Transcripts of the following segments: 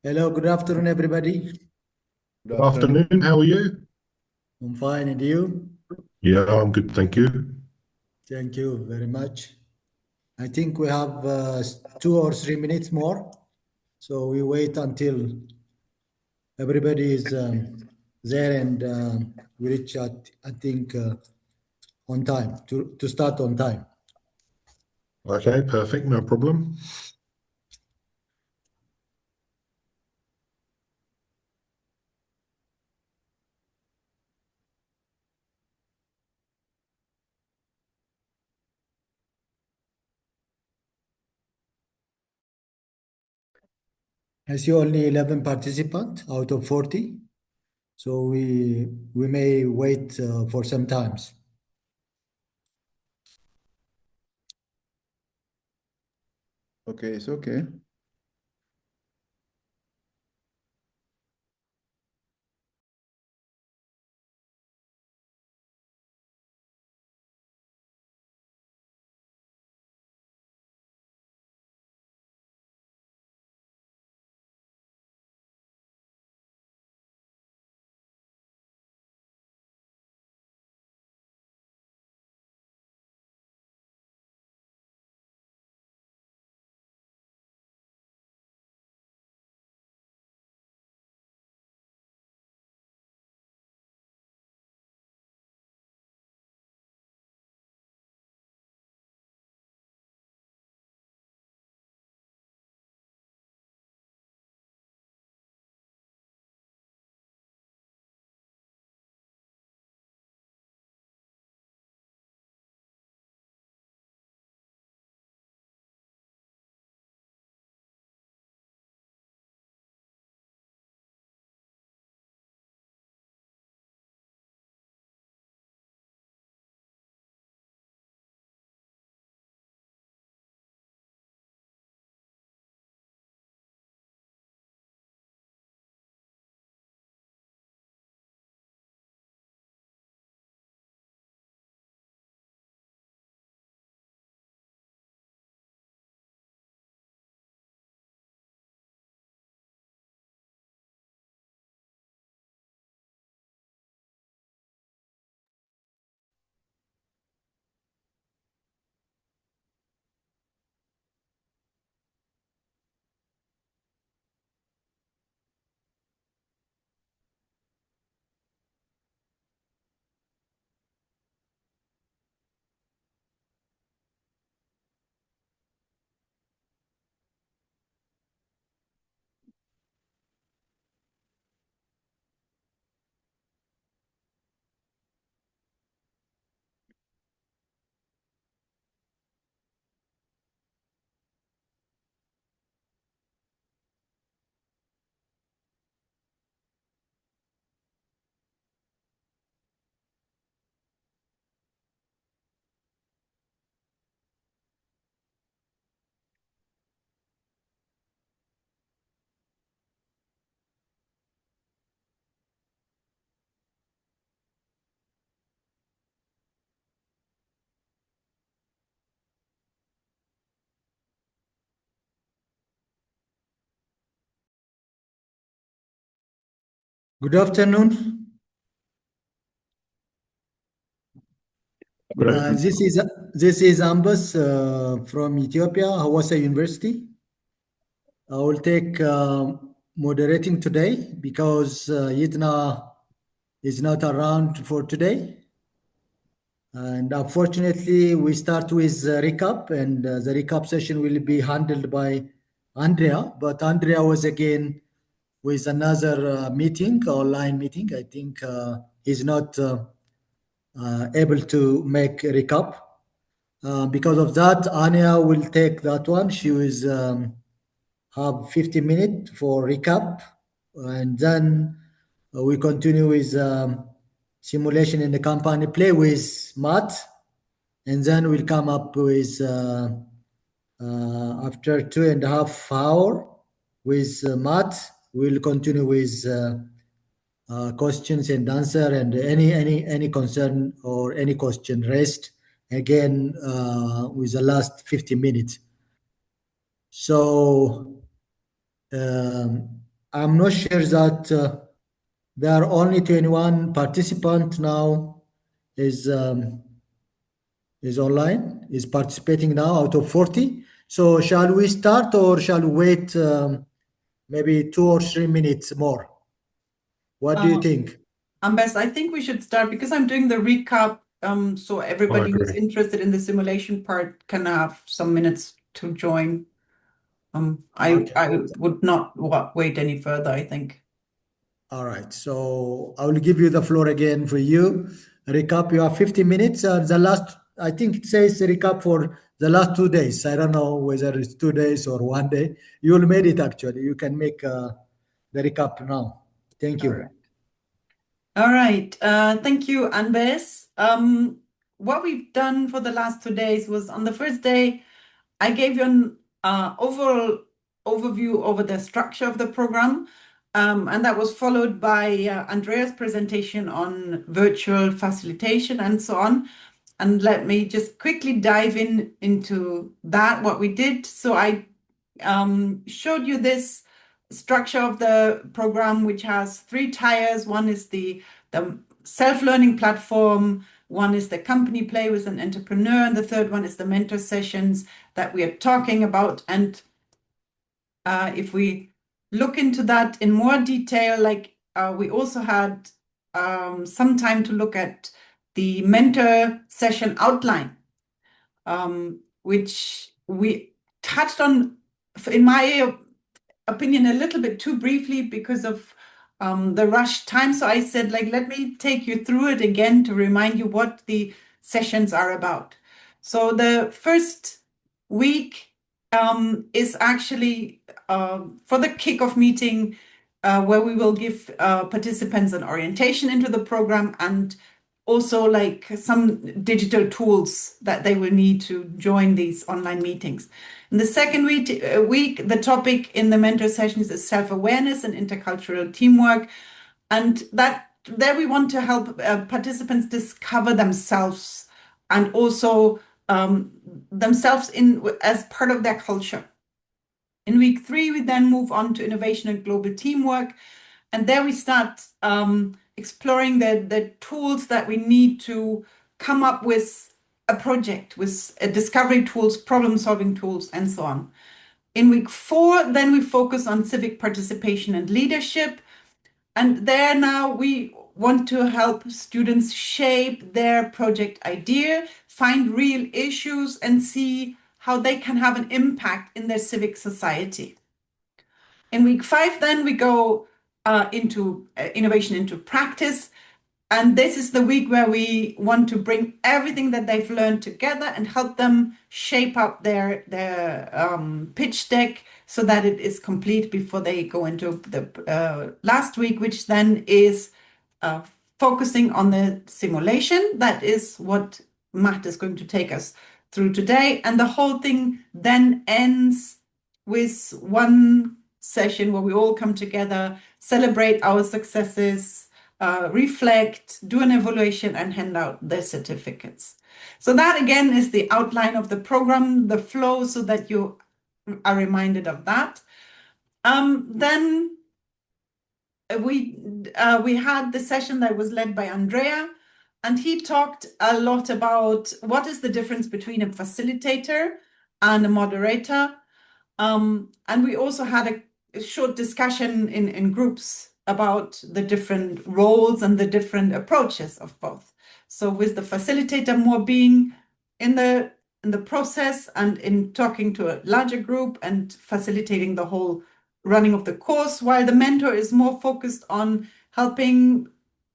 Hello, good afternoon, everybody. Good afternoon. How are you? I'm fine, and you? Yeah, I'm good, thank you. Thank you very much. I think we have 2 or 3 minutes more, so we wait until everybody is there and we reach at, I think, on time to start on time. Okay, perfect, no problem. I see only 11 participants out of 40, so we may wait for some times. Okay, it's okay. Good afternoon. Good afternoon. This is Ambas from Ethiopia, Hawassa University. I will take moderating today because Yitna is not around for today. And unfortunately, we start with recap, and the recap session will be handled by Andrea. But Andrea was again with another meeting, online meeting. I think he's not able to make a recap. Because of that, Anya will take that one. She will have 50 minutes for recap, and then we continue with simulation in the company, play with math, and then we'll come up with after 2.5 hours with math. We'll continue with questions and answer, and any concern or any question raised again with the last 50 minutes. So I'm not sure that there are only 21 participants now is online, is participating now out of 40. So shall we start or shall we wait maybe 2 or 3 minutes more? What do you think? Best, I think we should start because I'm doing the recap, so everybody who's agree. interested in the simulation part can have some minutes to join. Okay. I would not wait any further, I think. All right. So I will give you the floor again for you. Recap, you have 50 minutes. The last, I think it says recap for the last 2 days. I don't know whether it's 2 days or one day. You will made it actually. You can make the recap now. Thank All you. right. All right. Thank you, Anbes. What we've done for the last 2 days was on the first day, I gave you an overall overview over the structure of the program, and that was followed by Andrea's presentation on virtual facilitation and so on. And let me just quickly dive into that, what we did. So I showed you this structure of the program, which has 3 tiers. One is the self-learning platform, one is the company play with an entrepreneur, and the third one is the mentor sessions that we are talking about. And if we look into that in more detail, like we also had some time to look at the mentor session outline, which we touched on, in my opinion, a little bit too briefly because of the rush time. So I said, like, let me take you through it again to remind you what the sessions are about. So the first week is actually for the kickoff meeting, where we will give participants an orientation into the program and also like some digital tools that they will need to join these online meetings. In the second week, the topic in the mentor sessions is self-awareness and intercultural teamwork. And there we want to help participants discover themselves and also themselves as part of their culture. In week 3, we then move on to innovation and global teamwork. And there we start exploring the tools that we need to come up with a project, with discovery tools, problem-solving tools, and so on. In week 4, then we focus on civic participation and leadership. And there now we want to help students shape their project idea, find real issues, and see how they can have an impact in their civic society. In week 5, then we go into innovation into practice. And this is the week where we want to bring everything that they've learned together and help them shape up their pitch deck so that it is complete before they go into the last week, which then is focusing on the simulation. That is what Matt is going to take us through today. And the whole thing then ends with one session where we all come together, celebrate our successes, reflect, do an evaluation, and hand out their certificates. So that again is the outline of the program, the flow, so that you are reminded of that. Then we had the session that was led by Andrea, and he talked a lot about what is the difference between a facilitator and a moderator. And we also had a short discussion in groups about the different roles and the different approaches of both. So with the facilitator more being in the process and in talking to a larger group and facilitating the whole running of the course, while the mentor is more focused on helping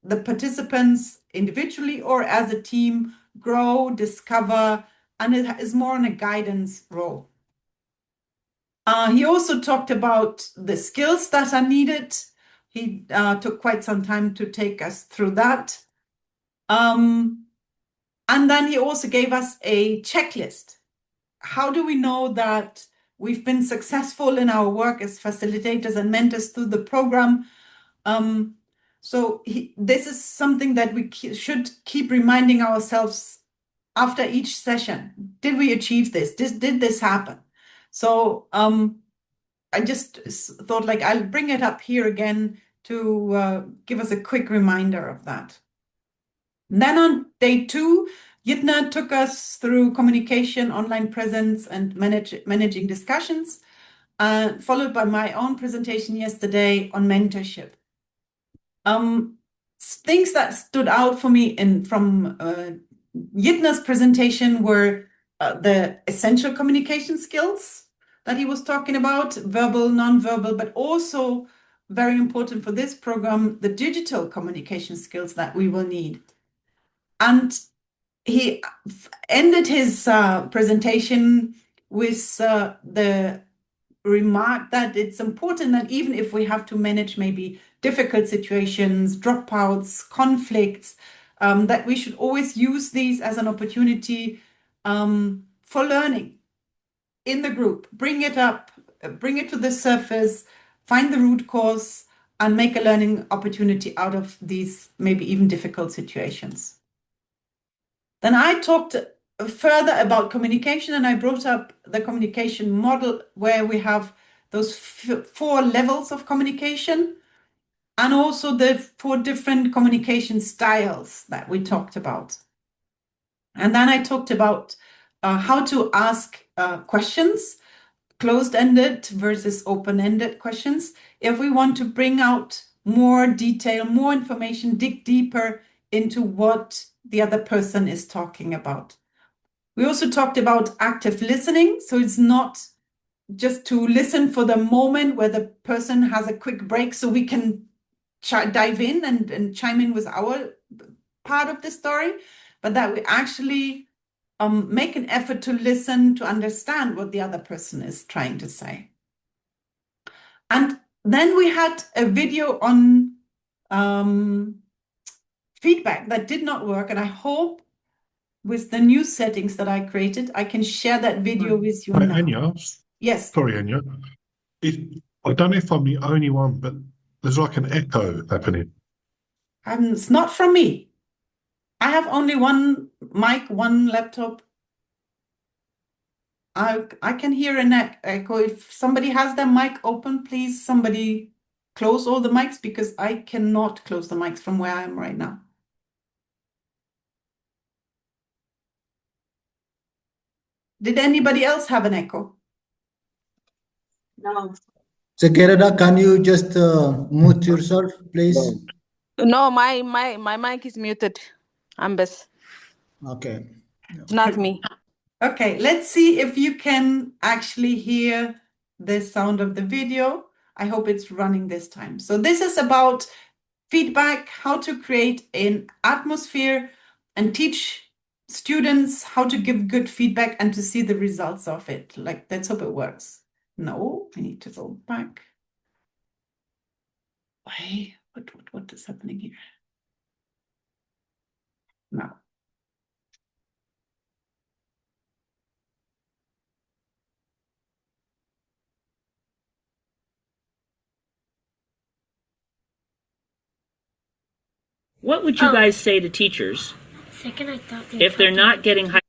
the participants individually or as a team grow, discover, and it is more in a guidance role. He also talked about the skills that are needed. He took quite some time to take us through that. And then he also gave us a checklist. How do we know that we've been successful in our work as facilitators and mentors through the program? So this is something that we should keep reminding ourselves after each session. Did we achieve this? Did this happen? So I just thought like I'll bring it up here again to give us a quick reminder of that. And then on day 2, Jitna took us through communication, online presence, and managing discussions, followed by my own presentation yesterday on mentorship. Things that stood out for me from Jitna's presentation were the essential communication skills that he was talking about, verbal, non-verbal, but also very important for this program, the digital communication skills that we will need. And he ended his presentation with the remark that it's important that even if we have to manage maybe difficult situations, dropouts, conflicts, that we should always use these as an opportunity for learning in the group. Bring it up, bring it to the surface, find the root cause, and make a learning opportunity out of these maybe even difficult situations. Then I talked further about communication, and I brought up the communication model where we have those 4 levels of communication and also the 4 different communication styles that we talked about. And then I talked about how to ask questions, closed-ended versus open-ended questions, if we want to bring out more detail, more information, dig deeper into what the other person is talking about. We also talked about active listening. So it's not just to listen for the moment where the person has a quick break so we can dive in and chime in with our part of the story, but that we actually make an effort to listen, to understand what the other person is trying to say. And then we had a video on feedback that did not work, and I hope with the new settings that I created, I can share that video with you now. Anya, Yes. sorry, Anya. I don't know if I'm the only one, but there's like an echo happening. It's not from me. I have only one mic, one laptop. I can hear an echo. If somebody has their mic open, please somebody close all the mics, because I cannot close the mics from where I am right now. Did anybody else have an echo? No. So Gerda, can you just mute yourself, please? No, my mic is muted. I'm best. Okay. Not me. Okay, let's see if you can actually hear the sound of the video. I hope it's running this time. So this is about feedback, how to create an atmosphere and teach students how to give good feedback and to see the results of it. Like, let's hope it works. No, I need to go back. Why? What is happening here? Now. What would you guys say to teachers if they're not getting high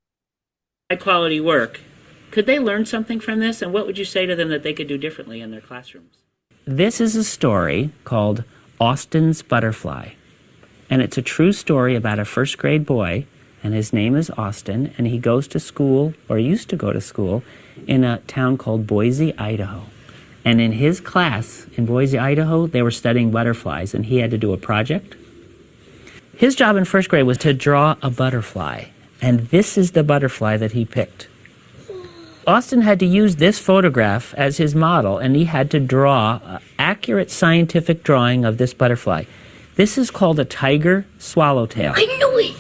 quality work? Could they learn something from this? And what would you say to them that they could do differently in their classrooms? This is a story called Austin's Butterfly. And it's a true story about a first grade boy, and his name is Austin, and he goes to school, or used to go to school, in a town called Boise, Idaho. And in his class in Boise, Idaho, they were studying butterflies, and he had to do a project. His job in first grade was to draw a butterfly, and this is the butterfly that he picked. Austin had to use this photograph as his model, and he had to draw an accurate scientific drawing of this butterfly. This is called a tiger swallowtail. I knew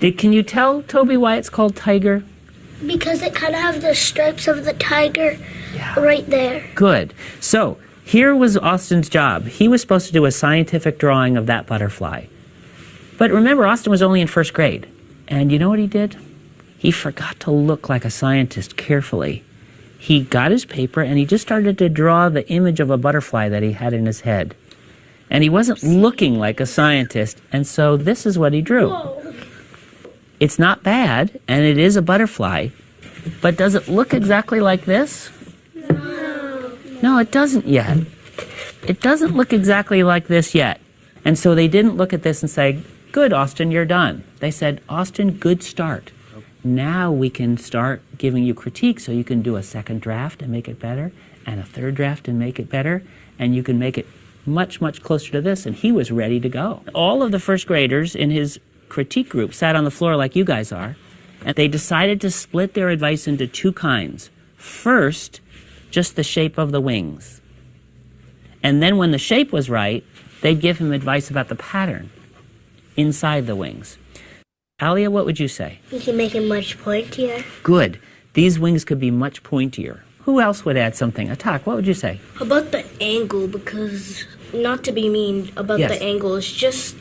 it! Can you tell, Toby, why it's called tiger? Because it kind of has the stripes of the tiger right there. Good. So here was Austin's job. He was supposed to do a scientific drawing of that butterfly. But remember, Austin was only in first grade. And you know what he did? He forgot to look like a scientist carefully. He got his paper and he just started to draw the image of a butterfly that he had in his head. And he wasn't looking like a scientist, and so this is what he drew. Whoa. It's not bad, and it is a butterfly, but does it look exactly like this? No. No, it doesn't yet. It doesn't look exactly like this yet. And so they didn't look at this and say, good, Austin, you're done. They said, Austin, good start. Now we can start giving you critique so you can do a second draft and make it better, and a third draft and make it better, and you can make it much, much closer to this. And he was ready to go. All of the first graders in his critique group sat on the floor like you guys are, and they decided to split their advice into two kinds. First, just the shape of the wings. And then when the shape was right, they'd give him advice about the pattern inside the wings. Alia, what would you say? You can make it much pointier. Good. These wings could be much pointier. Who else would add something? Atak, what would you say? How about the angle? Because, not to be mean about Yes. the angle, it's just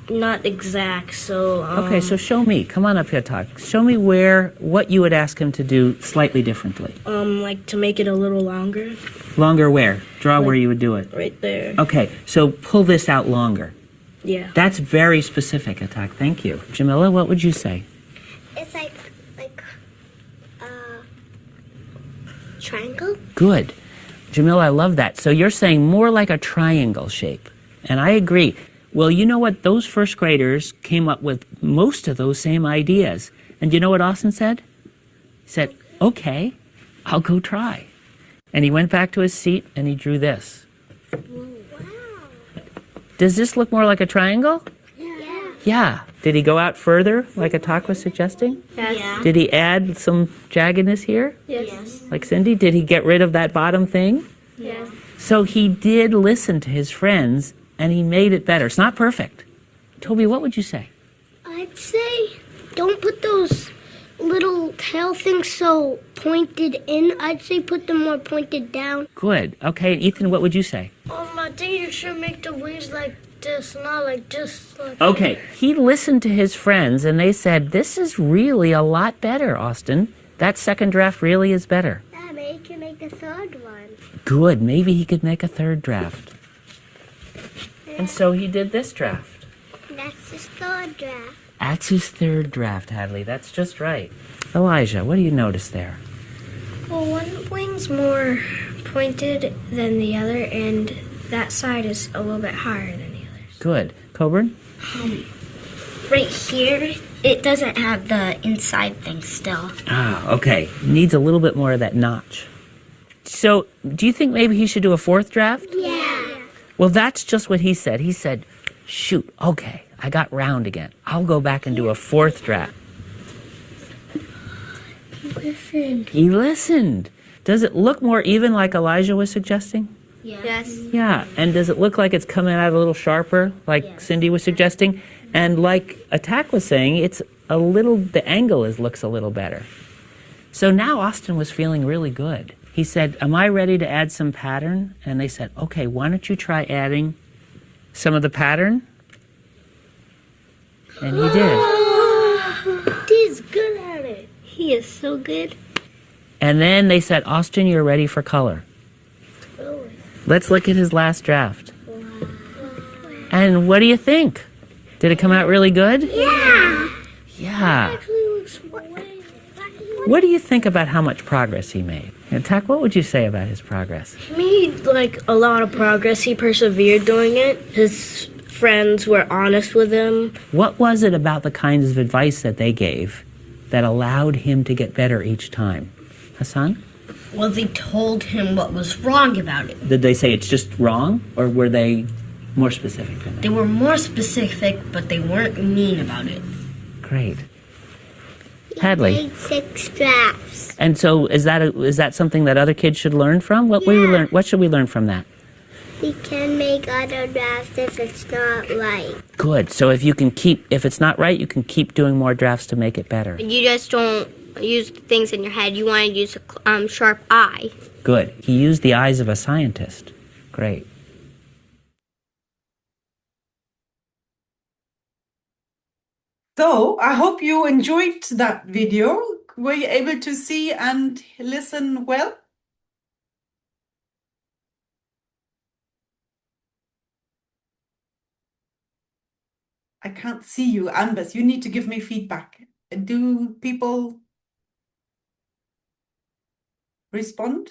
not exact, so... Okay, so show me. Come on up here, Atak. Show me what you would ask him to do slightly differently. Like to make it a little longer. Longer where? Draw where you would do it. Right there. Okay, so pull this out longer. Yeah. That's very specific, Atak. Thank you. Jamila, what would you say? It's like triangle? Good. Jamila, I love that. So you're saying more like a triangle shape. And I agree. Well, you know what? Those first graders came up with most of those same ideas. And you know what Austin said? He said, okay, I'll go try. And he went back to his seat and he drew this. Wow. Does this look more like a triangle? Yeah. Yeah. Did he go out further, like Atak was suggesting? Yeah. Did he add some jaggedness here, Yes. like Cindy? Did he get rid of that bottom thing? Yes. So he did listen to his friends, and he made it better. It's not perfect. Toby, what would you say? I'd say don't put those little tail things so pointed in. I'd say put them more pointed down. Good. Okay, and Ethan, what would you say? I think you should make the wings like this, not like just like... Okay, he listened to his friends, and they said, this is really a lot better, Austin. That second draft really is better. Yeah, maybe you can make a third one. Good. Maybe he could make a third draft. And so he did this draft. That's the third draft. That's his third draft, Hadley. That's just right. Elijah, what do you notice there? Well, one wing's more pointed than the other, and that side is a little bit higher than the others. Good. Coburn? Right here, it doesn't have the inside thing still. Ah, okay. Needs a little bit more of that notch. So, do you think maybe he should do a fourth draft? Yeah. Well, that's just what he said. He said, shoot, okay, I got round again. I'll go back and do a fourth draft. Listen. He listened. Does it look more even like Elijah was suggesting? Yes. Yeah. And does it look like it's coming out a little sharper, like Yes. Cindy was suggesting? And like Attack was saying, it's a little, the angle looks a little better. So now Austin was feeling really good. He said, am I ready to add some pattern? And they said, okay, why don't you try adding some of the pattern? And he did. He's good at it. He is so good. And then they said, Austin, you're ready for color. Really? Let's look at his last draft. And what do you think? Did it come out really good? Yeah. Yeah. Actually looks way. What do you think about how much progress he made? And Tak, what would you say about his progress? He made like a lot of progress. He persevered doing it. His friends were honest with him. What was it about the kinds of advice that they gave that allowed him to get better each time? Hassan? Well, they told him what was wrong about it. Did they say it's just wrong, or were they more specific than that? They were more specific, but they weren't mean about it. Great. Hadley. Made 6 drafts. And so is that something that other kids should learn from? What should we learn from that? We can make other drafts if it's not right. Good. So if it's not right, you can keep doing more drafts to make it better. You just don't use things in your head. You want to use a sharp eye. Good. He used the eyes of a scientist. Great. So I hope you enjoyed that video. Were you able to see and listen well? I can't see you, Ambers. You need to give me feedback. Do people respond?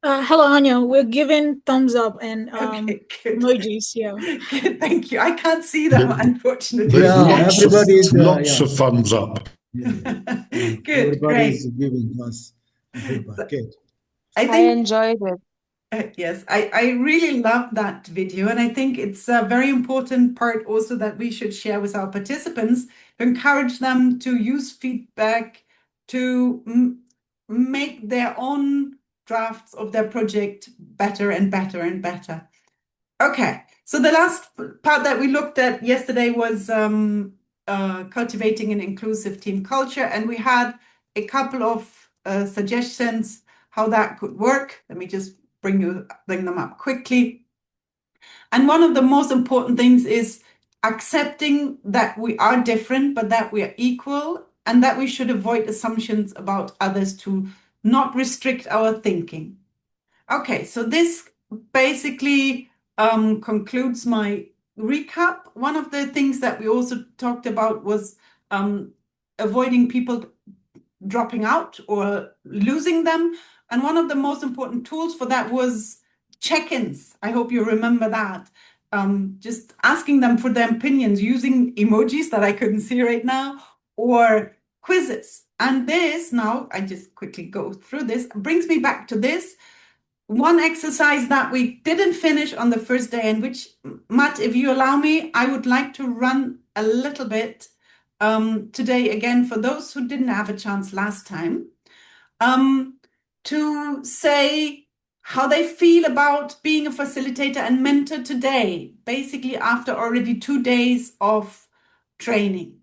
Hello, Anya. We're giving thumbs up and Okay, good. emojis. Yeah. Good, thank you. I can't see them, unfortunately. There's everybody's lots of thumbs up. Good, Everybody's great. giving us feedback. Good. I enjoyed it. Yes, I really love that video, and I think it's a very important part also that we should share with our participants to encourage them to use feedback to make their own drafts of their project better and better and better. Okay, so the last part that we looked at yesterday was cultivating an inclusive team culture, and we had a couple of suggestions how that could work. Let me just bring them up quickly. And one of the most important things is accepting that we are different, but that we are equal, and that we should avoid assumptions about others to not restrict our thinking. Okay, so this basically concludes my recap. One of the things that we also talked about was avoiding people dropping out or losing them. And one of the most important tools for that was check-ins. I hope you remember that. Just asking them for their opinions using emojis that I couldn't see right now, or quizzes. And this, now I just quickly go through this, brings me back to this. One exercise that we didn't finish on the first day, and which, Matt, if you allow me, I would like to run a little bit today again for those who didn't have a chance last time, to say how they feel about being a facilitator and mentor today, basically after already 2 days of training.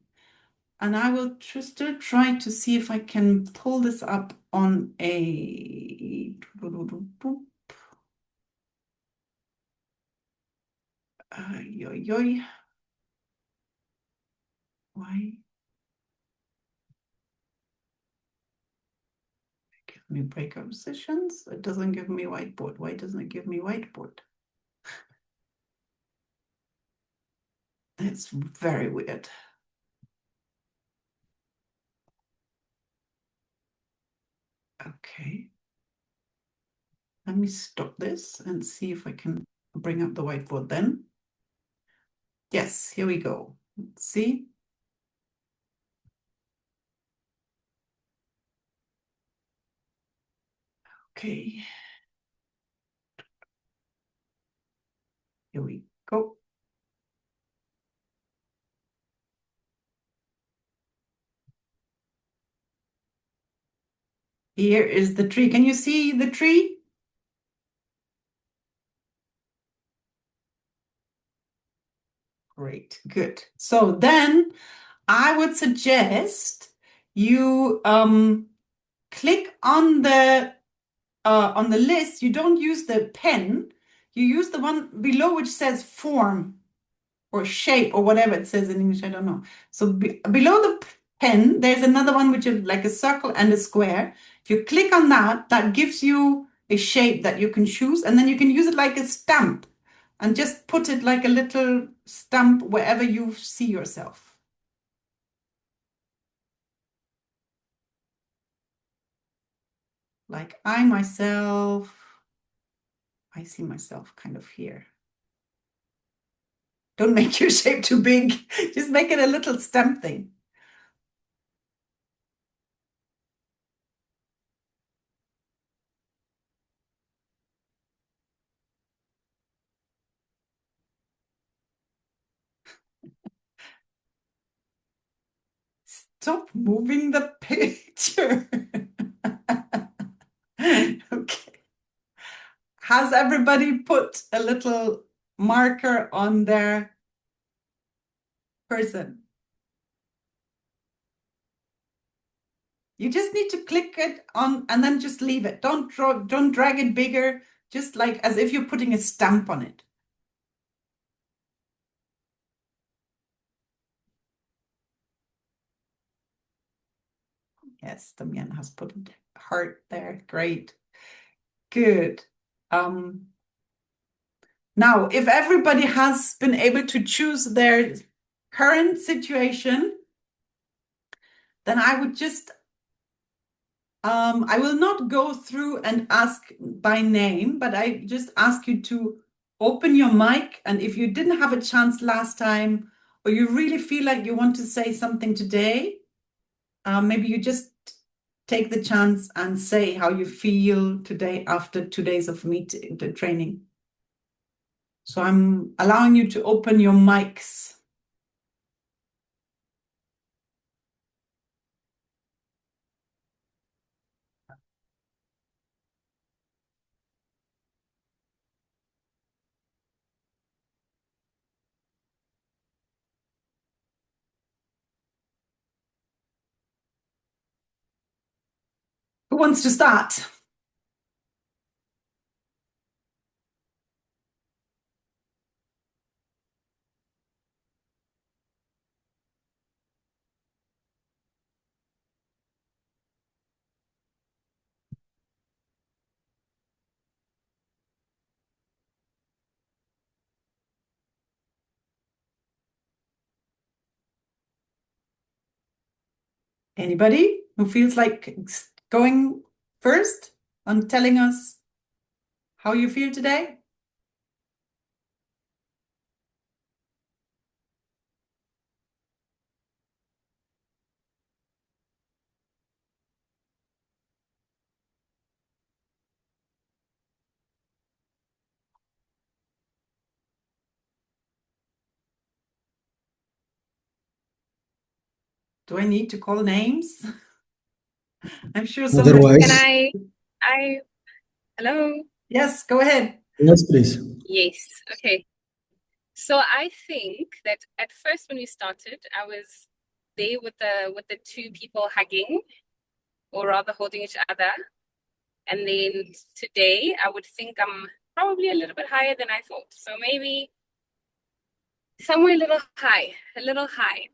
And I will still try to see if I can pull this up on a... Why? Give me breakout sessions. It doesn't give me whiteboard. Why doesn't it give me whiteboard? That's very weird. Okay. Let me stop this and see if I can bring up the whiteboard then. Yes, here we go. Let's see. Okay. Here we go. Here is the tree. Can you see the tree? Great, good. So then I would suggest you click on the list. You don't use the pen. You use the one below which says form or shape or whatever it says in English. I don't know. So below the pen, there's another one which is like a circle and a square. If you click on that, that gives you a shape that you can choose, and then you can use it like a stamp and just put it like a little stamp wherever you see yourself. Like I see myself kind of here. Don't make your shape too big. Just make it a little stamp thing. Stop moving the picture. Okay. Has everybody put a little marker on their person? You just need to click it on and then just leave it. Don't drag it bigger, just like as if you're putting a stamp on it. Yes, Damian has put a heart there. Great. Good. Now, if everybody has been able to choose their current situation, then I would just I will not go through and ask by name, but I just ask you to open your mic. And if you didn't have a chance last time, or you really feel like you want to say something today, maybe you just take the chance and say how you feel today after 2 days of meeting, the training. So I'm allowing you to open your mics. Who wants to start? Anybody who feels like going first on telling us how you feel today? Do I need to call names? I'm sure somebody. Otherwise, Hello? Yes, go ahead. yes, please. Yes, okay. So I think that at first when we started, I was there with the two people hugging, or rather holding each other. And then today, I would think I'm probably a little bit higher than I thought. So maybe somewhere a little high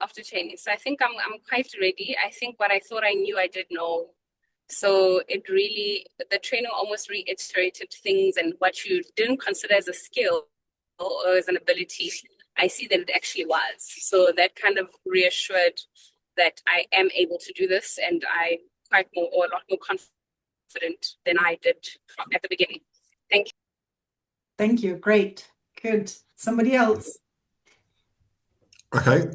after training. So I think I'm quite ready. I think what I thought I knew, I did know. So it really, the training almost reiterated things, and what you didn't consider as a skill or as an ability, I see that it actually was. So that kind of reassured that I am able to do this, and I quite more or a lot more confident than I did at the beginning. Thank you. Thank you. Great. Good. Somebody else? Okay,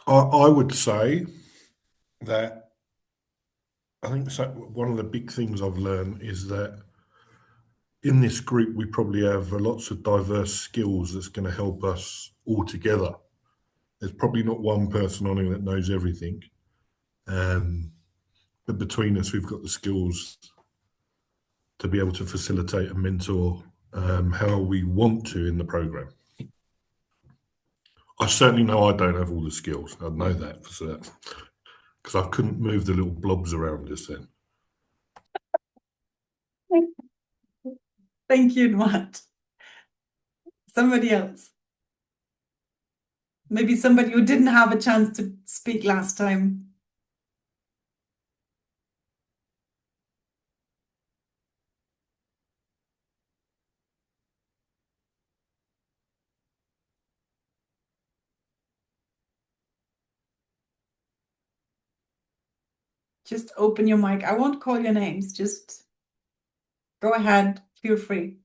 I would say that I think one of the big things I've learned is that in this group we probably have lots of diverse skills that's going to help us all together. There's probably not one person on here that knows everything, but between us we've got the skills to be able to facilitate and mentor how we want to in the program. I certainly know I don't have all the skills. I know that for certain, because I couldn't move the little blobs around just then. Thank you, Nwat. Somebody else? Maybe somebody who didn't have a chance to speak last time. Just open your mic. I won't call your names. Just go ahead. Feel free.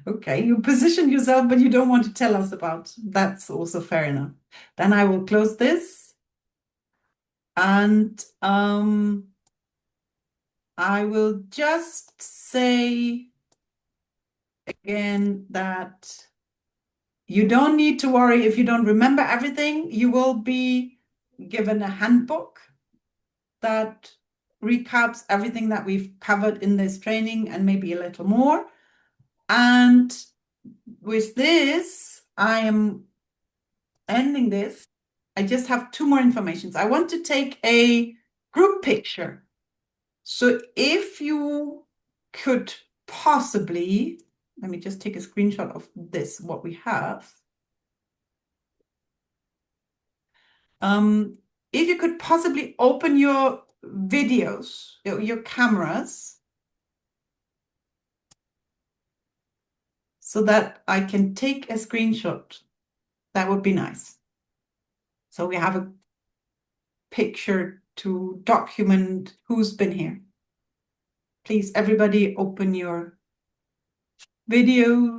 Okay, you positioned yourself, but you don't want to tell us about. That's also fair enough. Then I will close this. And I will just say again that you don't need to worry if you don't remember everything. You will be given a handbook that recaps everything that we've covered in this training and maybe a little more. And with this, I am ending this. I just have 2 more informations. I want to take a group picture. So if you could possibly, let me just take a screenshot of this, what we have. If you could possibly open your videos, your cameras, so that I can take a screenshot. That would be nice. So we have a picture to document who's been here. Please, everybody, open your video.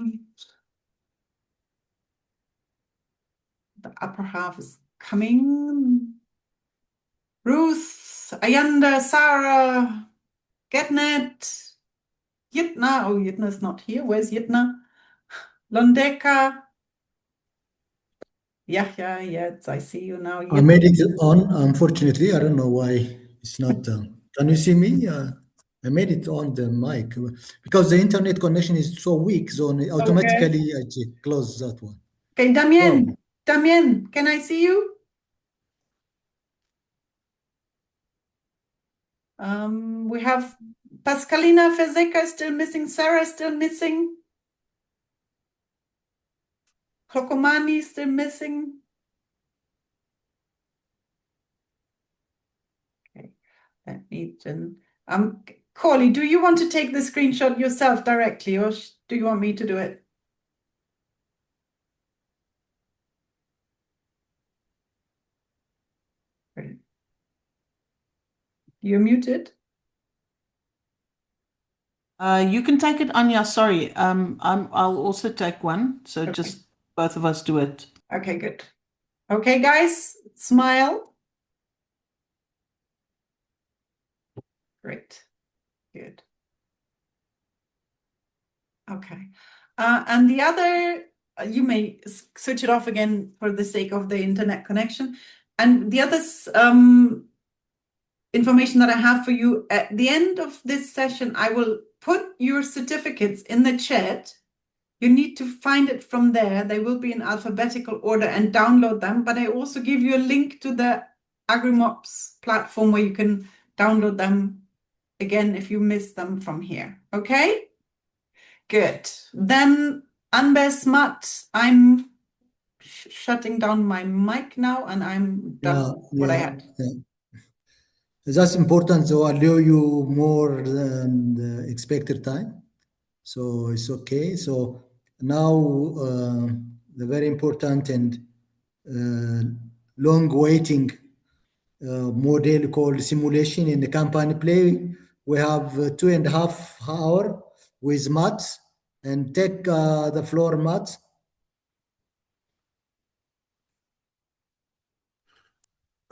The upper half is coming. Ruth, Ayanda, Sarah, Getnet, Yitna. Oh, Yitna's not here. Where's Yitna? Londeka. Yeah, yes, I see you now. I made it on, unfortunately. I don't know why it's not. Can you see me? I made it on the mic because the internet connection is so weak, so automatically I close that one. Okay, Damien. Damien, can I see you? We have Pascalina Fezeka still missing, Sarah still missing, Kokomani still missing. Okay, let me then. Corley, do you want to take the screenshot yourself directly, or do you want me to do it? You're muted. You can take it, Anya. Sorry, I'll also take one. So just both of us do it. Okay, good. Okay, guys, smile. Great, good. Okay, and the other, you may switch it off again for the sake of the internet connection. And the other information that I have for you at the end of this session, I will put your certificates in the chat. You need to find it from there. They will be in alphabetical order and download them. But I also give you a link to the AgriMocks platform where you can download them again if you miss them from here. Okay? Good. Then Anbes Mat, I'm shutting down my mic now and I'm done what I had. That's important to allow you more than the expected time. So it's okay. So now the very important and long waiting model called simulation in the company play. We have 2.5 hours with Matt, and take the floor, Matt.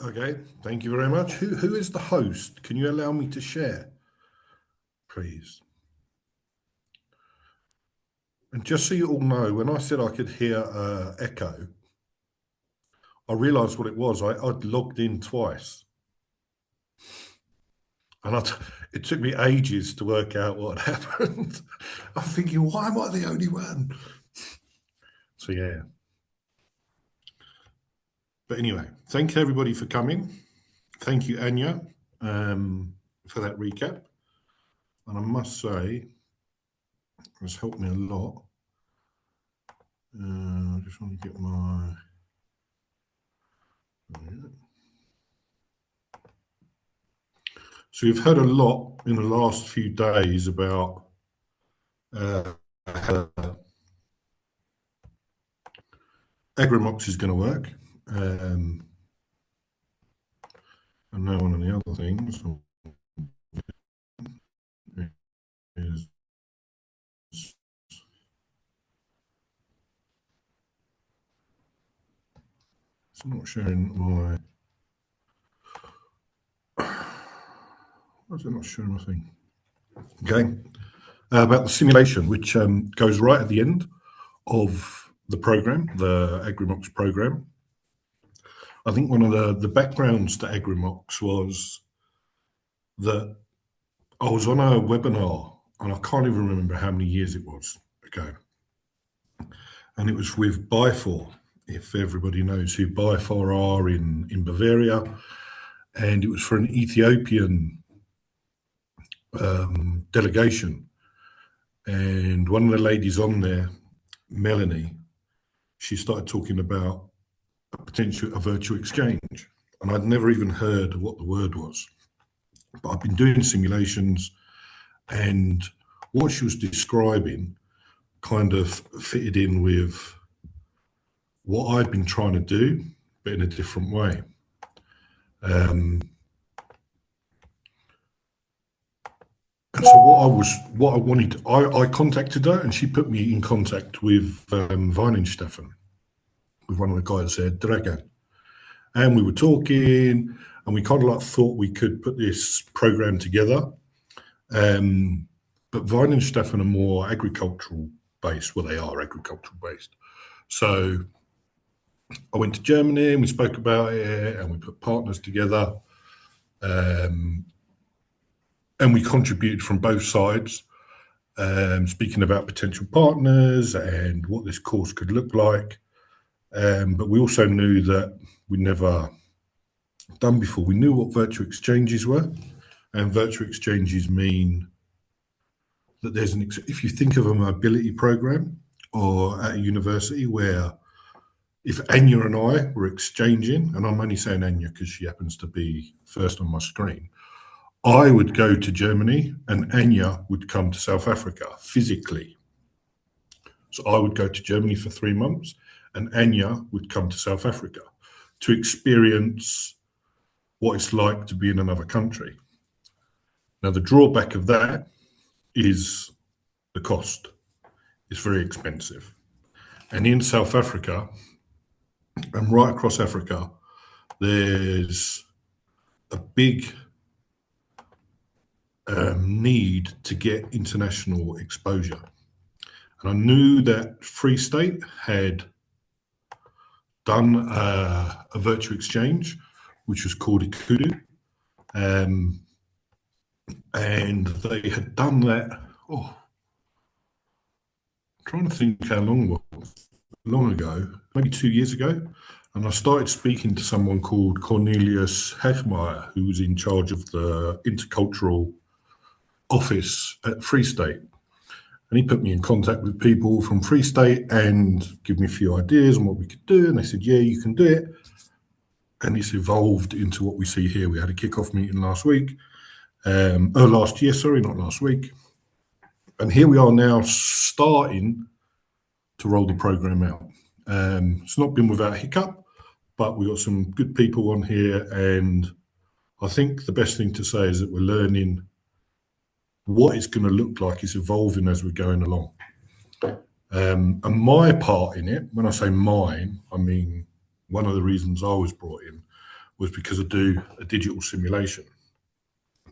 Okay, thank you very much. Who is the host? Can you allow me to share, please? And just so you all know, when I said I could hear echo, I realised what it was. I'd logged in twice. And it took me ages to work out what happened. I'm thinking, why am I the only one? So, yeah. But anyway, thank you everybody for coming. Thank you, Anya, for that recap. And I must say, it's helped me a lot. I just want to get my... So you've heard a lot in the last few days about how AgriMocks is going to work. And now one of the other things is it's not sharing my... Why is it not showing my thing? Okay. About the simulation, which goes right at the end of the program, the AgriMocks program. I think one of the backgrounds to AgriMocks was that I was on a webinar, and I can't even remember how many years it was ago. And it was with BIFOR, if everybody knows who BIFOR are in Bavaria. And it was for an Ethiopian delegation. And one of the ladies on there, Melanie, she started talking about a virtual exchange. And I'd never even heard what the word was. But I've been doing simulations, and what she was describing kind of fitted in with what I'd been trying to do, but in a different way. And so what I wanted, I contacted her, and she put me in contact with Weihenstephan, with one of the guys there, Dragan. And we were talking, and we kind of like thought we could put this program together. But Weihenstephan are more agricultural based. Well, they are agricultural based. So I went to Germany, and we spoke about it, and we put partners together. And we contributed from both sides, speaking about potential partners and what this course could look like. But we also knew that we'd never done before. We knew what virtual exchanges were, and virtual exchanges mean that there's if you think of a mobility program or at a university where if Anya and I were exchanging, and I'm only saying Anya because she happens to be first on my screen, I would go to Germany and Anya would come to South Africa physically. So I would go to Germany for 3 months and Anya would come to South Africa to experience what it's like to be in another country. Now, the drawback of that is the cost. It's very expensive. And in South Africa, and right across Africa, there's a big need to get international exposure. And I knew that Free State had done a virtual exchange, which was called Ikudu. And they had done that, I'm trying to think how long ago, maybe 2 years ago. And I started speaking to someone called Cornelius Hechmeyer, who was in charge of the intercultural office at Free State. And he put me in contact with people from Free State and give me a few ideas on what we could do. And they said, yeah, you can do it. And it's evolved into what we see here. We had a kickoff meeting last week. Last year, sorry, not last week. And here we are now starting to roll the program out. It's not been without hiccup, but we've got some good people on here. And I think the best thing to say is that we're learning what it's going to look like. Is evolving as we're going along. And my part in it, when I say mine, I mean one of the reasons I was brought in was because I do a digital simulation.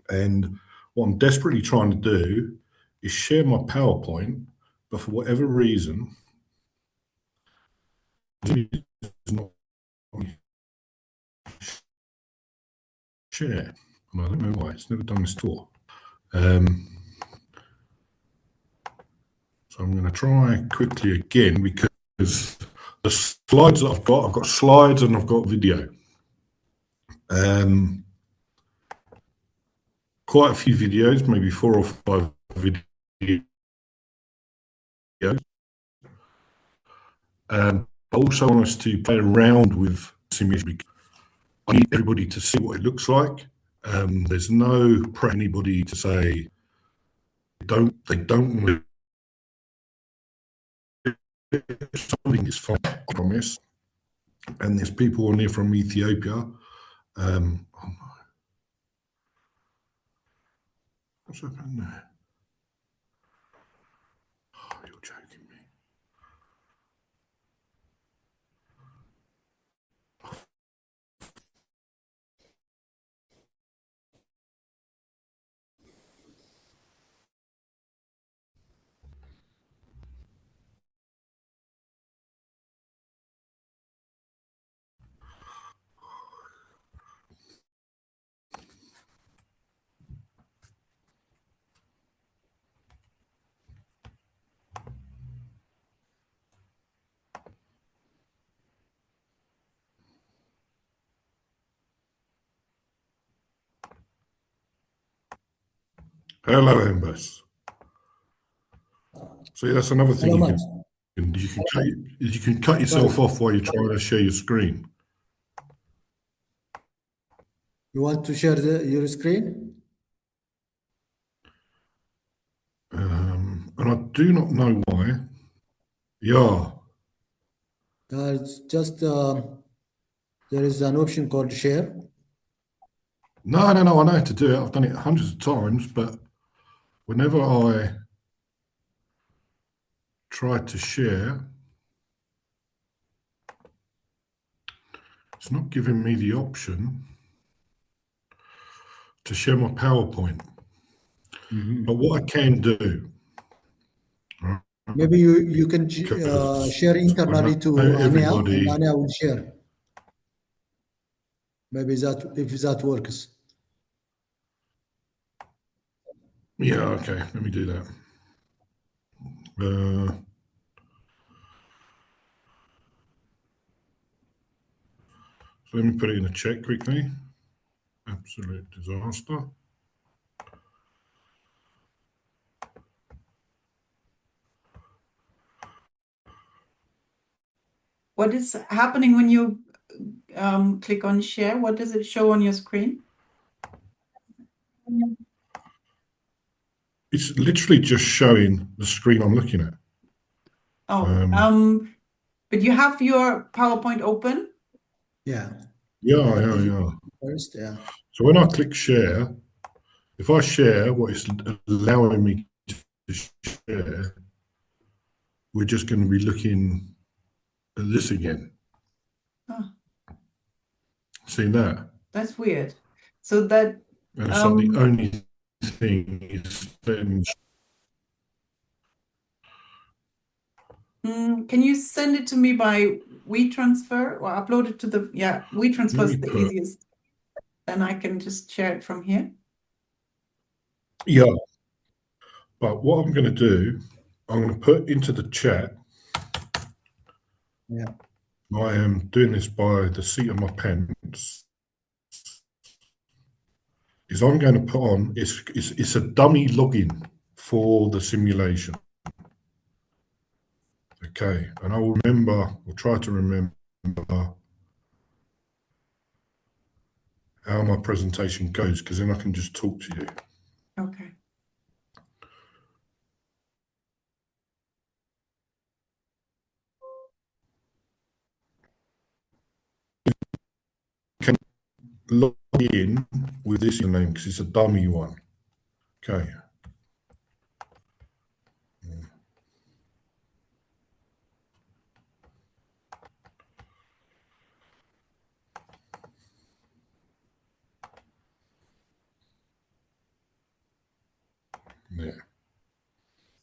And what I'm desperately trying to do is share my PowerPoint, but for whatever reason, it's not share. And I don't know why. It's never done this before. So I'm going to try quickly again because the slides that I've got slides and I've got video. Quite a few videos, maybe 4 or 5 videos. I also want us to play around with simulation. I need everybody to see what it looks like. There's no pressure anybody to say they don't want to. Something is fine, I promise. And there's people on here from Ethiopia. Oh no. What's happened there? Oh, you're joking me. Hello, Ambus. See, that's another thing you can cut yourself off while you're trying to share your screen. You want to share your screen? And I do not know why Yeah. It's just there is an option called share. No, I know how to do it. I've done it hundreds of times, but whenever I try to share, it's not giving me the option to share my PowerPoint. But what I can do, Maybe you can share internally to Anya, and everybody. Anya will share. Maybe that if that works. Yeah, okay, let me do that. So let me put it in the chat quickly. Absolute disaster. What is happening when you click on share? What does it show on your screen? It's literally just showing the screen I'm looking at. Oh, but you have your PowerPoint open? Yeah. Yeah. First, yeah. So when I click share, if I share what it's allowing me to share, we're just going to be looking at this again. Oh, See that? that's weird. So that And it's like the only thing is then. Can you send it to me by WeTransfer or upload it to the, WeTransfer is the easiest. Then I can just share it from here. Yeah. But what I'm going to do, I'm going to put into the chat. Yeah. I am doing this by the seat of my pants. Is I'm going to put on, it's a dummy login for the simulation. Okay, and I will try to remember how my presentation goes, because then I can just talk to you. Okay. Can log in with this name because it's a dummy one. Okay. Yeah.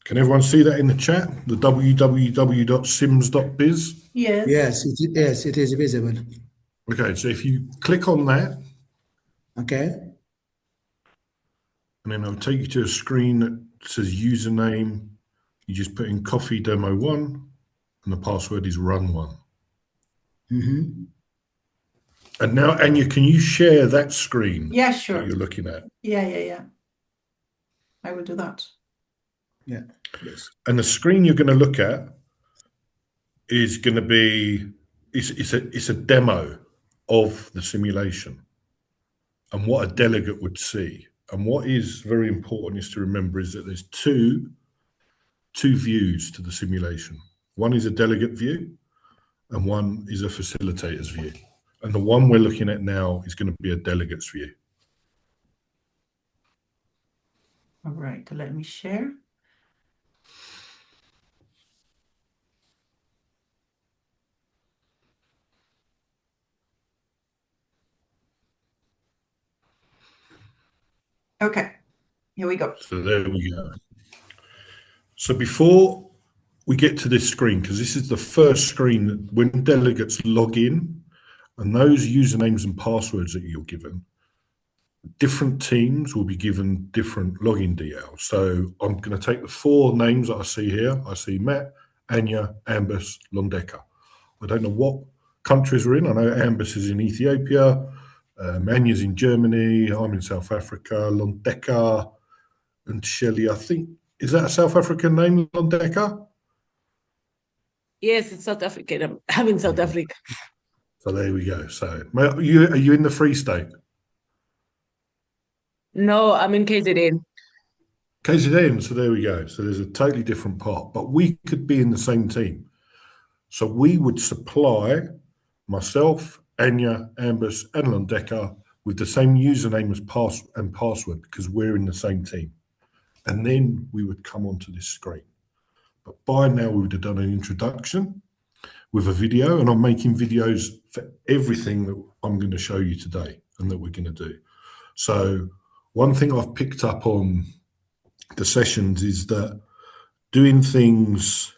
Can everyone see that in the chat? The www.sims.biz? Yes. Yes, it is visible. Okay, so if you click on that. Okay. And then it'll take you to a screen that says username. You just put in coffee demo 1 and the password is run1. And now, Anya, can you share that screen? Yeah, sure. That you're looking at? Yeah. I will do that. Yeah. Yes. And the screen you're going to look at is going to be it's a demo of the simulation and what a delegate would see. And what is very important is to remember is that there's two views to the simulation. One is a delegate view and one is a facilitator's view. And the one we're looking at now is going to be a delegate's view. All right, let me share. Okay, here we go. So there we go. So before we get to this screen, because this is the first screen that when delegates log in, and those usernames and passwords that you're given, different teams will be given different login details. So I'm going to take the 4 names that I see here. I see Matt, Anya, Ambus, Londeka. I don't know what countries we're in. I know Ambus is in Ethiopia, Anya's in Germany, I'm in South Africa, Londeka and Shelley, I think, is that a South African name, Londeka? Yes, it's South African. I'm in South Africa. So there we go. So are you in the Free State? No, I'm in KZN. KZN, so there we go. So there's a totally different part, but we could be in the same team. So we would supply myself, Anya, Ambus, and Londeka with the same username as password because we're in the same team. And then we would come onto this screen. But by now we would have done an introduction with a video, and I'm making videos for everything that I'm going to show you today and that we're going to do. So one thing I've picked up on the sessions is that doing things,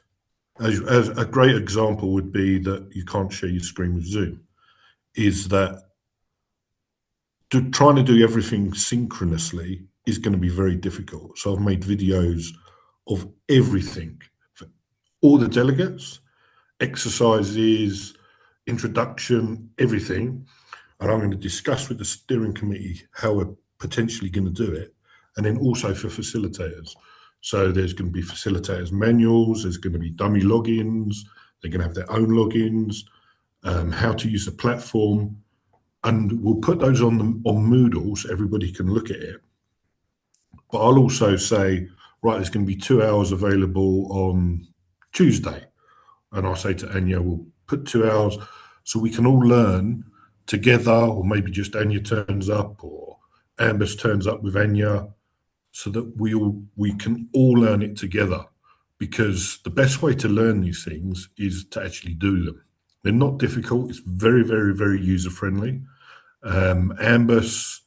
as a great example would be that you can't share your screen with Zoom, is that trying to do everything synchronously is going to be very difficult. So I've made videos of everything for all the delegates, exercises, introduction, everything. And I'm going to discuss with the steering committee how we're potentially going to do it. And then also for facilitators. So there's going to be facilitators manuals, there's going to be dummy logins, they're going to have their own logins, how to use the platform. And we'll put those on Moodle so everybody can look at it. But I'll also say, right, there's going to be 2 hours available on Tuesday. And I'll say to Anya, we'll put 2 hours so we can all learn together, or maybe just Anya turns up or Ambus turns up with Anya, so that we can all learn it together. Because the best way to learn these things is to actually do them. They're not difficult. It's very, very, very user-friendly. Ambus,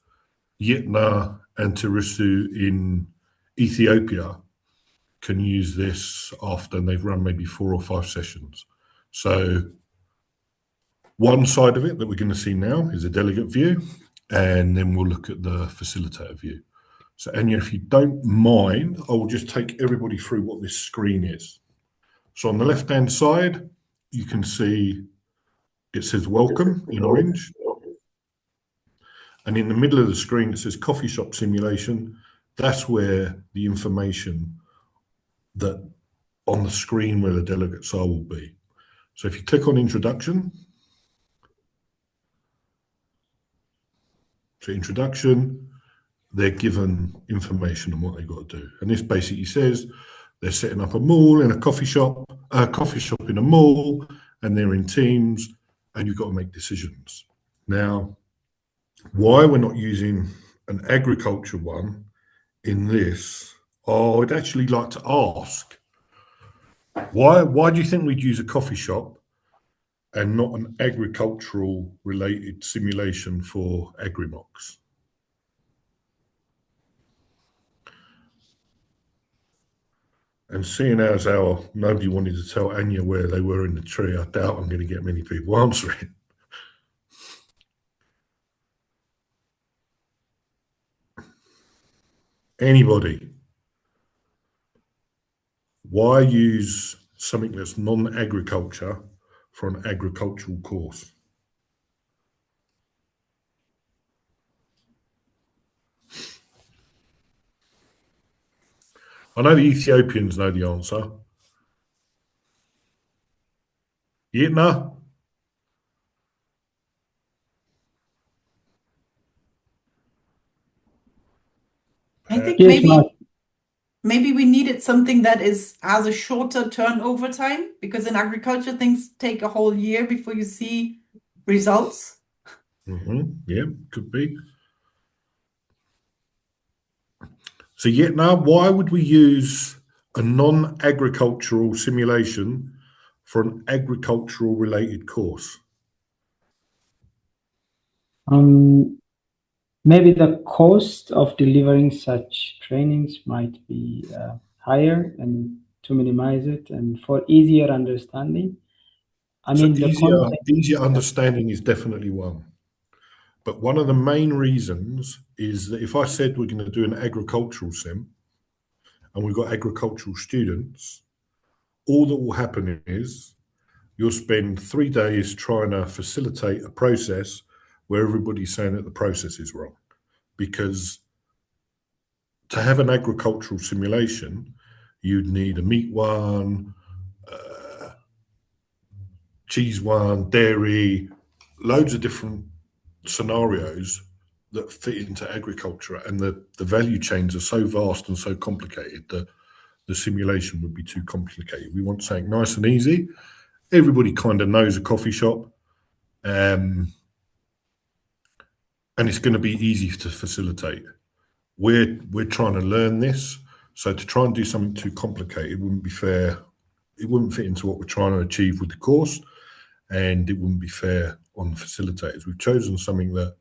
Yitna, and Tarisu in Ethiopia can use this after, and they've run maybe 4 or 5 sessions. So one side of it that we're going to see now is a delegate view, and then we'll look at the facilitator view. So Anya, if you don't mind, I will just take everybody through what this screen is. So on the left-hand side, you can see it says welcome in orange. And in the middle of the screen, it says coffee shop simulation. That's where the information that on the screen where the delegates are will be. So if you click on introduction, so introduction, they're given information on what they've got to do. And this basically says they're setting up a mall in a coffee shop in a mall, and they're in teams, and you've got to make decisions. Now, why we're not using an agriculture one in this, I'd actually like to ask, why do you think we'd use a coffee shop and not an agricultural related simulation for AgriMocks? And seeing as how nobody wanted to tell Anya where they were in the tree, I doubt I'm going to get many people answering. Anybody? Why use something that's non-agriculture for an agricultural course? I know the Ethiopians know the answer. Yitna? I think Yes, maybe we needed something that has a shorter turnover time, because in agriculture things take a whole year before you see results. Yeah, could be. So Yitna, why would we use a non-agricultural simulation for an agricultural related course? Maybe the cost of delivering such trainings might be higher, and to minimize it and for easier understanding. I mean, the content. Easier understanding is definitely one. But one of the main reasons is that if I said we're going to do an agricultural sim and we've got agricultural students, all that will happen is you'll spend 3 days trying to facilitate a process where everybody's saying that the process is wrong. Because to have an agricultural simulation, you'd need a meat one, cheese one, dairy, loads of different scenarios that fit into agriculture, and the value chains are so vast and so complicated that the simulation would be too complicated. We want something nice and easy. Everybody kind of knows a coffee shop, and it's going to be easy to facilitate. We're trying to learn this, so to try and do something too complicated wouldn't be fair. It wouldn't fit into what we're trying to achieve with the course, and it wouldn't be fair on the facilitators. We've chosen something that,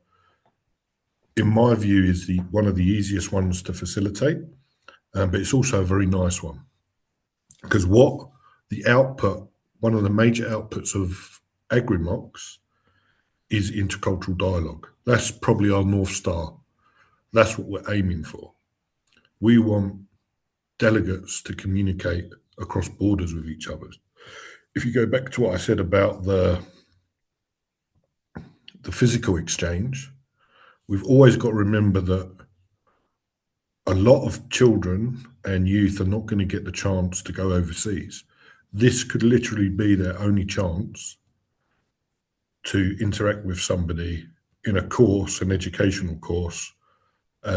in my view, is one of the easiest ones to facilitate, but it's also a very nice one, because one of the major outputs of AgriMocks is intercultural dialogue. That's probably our North Star. That's what we're aiming for. We want delegates to communicate across borders with each other. If you go back to what I said about the physical exchange, we've always got to remember that a lot of children and youth are not going to get the chance to go overseas. This could literally be their only chance to interact with somebody in a course, an educational course,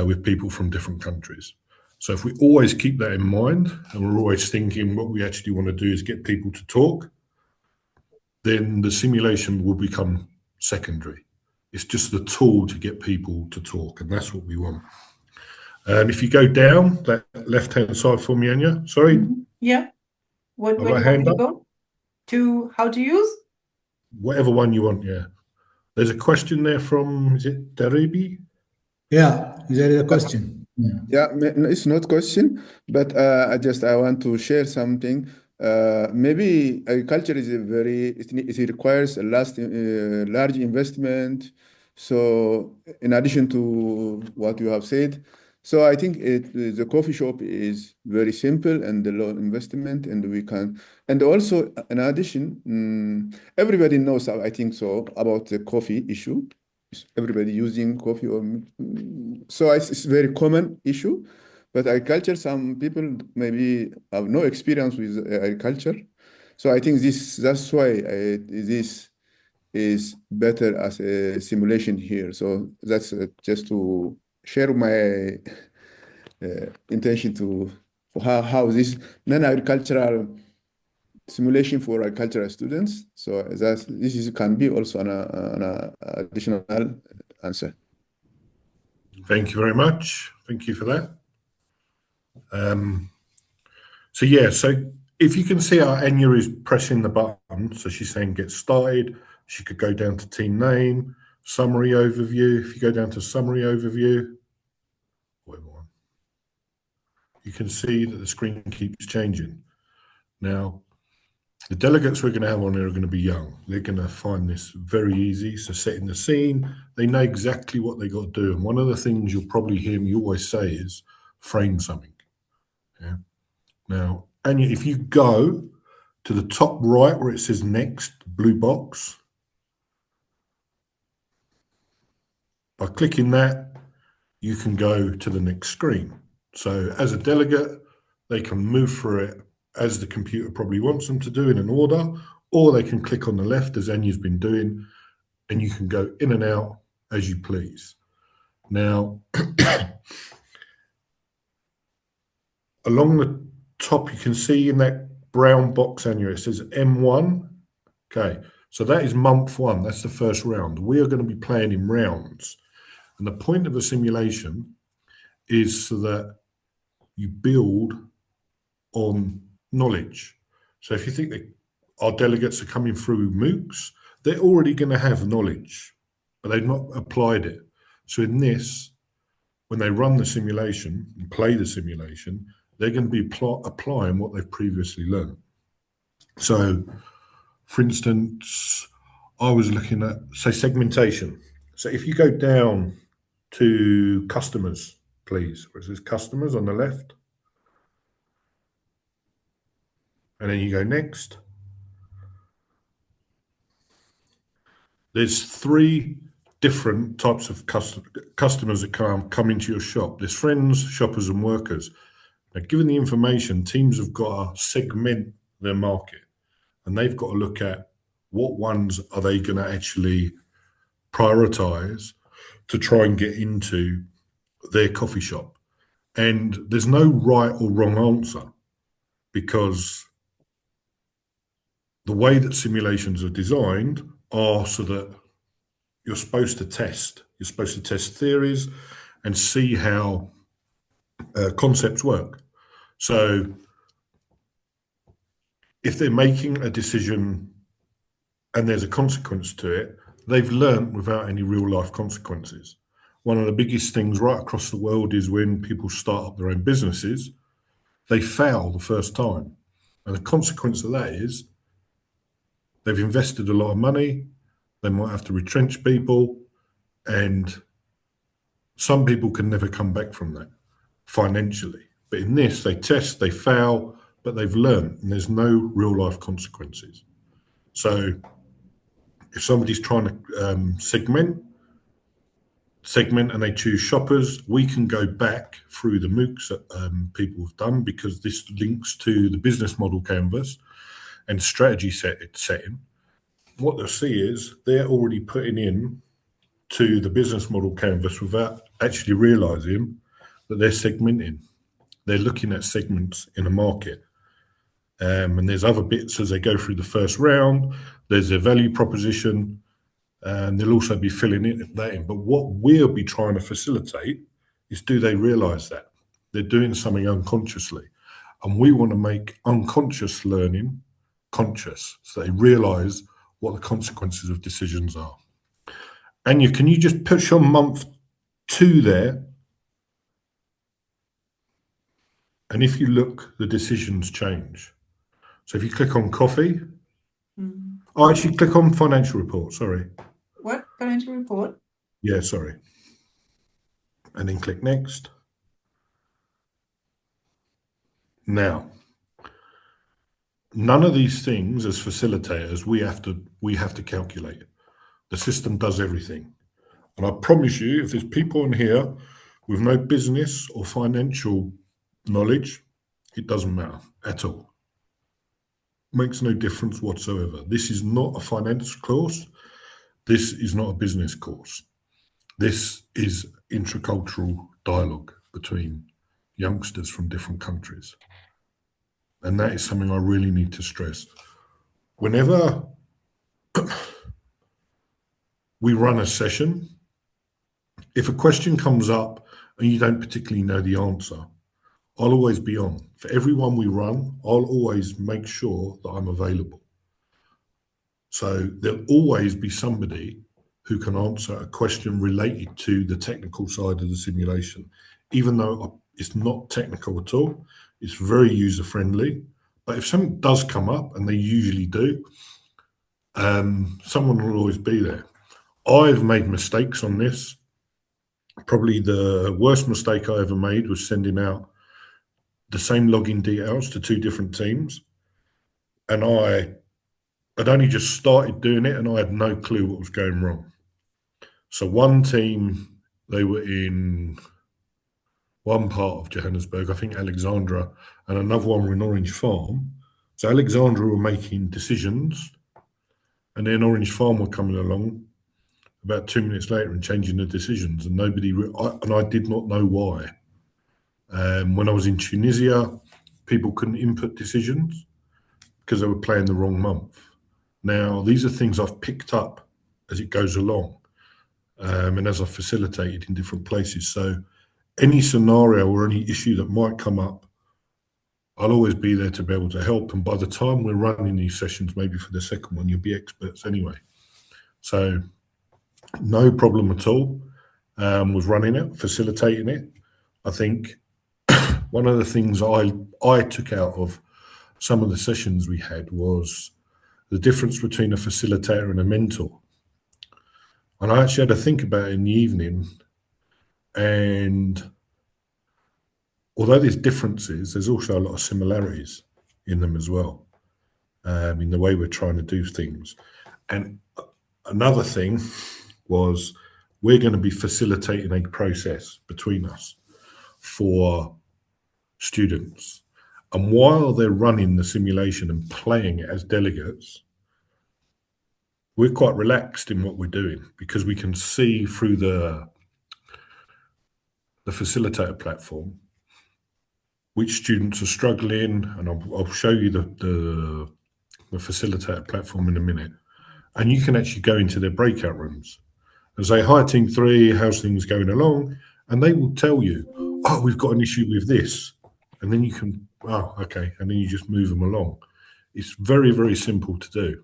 with people from different countries. So if we always keep that in mind, and we're always thinking what we actually want to do is get people to talk, then the simulation will become secondary. It's just the tool to get people to talk, and that's what we want. If you go down that left-hand side for me, Anya, sorry. Yeah. Where do you want me to go? To how to use? Whatever one you want, yeah. There's a question there from, is it Daribi? Yeah, there is a question. Yeah, it's not question, but I want to share something. Maybe agriculture is it requires a large investment. So in addition to what you have said, so I think the coffee shop is very simple and the low investment, and we can, and also in addition, everybody knows, I think so, about the coffee issue. Everybody using coffee, so it's a very common issue. But agriculture, some people maybe have no experience with agriculture. So I think that's why this is better as a simulation here. So that's just to share my intention for how this non-agricultural simulation for agricultural students. So this can be also an additional answer. Thank you very much. Thank you for that. So yeah, so if you can see our Anya is pressing the button, so she's saying get started. She could go down to team name, summary overview. If you go down to summary overview, whatever one, you can see that the screen keeps changing. Now, the delegates we're going to have on here are going to be young. They're going to find this very easy. So setting the scene, they know exactly what they got to do. And one of the things you'll probably hear me always say is frame something. Yeah. Now, Anya, if you go to the top right where it says next, blue box, by clicking that, you can go to the next screen. So as a delegate, they can move through it as the computer probably wants them to do in an order, or they can click on the left as Anya's been doing, and you can go in and out as you please. Now, along the top, you can see in that brown box, Anya, it says M1. Okay, so that is month one. That's the first round. We are going to be playing in rounds. And the point of the simulation is so that you build on knowledge. So if you think that our delegates are coming through MOOCs, they're already going to have knowledge, but they've not applied it. So in this, when they run the simulation and play the simulation, they're going to be applying what they've previously learned. So, for instance, I was looking at, say, segmentation. So if you go down to customers, please, where it says customers on the left, and then you go next. There's three different types of customers that come into your shop. There's friends, shoppers, and workers. Now, given the information, teams have got to segment their market, and they've got to look at what ones are they going to actually prioritize to try and get into their coffee shop. And there's no right or wrong answer, because the way that simulations are designed are so that you're supposed to test. You're supposed to test theories and see how concepts work. So if they're making a decision and there's a consequence to it, they've learned without any real life consequences. One of the biggest things right across the world is when people start up their own businesses, they fail the first time. And the consequence of that is they've invested a lot of money, they might have to retrench people, and some people can never come back from that financially. But in this, they test, they fail, but they've learned, and there's no real life consequences. So if somebody's trying to segment and they choose shoppers, we can go back through the MOOCs that people have done, because this links to the business model canvas and strategy setting. What they'll see is they're already putting in to the business model canvas without actually realizing that they're segmenting. They're looking at segments in a market. And there's other bits as they go through the first round. There's their value proposition, and they'll also be filling that in. But what we'll be trying to facilitate is, do they realize that they're doing something unconsciously? And we want to make unconscious learning conscious, so they realize what the consequences of decisions are. Anya, can you just push on month 2 there? And if you look, the decisions change. So if you click on coffee, oh, actually click on financial report, sorry. What financial report? Yeah, sorry. And then click next. Now, none of these things as facilitators we have to calculate. The system does everything. And I promise you, if there's people in here with no business or financial knowledge, it doesn't matter at all. Makes no difference whatsoever. This is not a finance course. This is not a business course. This is intercultural dialogue between youngsters from different countries. And that is something I really need to stress. Whenever we run a session, if a question comes up and you don't particularly know the answer, I'll always be on. For everyone we run, I'll always make sure that I'm available. So there'll always be somebody who can answer a question related to the technical side of the simulation. Even though it's not technical at all, it's very user-friendly. But if something does come up, and they usually do, someone will always be there. I've made mistakes on this. Probably the worst mistake I ever made was sending out the same login details to 2 different teams. And I'd only just started doing it, and I had no clue what was going wrong. So one team, they were in one part of Johannesburg, I think Alexandra, and another one were in Orange Farm. So Alexandra were making decisions, and then Orange Farm were coming along about 2 minutes later and changing the decisions, and I did not know why. When I was in Tunisia, people couldn't input decisions because they were playing the wrong month. Now, these are things I've picked up as it goes along, and as I've facilitated in different places. So any scenario or any issue that might come up, I'll always be there to be able to help. And by the time we're running these sessions, maybe for the second one, you'll be experts anyway. So no problem at all with running it, facilitating it. I think one of the things I took out of some of the sessions we had was the difference between a facilitator and a mentor. And I actually had to think about it in the evening. And although there's differences, there's also a lot of similarities in them as well, in the way we're trying to do things. And another thing was, we're going to be facilitating a process between us for students. And while they're running the simulation and playing it as delegates, we're quite relaxed in what we're doing, because we can see through the the Facilitator platform, which students are struggling, and I'll show you the Facilitator platform in a minute. And you can actually go into their breakout rooms and say, "Hi, Team 3, how's things going along?" And they will tell you, "Oh, we've got an issue with this." And then you can, "Oh, okay." And then you just move them along. It's very, very simple to do.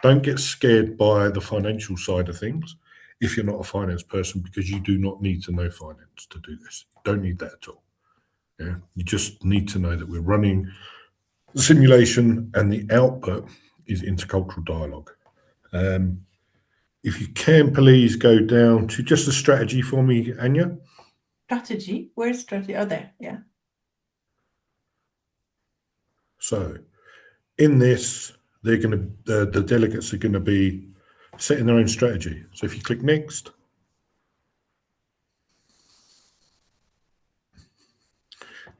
Don't get scared by the financial side of things if you're not a finance person, because you do not need to know finance to do this. You don't need that at all. Yeah, you just need to know that we're running the simulation and the output is intercultural dialogue. If you can, please go down to just the strategy for me, Anya. Strategy? Where's strategy? Oh, there. Yeah. So in this, they're going to the delegates are going to be setting their own strategy. So if you click next,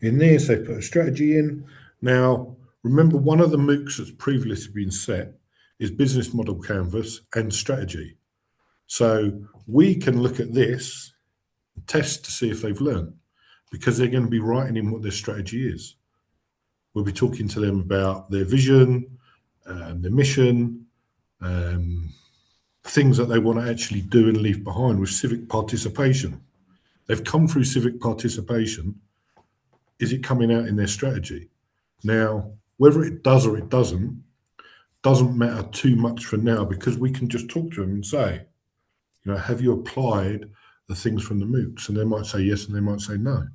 in this they put a strategy in. Now remember, one of the MOOCs that's previously been set is business model canvas and strategy. So we can look at this and test to see if they've learned, because they're going to be writing in what their strategy is. We'll be talking to them about their vision, their mission, things that they want to actually do and leave behind with civic participation. They've come through civic participation. Is it coming out in their strategy? Now, whether it does or it doesn't matter too much for now, because we can just talk to them and say, have you applied the things from the MOOCs? And they might say yes, and they might say no.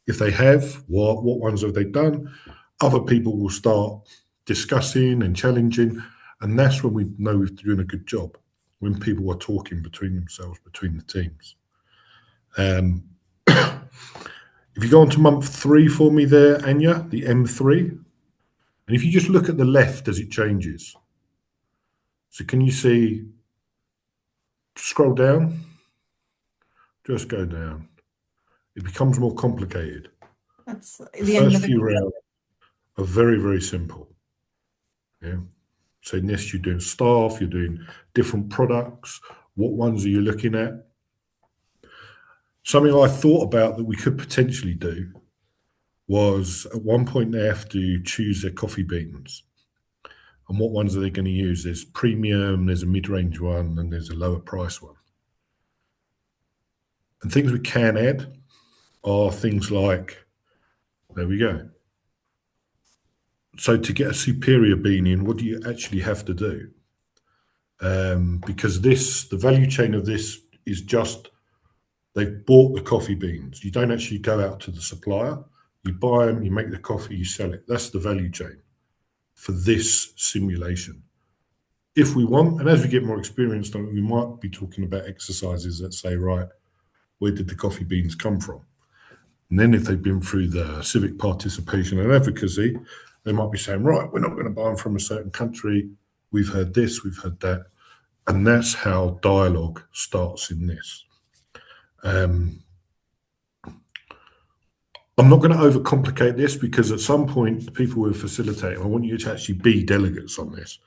If they have, what ones have they done? Other people will start discussing and challenging, and that's when we know we're doing a good job, when people are talking between themselves, between the teams. If you go on to month 3 for me there, Anya, the M3, and if you just look at the left as it changes. So can you see, scroll down, just go down. It becomes more complicated. That's the first few rounds are very, very simple. Yeah. So in this, you're doing staff, you're doing different products. What ones are you looking at? Something I thought about that we could potentially do was, at one point they have to choose their coffee beans. And what ones are they going to use? There's premium, there's a mid-range one, and there's a lower price one. And things we can add are things like, there we go. So to get a superior bean in, what do you actually have to do? Because the value chain of this is just, they've bought the coffee beans. You don't actually go out to the supplier. You buy them, you make the coffee, you sell it. That's the value chain for this simulation. If we want, and as we get more experienced, we might be talking about exercises that say, right, where did the coffee beans come from? And then if they've been through the civic participation and advocacy, they might be saying, right, we're not going to buy them from a certain country. We've heard this, we've heard that. And that's how dialogue starts in this. I'm not going to overcomplicate this, because at some point people will facilitate. I want you to actually be delegates on this.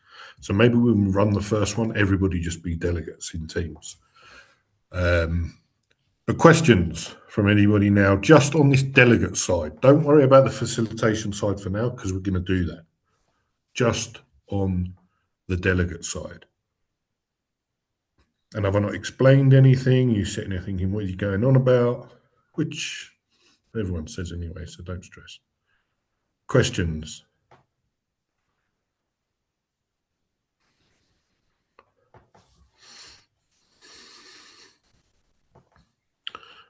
So maybe when we run the first one, everybody just be delegates in teams. But questions from anybody now, just on this delegate side. Don't worry about the facilitation side for now, because we're going to do that. Just on the delegate side. And have I not explained anything? You're sitting there thinking, what are you going on about? Which everyone says anyway, so don't stress. Questions?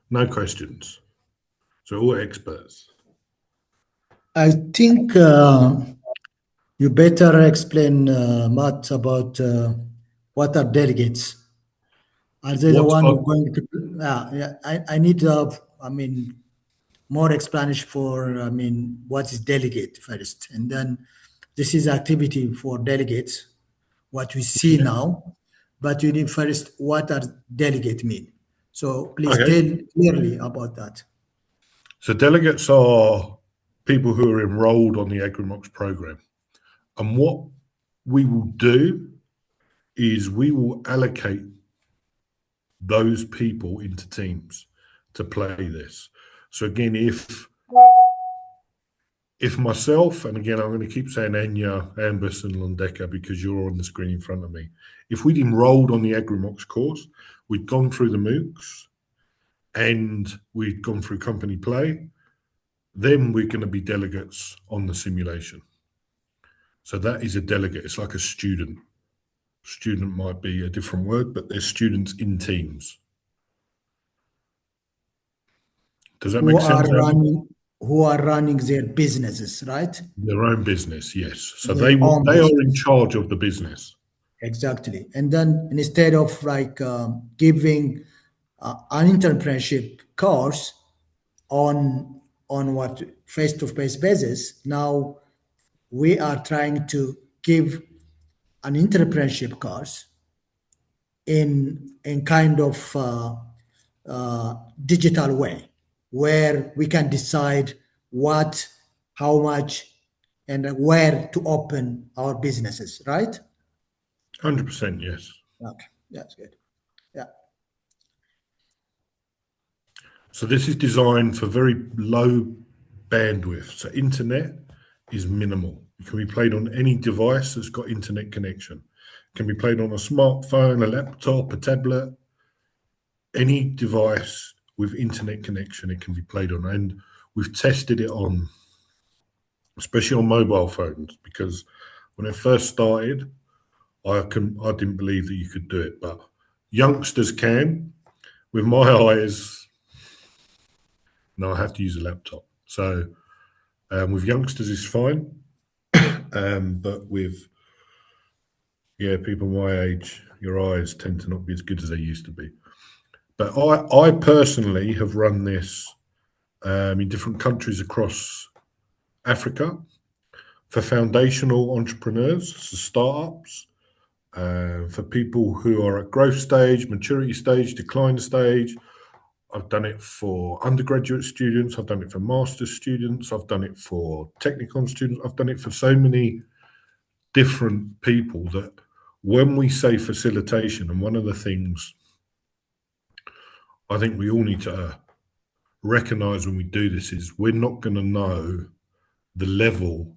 No questions. So all experts. I think you better explain, Matt, about what are delegates. Are they the one who are going to? I need, more explanation for, what is delegate first, and then this is activity for delegates, what we see now, but you need first, what are delegate mean? So please tell clearly about that. So delegates are people who are enrolled on the AgriMocks program. And what we will do is we will allocate those people into teams to play this. So again, if myself, and again, I'm going to keep saying Enya, Ambus, and Londeka because you're on the screen in front of me. If we'd enrolled on the AgriMocks course, we'd gone through the MOOCs and we'd gone through company play, then we're going to be delegates on the simulation. So that is a delegate. It's like a student. Student might be a different word, but they're students in teams. Does that make sense? Who are running their businesses, right? Their own business, yes. So they are in charge of the business. Exactly. And then instead of like giving an entrepreneurship course on what face-to-face basis, now we are trying to give an entrepreneurship course in kind of digital way, where we can decide what, how much, and where to open our businesses, right? 100%, yes. Okay, that's good. Yeah. So this is designed for very low bandwidth. So internet is minimal. It can be played on any device that's got internet connection. It can be played on a smartphone, a laptop, a tablet, any device with internet connection it can be played on. And we've tested it on, especially on mobile phones, because when it first started, I didn't believe that you could do it, but youngsters can. With my eyes, no, I have to use a laptop. So with youngsters, it's fine. But with, people my age, your eyes tend to not be as good as they used to be. But I personally have run this in different countries across Africa for foundational entrepreneurs, so startups, for people who are at growth stage, maturity stage, decline stage. I've done it for undergraduate students. I've done it for master's students. I've done it for technical students. I've done it for so many different people that when we say facilitation, and one of the things I think we all need to recognize when we do this is we're not going to know the level,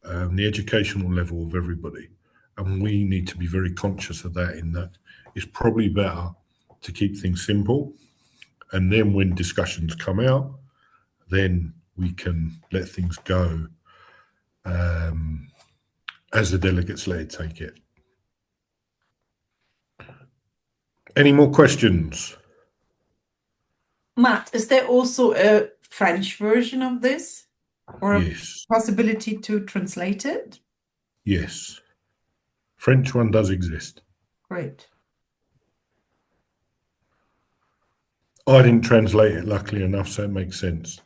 the educational level of everybody. And we need to be very conscious of that, in that it's probably better to keep things simple. And then when discussions come out, then we can let things go as the delegates let it take it. Any more questions? Matt, is there also a French version of this? Or a possibility to translate it? Yes. French one does exist. Great. I didn't translate it, luckily enough, so it makes sense.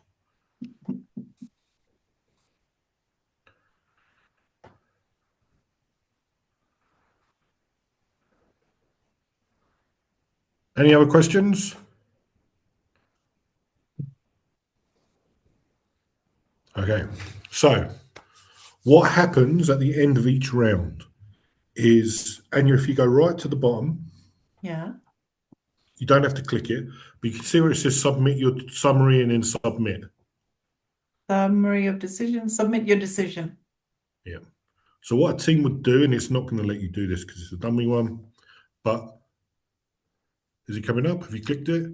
Any other questions? Okay, so what happens at the end of each round is, Anya, if you go right to the bottom, you don't have to click it, but you can see where it says submit your summary and then submit. Summary of decision, submit your decision. Yeah. So what a team would do, and it's not going to let you do this because it's a dummy one, but is it coming up? Have you clicked it?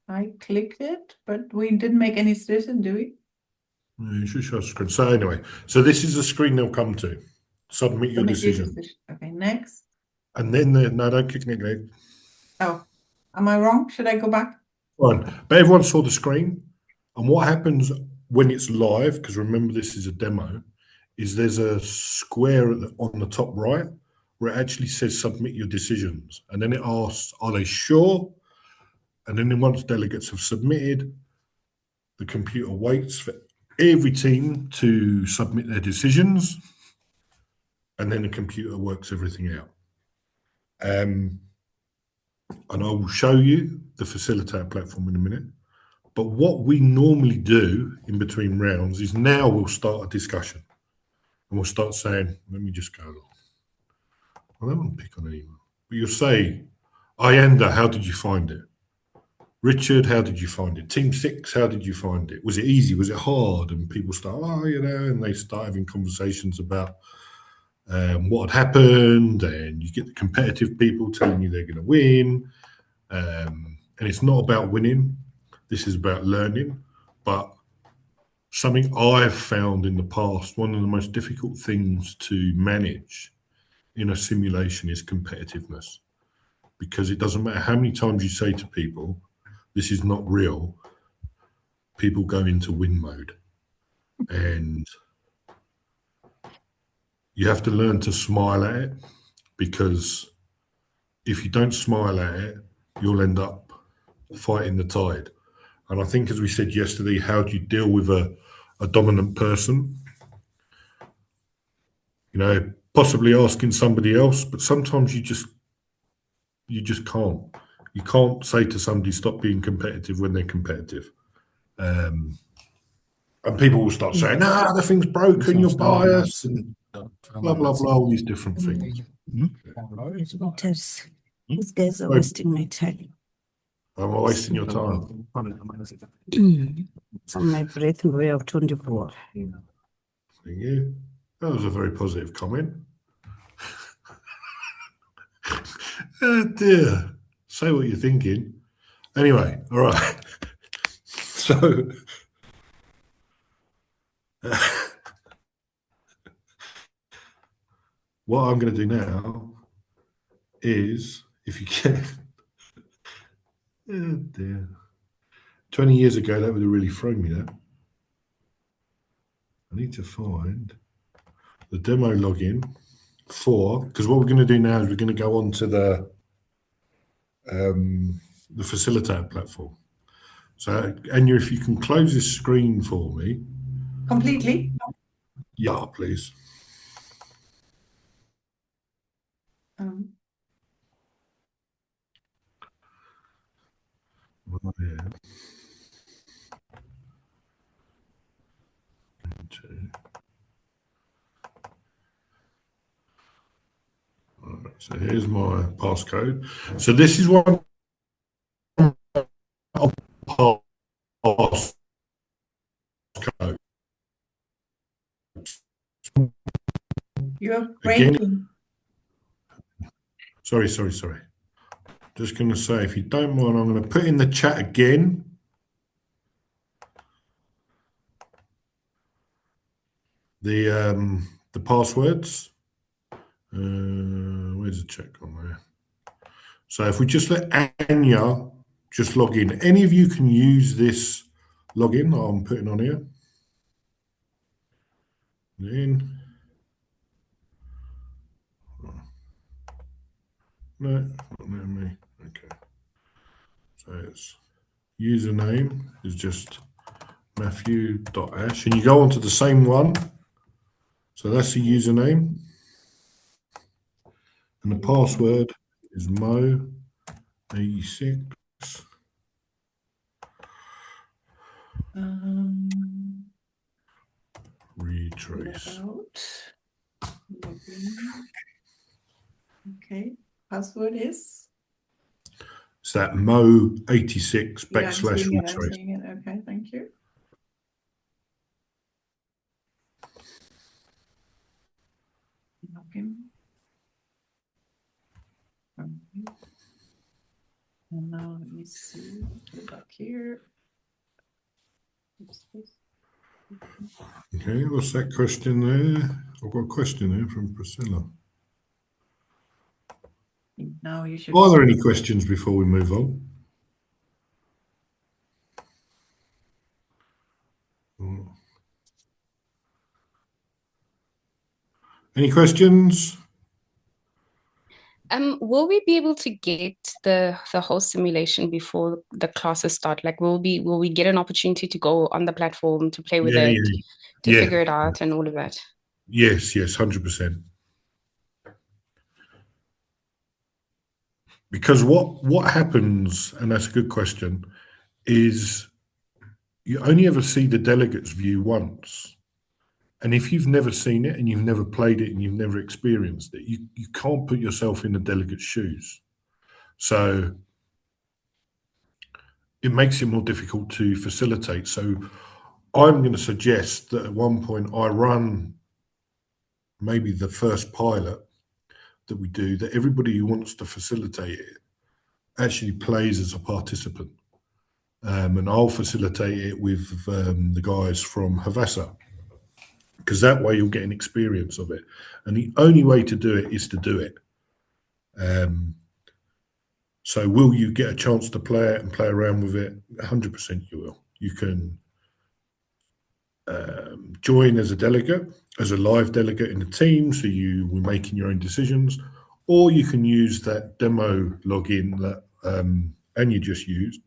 I clicked it, but we didn't make any decision, do we? You should show a screen. So anyway, so this is the screen they'll come to. Submit your decision. Okay, next. And then no, don't click next. Oh, am I wrong? Should I go back? Fine. But everyone saw the screen. And what happens when it's live, because remember this is a demo, is there's a square on the top right where it actually says submit your decisions. And then it asks, are they sure? And then once delegates have submitted, the computer waits for every team to submit their decisions, and then the computer works everything out. And I will show you the Facilitator platform in a minute. But what we normally do in between rounds is now we'll start a discussion. And we'll start saying, let me just go along. I don't want to pick on anyone. But you'll say, Ayanda, how did you find it? Richard, how did you find it? Team 6, how did you find it? Was it easy? Was it hard? And people start, and they start having conversations about what had happened, and you get the competitive people telling you they're going to win. And it's not about winning. This is about learning. But something I've found in the past, one of the most difficult things to manage in a simulation is competitiveness. Because it doesn't matter how many times you say to people, this is not real, people go into win mode. And you have to learn to smile at it, because if you don't smile at it, you'll end up fighting the tide. And I think, as we said yesterday, how do you deal with a dominant person? You know, possibly asking somebody else, but sometimes you just can't. You can't say to somebody, stop being competitive, when they're competitive. And people will start saying, the thing's broken, you're biased, and blah, blah, blah, all these different things. These guys are wasting my time. Am I wasting your time? So my breath way of 24. Thank you. That was a very positive comment. Oh dear. Say what you're thinking. Anyway, all right. So what I'm going to do now is, if you can, oh dear. 20 years ago, that would have really thrown me, that. I need to find the demo login because what we're going to do now is we're going to go on to the Facilitator platform. So, Anya, if you can close this screen for me. Completely? Yeah, please. Oh, yeah. All right, so here's my passcode. So this is one passcode. You're breaking. Again, sorry. Just going to say, if you don't mind, I'm going to put in the chat again. The passwords. Where's the check on there? So if we just let Anya just log in, any of you can use this login that I'm putting on here. In. No, not me. Okay. So it's username is just Matthew.ash, and you go on to the same one. So that's the username. And the password is Mo86. Retrace. Okay. Password is? It's that Mo86 / retrace. I'm seeing it. Okay, thank you. Okay. And now let me see. Go back here. Okay, what's that question there? I've got a question there from Priscilla. Now you should. Are there any questions before we move on? Any questions? Will we be able to get the whole simulation before the classes start? Like, will we get an opportunity to go on the platform to play with to figure it out and all of that? Yes, 100%. Because what happens, and that's a good question, is you only ever see the delegate's view once. And if you've never seen it and you've never played it and you've never experienced it, you can't put yourself in the delegate's shoes. So it makes it more difficult to facilitate. So I'm going to suggest that at one point I run maybe the first pilot that we do, that everybody who wants to facilitate it actually plays as a participant. And I'll facilitate it with the guys from Havasa, because that way you'll get an experience of it. And the only way to do it is to do it. So will you get a chance to play it and play around with it? 100% you will. You can join as a delegate, as a live delegate in the team, so you will be making your own decisions, or you can use that demo login that Anya just used,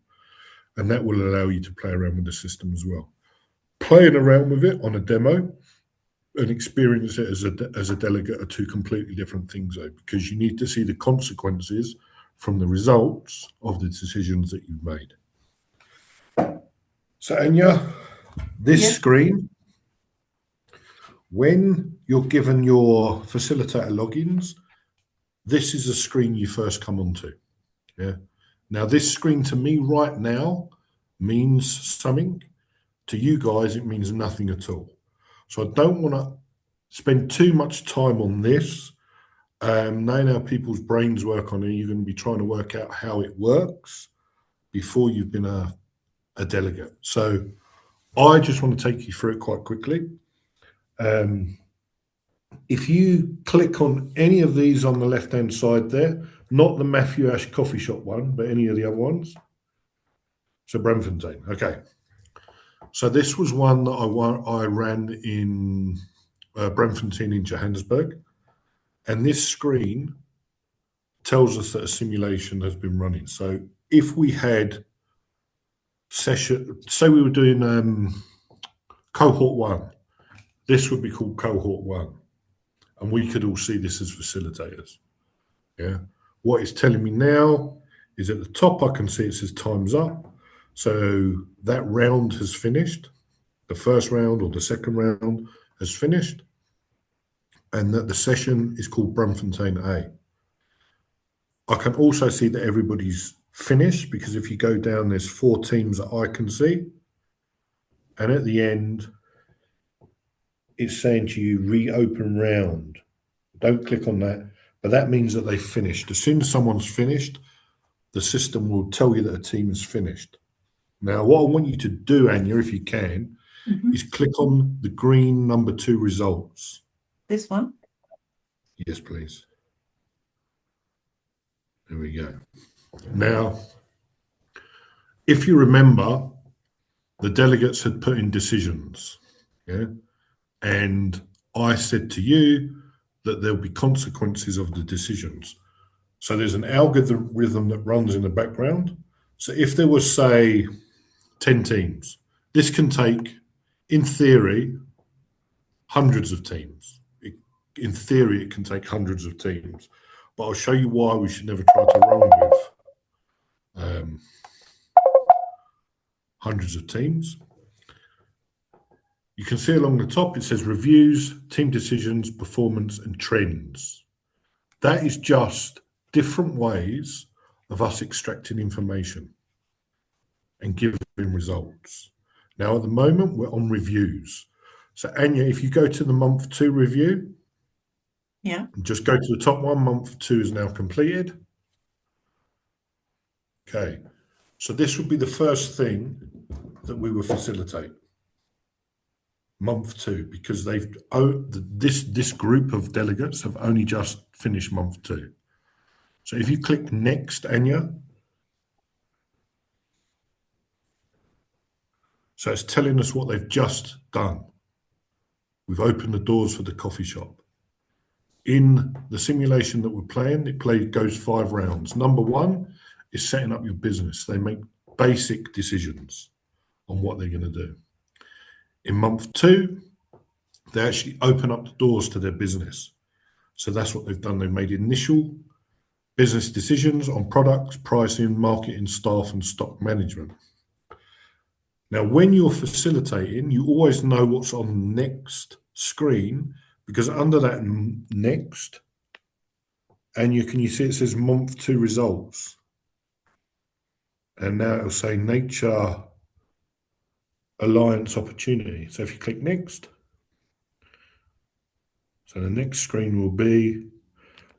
and that will allow you to play around with the system as well. Playing around with it on a demo and experience it as a delegate are two completely different things, though, because you need to see the consequences from the results of the decisions that you've made. So Anya, this screen, when you're given your facilitator logins, this is the screen you first come onto. Yeah. Now this screen to me right now means something. To you guys, it means nothing at all. So I don't want to spend too much time on this. Knowing how people's brains work on it, you're going to be trying to work out how it works before you've been a delegate. So I just want to take you through it quite quickly. If you click on any of these on the left-hand side there, not the Matthew Ash coffee shop one, but any of the other ones. So Braamfontein, okay. So this was one that I ran in Braamfontein in Johannesburg. And this screen tells us that a simulation has been running. So if we had session, say we were doing cohort 1, this would be called cohort 1. And we could all see this as facilitators. Yeah. What it's telling me now is at the top, I can see it says time's up. So that round has finished. The first round or the second round has finished. And that the session is called Braamfontein A. I can also see that everybody's finished, because if you go down, there's 4 teams that I can see. And at the end, it's saying to you, reopen round. Don't click on that, but that means that they've finished. As soon as someone's finished, the system will tell you that a team is finished. Now, what I want you to do, Anya, if you can, is click on the green number 2 results. This one? Yes, please. There we go. Now, if you remember, the delegates had put in decisions, yeah? And I said to you that there'll be consequences of the decisions. So there's an algorithm that runs in the background. So if there was, say, 10 teams, this can take, in theory, hundreds of teams. In theory, it can take hundreds of teams. But I'll show you why we should never try to run with hundreds of teams. You can see along the top, it says reviews, team decisions, performance, and trends. That is just different ways of us extracting information and giving results. Now, at the moment, we're on reviews. So, Anya, if you go to the month 2 review, yeah, just go to the top one. Month 2 is now completed. Okay, so this would be the first thing that we will facilitate. Month 2, because this group of delegates have only just finished month 2. So if you click next, Anya, so it's telling us what they've just done. We've opened the doors for the coffee shop. In the simulation that we're playing, goes 5 rounds. Number 1 is setting up your business. They make basic decisions on what they're going to do. In month 2, they actually open up the doors to their business. So that's what they've done. They've made initial business decisions on products, pricing, marketing, staff, and stock management. Now, when you're facilitating, you always know what's on the next screen, because under that next, and you see it says month 2 results. And now it'll say Nature Alliance Opportunity. So if you click next, so the next screen will be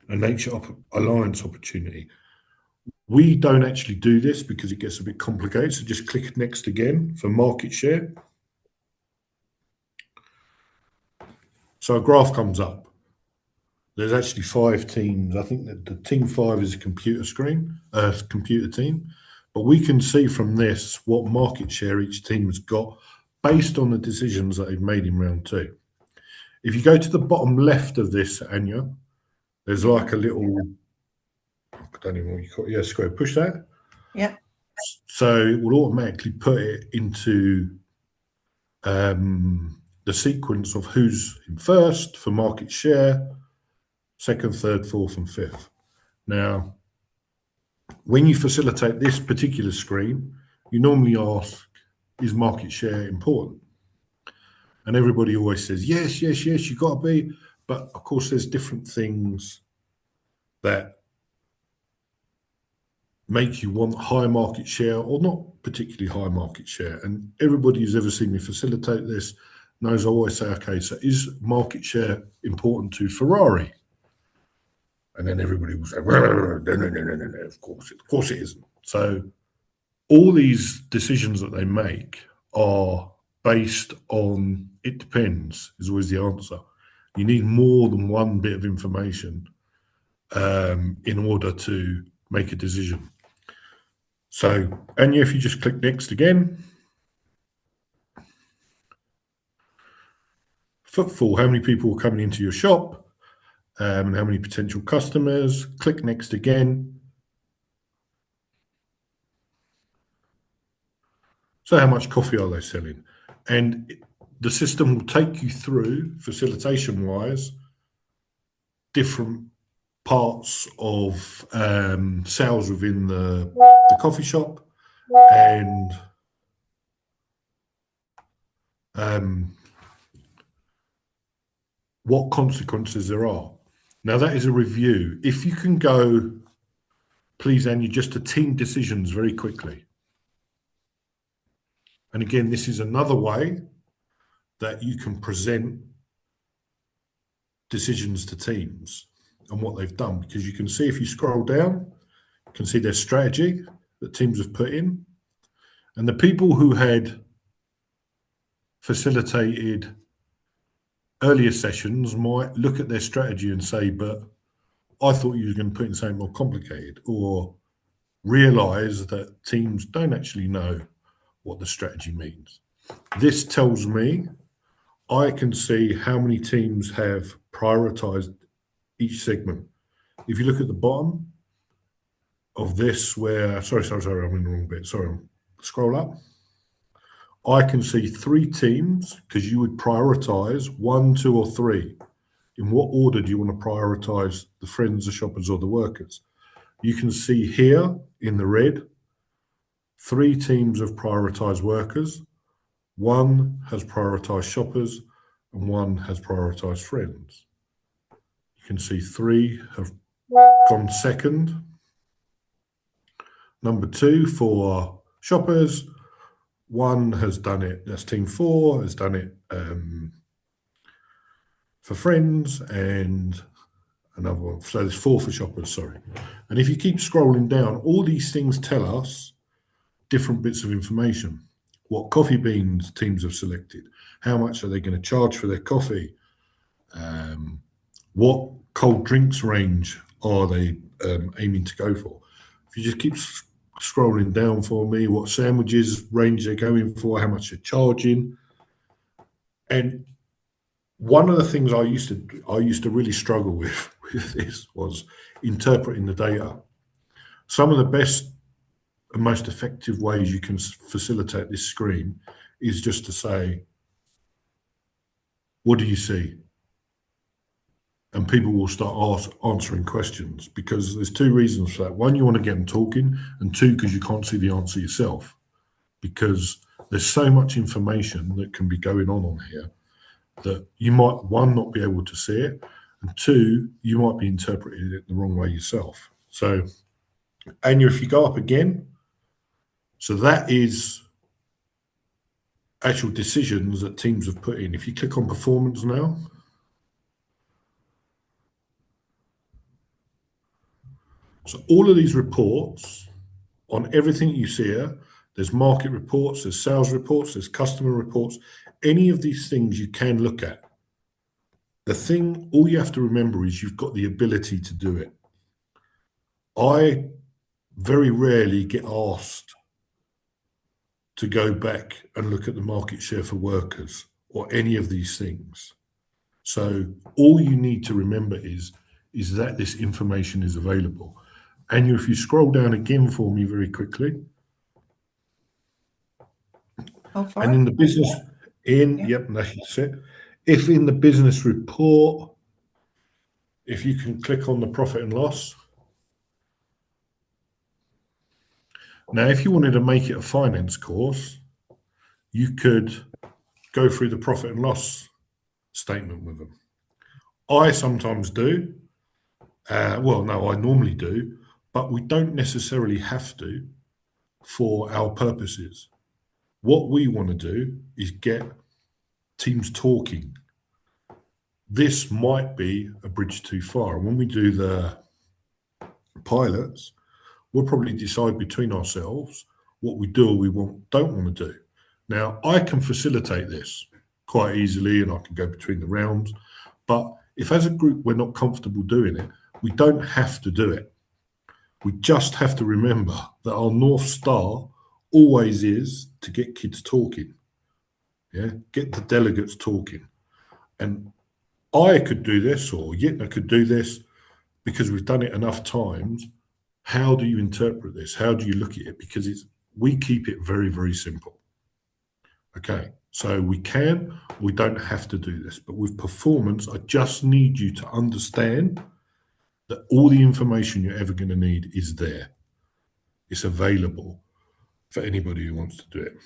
a Nature Alliance Opportunity. We don't actually do this because it gets a bit complicated. So just click next again for market share. So a graph comes up. There's actually 5 teams. I think that the team 5 is a computer team. But we can see from this what market share each team has got based on the decisions that they've made in round 2. If you go to the bottom left of this, Anya, there's like a little, I don't even know what you call it, square. Push that. Yeah. So it will automatically put it into the sequence of who's in first for market share, second, third, fourth, and fifth. Now, when you facilitate this particular screen, you normally ask, is market share important? And everybody always says, yes, you got to be. But of course, there's different things that make you want high market share or not particularly high market share. And everybody who's ever seen me facilitate this knows I always say, okay, so is market share important to Ferrari? And then everybody will say, no, of course it isn't. So all these decisions that they make are based on, it depends, is always the answer. You need more than one bit of information in order to make a decision. So, Anya, if you just click next again. Footfall, how many people are coming into your shop, and how many potential customers. Click next again. So how much coffee are they selling? And the system will take you through, facilitation-wise, different parts of sales within the coffee shop and what consequences there are. Now, that is a review. If you can go, please, Anya, just to team decisions very quickly. And again, this is another way that you can present decisions to teams and what they've done, because you can see, if you scroll down, you can see their strategy that teams have put in. And the people who had facilitated earlier sessions might look at their strategy and say, but I thought you were going to put in something more complicated, or realize that teams don't actually know what the strategy means. This tells me I can see how many teams have prioritized each segment. If you look at the bottom of this, where, sorry, I'm in the wrong bit. Sorry, scroll up. I can see 3 teams, because you would prioritize 1, 2, or 3. In what order do you want to prioritize the friends, the shoppers, or the workers? You can see here in the red, 3 teams have prioritized workers, 1 has prioritized shoppers, and 1 has prioritized friends. You can see 3 have gone second. Number 2 for shoppers, 1 has done it, that's team 4, has done it for friends, and another one. So there's 4 for shoppers, sorry. And if you keep scrolling down, all these things tell us different bits of information. What coffee beans teams have selected, how much are they going to charge for their coffee, what cold drinks range are they aiming to go for. If you just keep scrolling down for me, what sandwiches range they're going for, how much they're charging. And one of the things I used to really struggle with this was interpreting the data. Some of the best and most effective ways you can facilitate this screen is just to say, what do you see? And people will start answering questions, because there's 2 reasons for that. 1, you want to get them talking, and 2, because you can't see the answer yourself, because there's so much information that can be going on here that you might, 1, not be able to see it, and 2, you might be interpreting it the wrong way yourself. So, Anya, if you go up again, So that is actual decisions that teams have put in. If you click on performance now, so all of these reports on everything you see here, there's market reports, there's sales reports, there's customer reports, any of these things you can look at. The thing, all you have to remember is you've got the ability to do it. I very rarely get asked to go back and look at the market share for workers or any of these things. So all you need to remember is that this information is available. And if you scroll down again for me very quickly, How far? and in the business, yep, that's it. If in the business report, if you can click on the profit and loss. Now, if you wanted to make it a finance course, you could go through the profit and loss statement with them. I sometimes do. Well, no, I normally do, but we don't necessarily have to for our purposes. What we want to do is get teams talking. This might be a bridge too far. And when we do the pilots, we'll probably decide between ourselves what we do or we don't want to do. Now, I can facilitate this quite easily and I can go between the rounds. But if as a group we're not comfortable doing it, we don't have to do it. We just have to remember that our North Star always is to get kids talking. Yeah, get the delegates talking. And I could do this, or Yitna could do this, because we've done it enough times. How do you interpret this? How do you look at it? Because we keep it very, very simple. Okay, so we don't have to do this. But with performance, I just need you to understand that all the information you're ever going to need is there. It's available for anybody who wants to do it.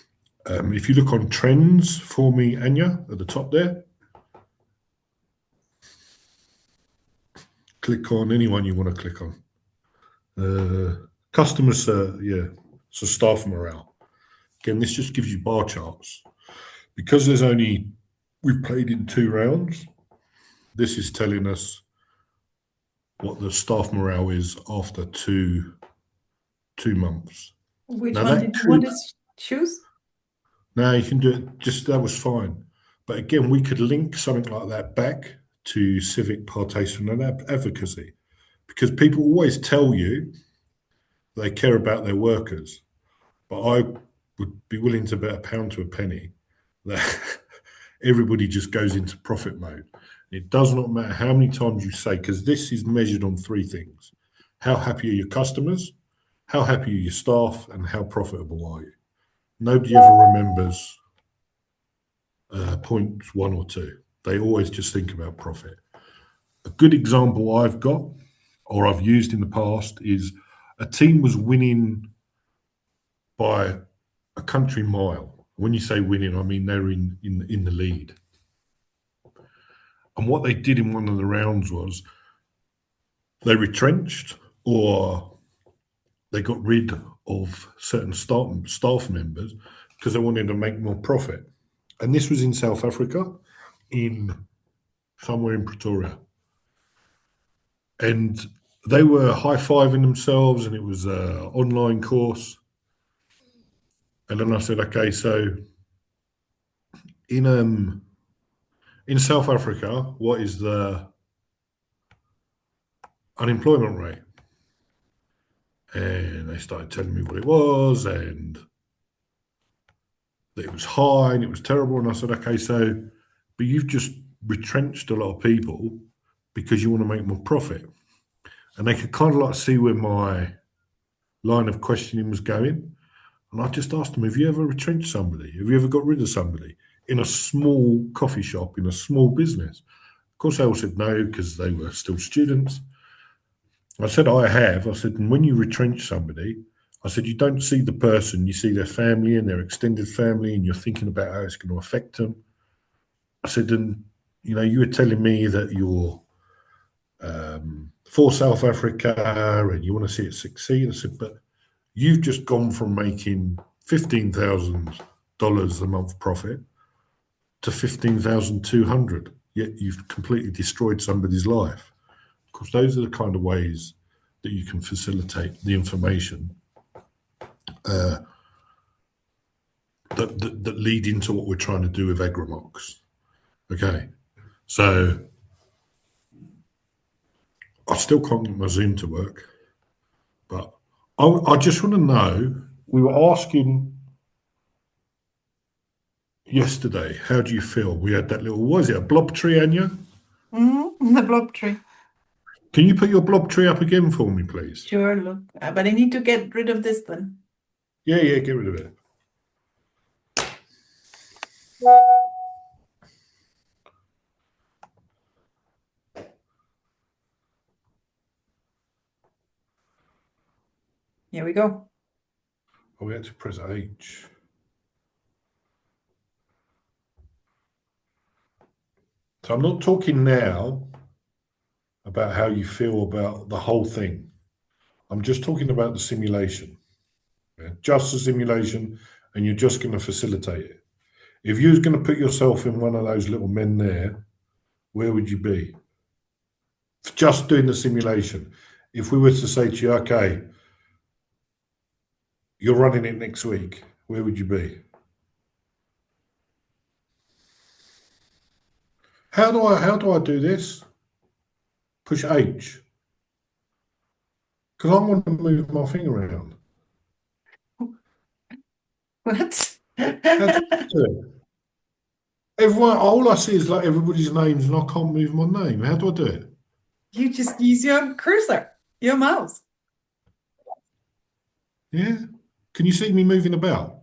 If you look on trends for me, Anya, at the top there, click on anyone you want to click on. Customers, so staff morale. Again, this just gives you bar charts. Because we've played in 2 rounds, this is telling us what the staff morale is after two months. Which one did you want to choose? No, you can do it, that was fine. But again, we could link something like that back to civic participation and advocacy, because people always tell you they care about their workers. But I would be willing to bet a pound to a penny that everybody just goes into profit mode. It does not matter how many times you say, because this is measured on 3 things. How happy are your customers? How happy are your staff? And how profitable are you? Nobody ever remembers points 1 or 2. They always just think about profit. A good example I've got, or I've used in the past, is a team was winning by a country mile. When you say winning, I mean they're in the lead. And what they did in one of the rounds was they retrenched, or they got rid of certain staff members because they wanted to make more profit. And this was in South Africa, somewhere in Pretoria. And they were high-fiving themselves, and it was an online course. And then I said, okay, so in South Africa, what is the unemployment rate? And they started telling me what it was, and that it was high and it was terrible. And I said, okay, so, but you've just retrenched a lot of people because you want to make more profit. And they could kind of like see where my line of questioning was going. And I just asked them, have you ever retrenched somebody? Have you ever got rid of somebody in a small coffee shop, in a small business? Of course, they all said no, because they were still students. I said, I have. I said, and when you retrench somebody, I said, you don't see the person, you see their family and their extended family, and you're thinking about how it's going to affect them. I said, and you were telling me that you're for South Africa and you want to see it succeed. I said, but you've just gone from making $15,000 a month profit to $15,200, yet you've completely destroyed somebody's life. Because those are the kind of ways that you can facilitate the information that lead into what we're trying to do with AgriMocks. Okay, so I still can't get my Zoom to work, but I just want to know, we were asking yesterday, how do you feel? We had that little, what is it, a blob tree, Anya? The blob tree. Can you put your blob tree up again for me, please? Sure, look. But I need to get rid of this then. Yeah, get rid of it. Here we go. Oh, we had to press H. So I'm not talking now about how you feel about the whole thing. I'm just talking about the simulation. Yeah? Just the simulation, and you're just going to facilitate it. If you was going to put yourself in one of those little men there, where would you be? Just doing the simulation. If we were to say to you, okay, you're running it next week, where would you be? How do I do this? Push H. Because I want to move my finger around. What? How do you do it? Everyone, all I see is like everybody's names, and I can't move my name. How do I do it? You just use your cursor, your mouse. Yeah. Can you see me moving about?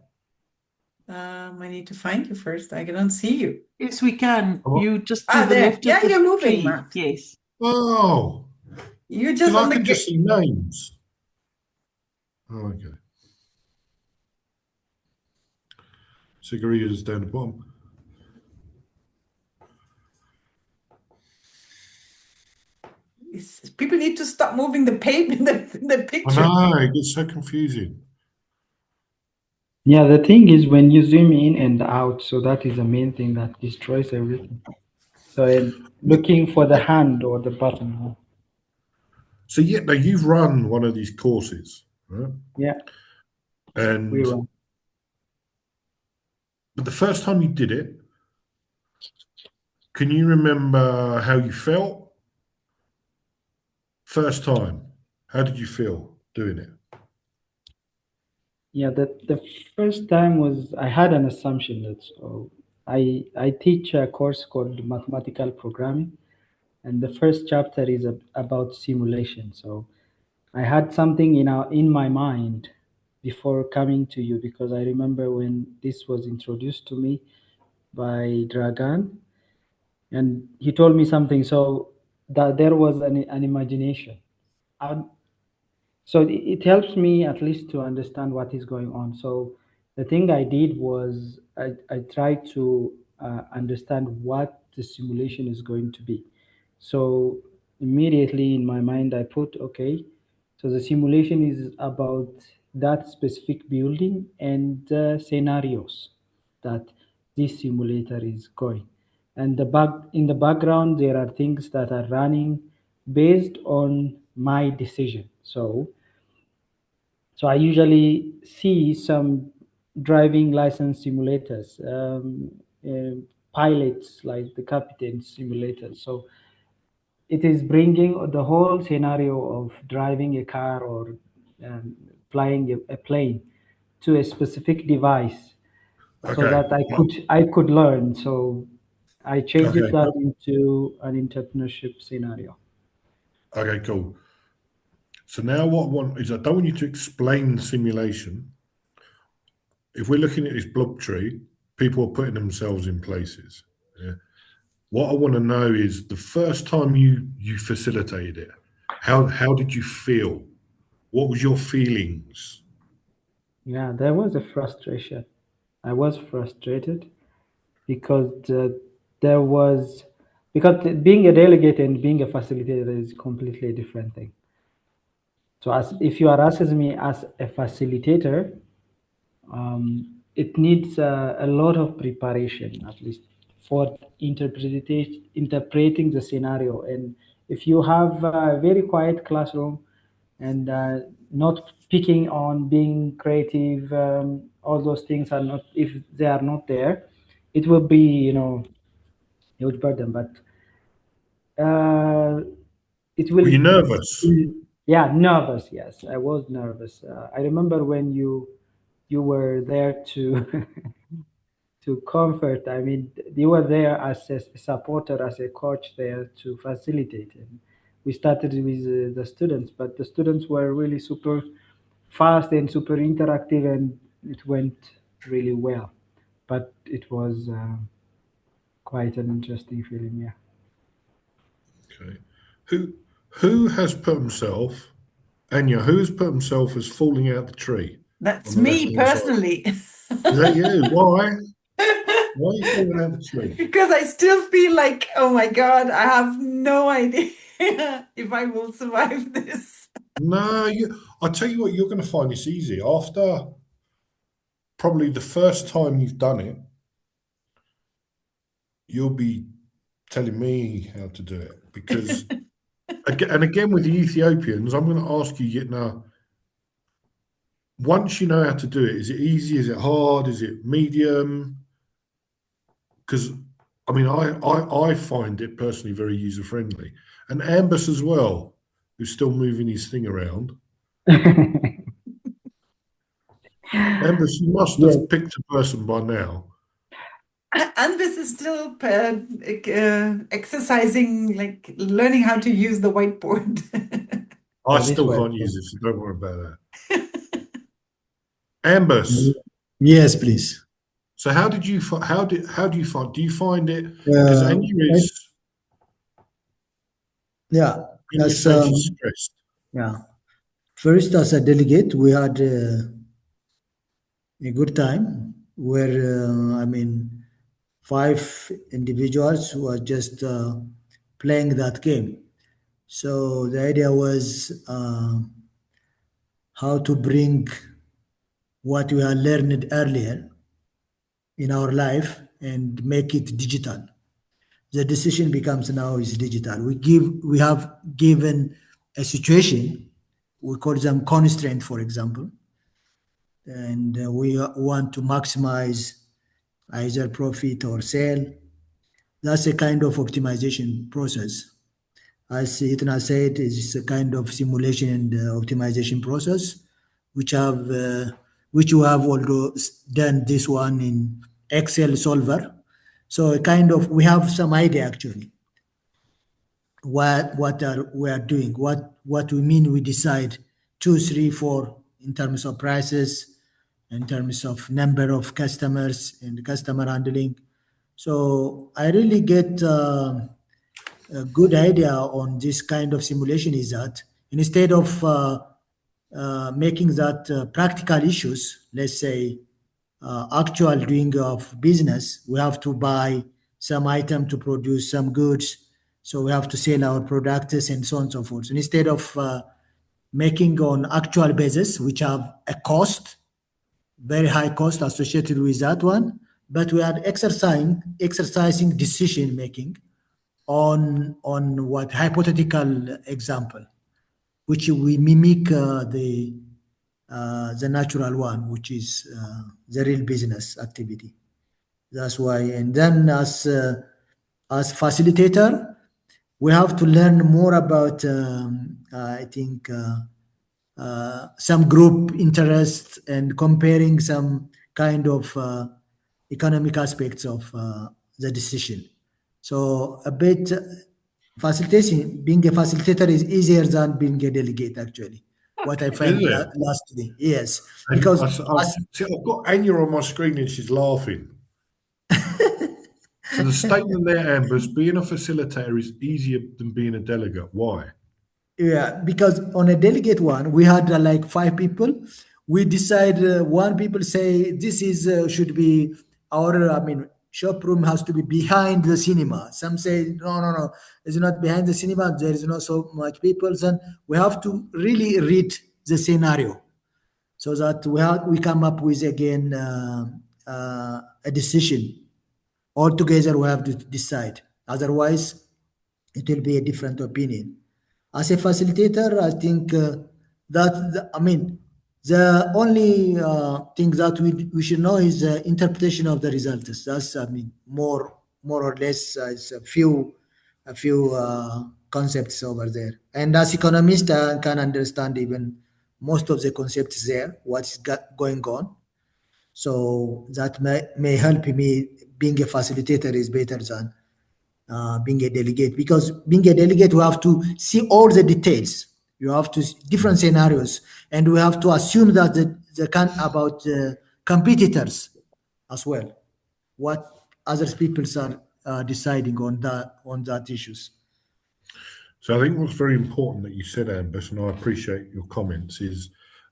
I need to find you first. I don't see you. Yes, we can. Oh. You just to the there. left Yeah, of the you're moving, tree. Mark. Yes. Oh. You're just I on the can just see names. Oh, okay. Cigarettes down the bottom. People need to stop moving the page in the picture. I know, it gets so confusing. Yeah, the thing is when you zoom in and out, so that is the main thing that destroys everything. So looking for the hand or the button. So now you've run one of these courses, right? Yeah. And but the first time you did it, can you remember how you felt? First time, how did you feel doing it? Yeah, the first time was I had an assumption that I teach a course called mathematical programming, and the first chapter is about simulation. So I had something in my mind before coming to you, because I remember when this was introduced to me by Dragan, and he told me something, so that there was an imagination. So it helps me at least to understand what is going on. So the thing I did was I tried to understand what the simulation is going to be. So immediately in my mind, I put, okay, so the simulation is about that specific building and the scenarios that this simulator is going. And in the background, there are things that are running based on my decision. So I usually see some driving license simulators, pilots like the captain simulators. So it is bringing the whole scenario of driving a car or flying a plane to a specific device, so that I could learn. So I changed that into an entrepreneurship scenario. Okay, cool. So now what I want is, I don't want you to explain the simulation. If we're looking at this blob tree, people are putting themselves in places. Yeah? What I want to know is the first time you facilitated it, how did you feel? What was your feelings? Yeah, there was a frustration. I was frustrated because because being a delegate and being a facilitator is completely different thing. So if you are asking me as a facilitator, It needs a lot of preparation, at least for interpreting the scenario. And if you have a very quiet classroom and not picking on being creative, all those things are not, if they are not there, it will be, you know, huge burden. But it will. Were you nervous? Yeah, nervous. Yes, I was nervous. I remember when you were there to to comfort. I mean, you were there as a supporter, as a coach there to facilitate. And we started with the students, but the students were really super fast and super interactive, and it went really well. But it was quite an interesting feeling, yeah. Okay. Who has put himself, Anya, who has put himself as falling out the tree? That's on the me left-hand side? personally. Is that you? Why? Why are you falling out the tree? Because I still feel like, oh my God, I have no idea if I will survive this. No, I'll tell you what, you're going to find this easy. After probably the first time you've done it, you'll be telling me how to do it. Because, and again with the Ethiopians, I'm going to ask you yet now, once you know how to do it, is it easy? Is it hard? Is it medium? Because, I mean, I find it personally very user-friendly. And Ambus as well, who's still moving his thing around. Ambus, you must have picked a person by now. And this is still exercising, like learning how to use the whiteboard. I still can't use it, so don't worry about that. Ambus. Yes, please. So how do you find? Do you find it? Because Anya is. Yeah. She's stressed. Yeah. First, as a delegate, we had a good time where, I mean, 5 individuals who are just playing that game. So the idea was how to bring what we had learned earlier in our life and make it digital. The decision becomes now is digital. We have given a situation, we call them constraint, for example, and we want to maximize either profit or sale. That's a kind of optimization process. As Itna said, it's a kind of simulation and optimization process, which you have although done this one in Excel solver. So we have some idea actually what we are doing, what we mean we decide 2, 3, 4 in terms of prices, in terms of number of customers and customer handling. So I really get a good idea on this kind of simulation is that instead of making that practical issues, let's say actual doing of business, we have to buy some item to produce some goods, so we have to sell our products and so on and so forth. And instead of making on actual basis, which have a cost, very high cost associated with that one, but we are exercising decision making on what hypothetical example, which we mimic the natural one, which is the real business activity. That's why. And then as facilitator, we have to learn more about I think some group interests and comparing some kind of economic aspects of the decision. So a bit facilitation, being a facilitator is easier than being a delegate actually. What I found lastly, yes, And because see, I've got Anya on my screen and she's laughing. So the statement there, Ambus, being a facilitator is easier than being a delegate. Why? Yeah, because on a delegate one, we had like 5 people. We decide one people say this is should be our, I mean, shop room has to be behind the cinema. Some say no, it's not behind the cinema. There is not so much people, and we have to really read the scenario. so that we come up with again a decision. All together we have to decide. Otherwise, it will be a different opinion. As a facilitator, I think I mean, the only thing that we should know is the interpretation of the results. That's, I mean, more or less, it's a few concepts over there. And as economist, I can understand even most of the concepts there, what's going on. So that may help me. Being a facilitator is better than being a delegate, because being a delegate, we have to see all the details. You have to different scenarios, and we have to assume that about competitors as well, what other people are deciding on that issues. So I think what's very important that you said, Ambus, and I appreciate your comments, is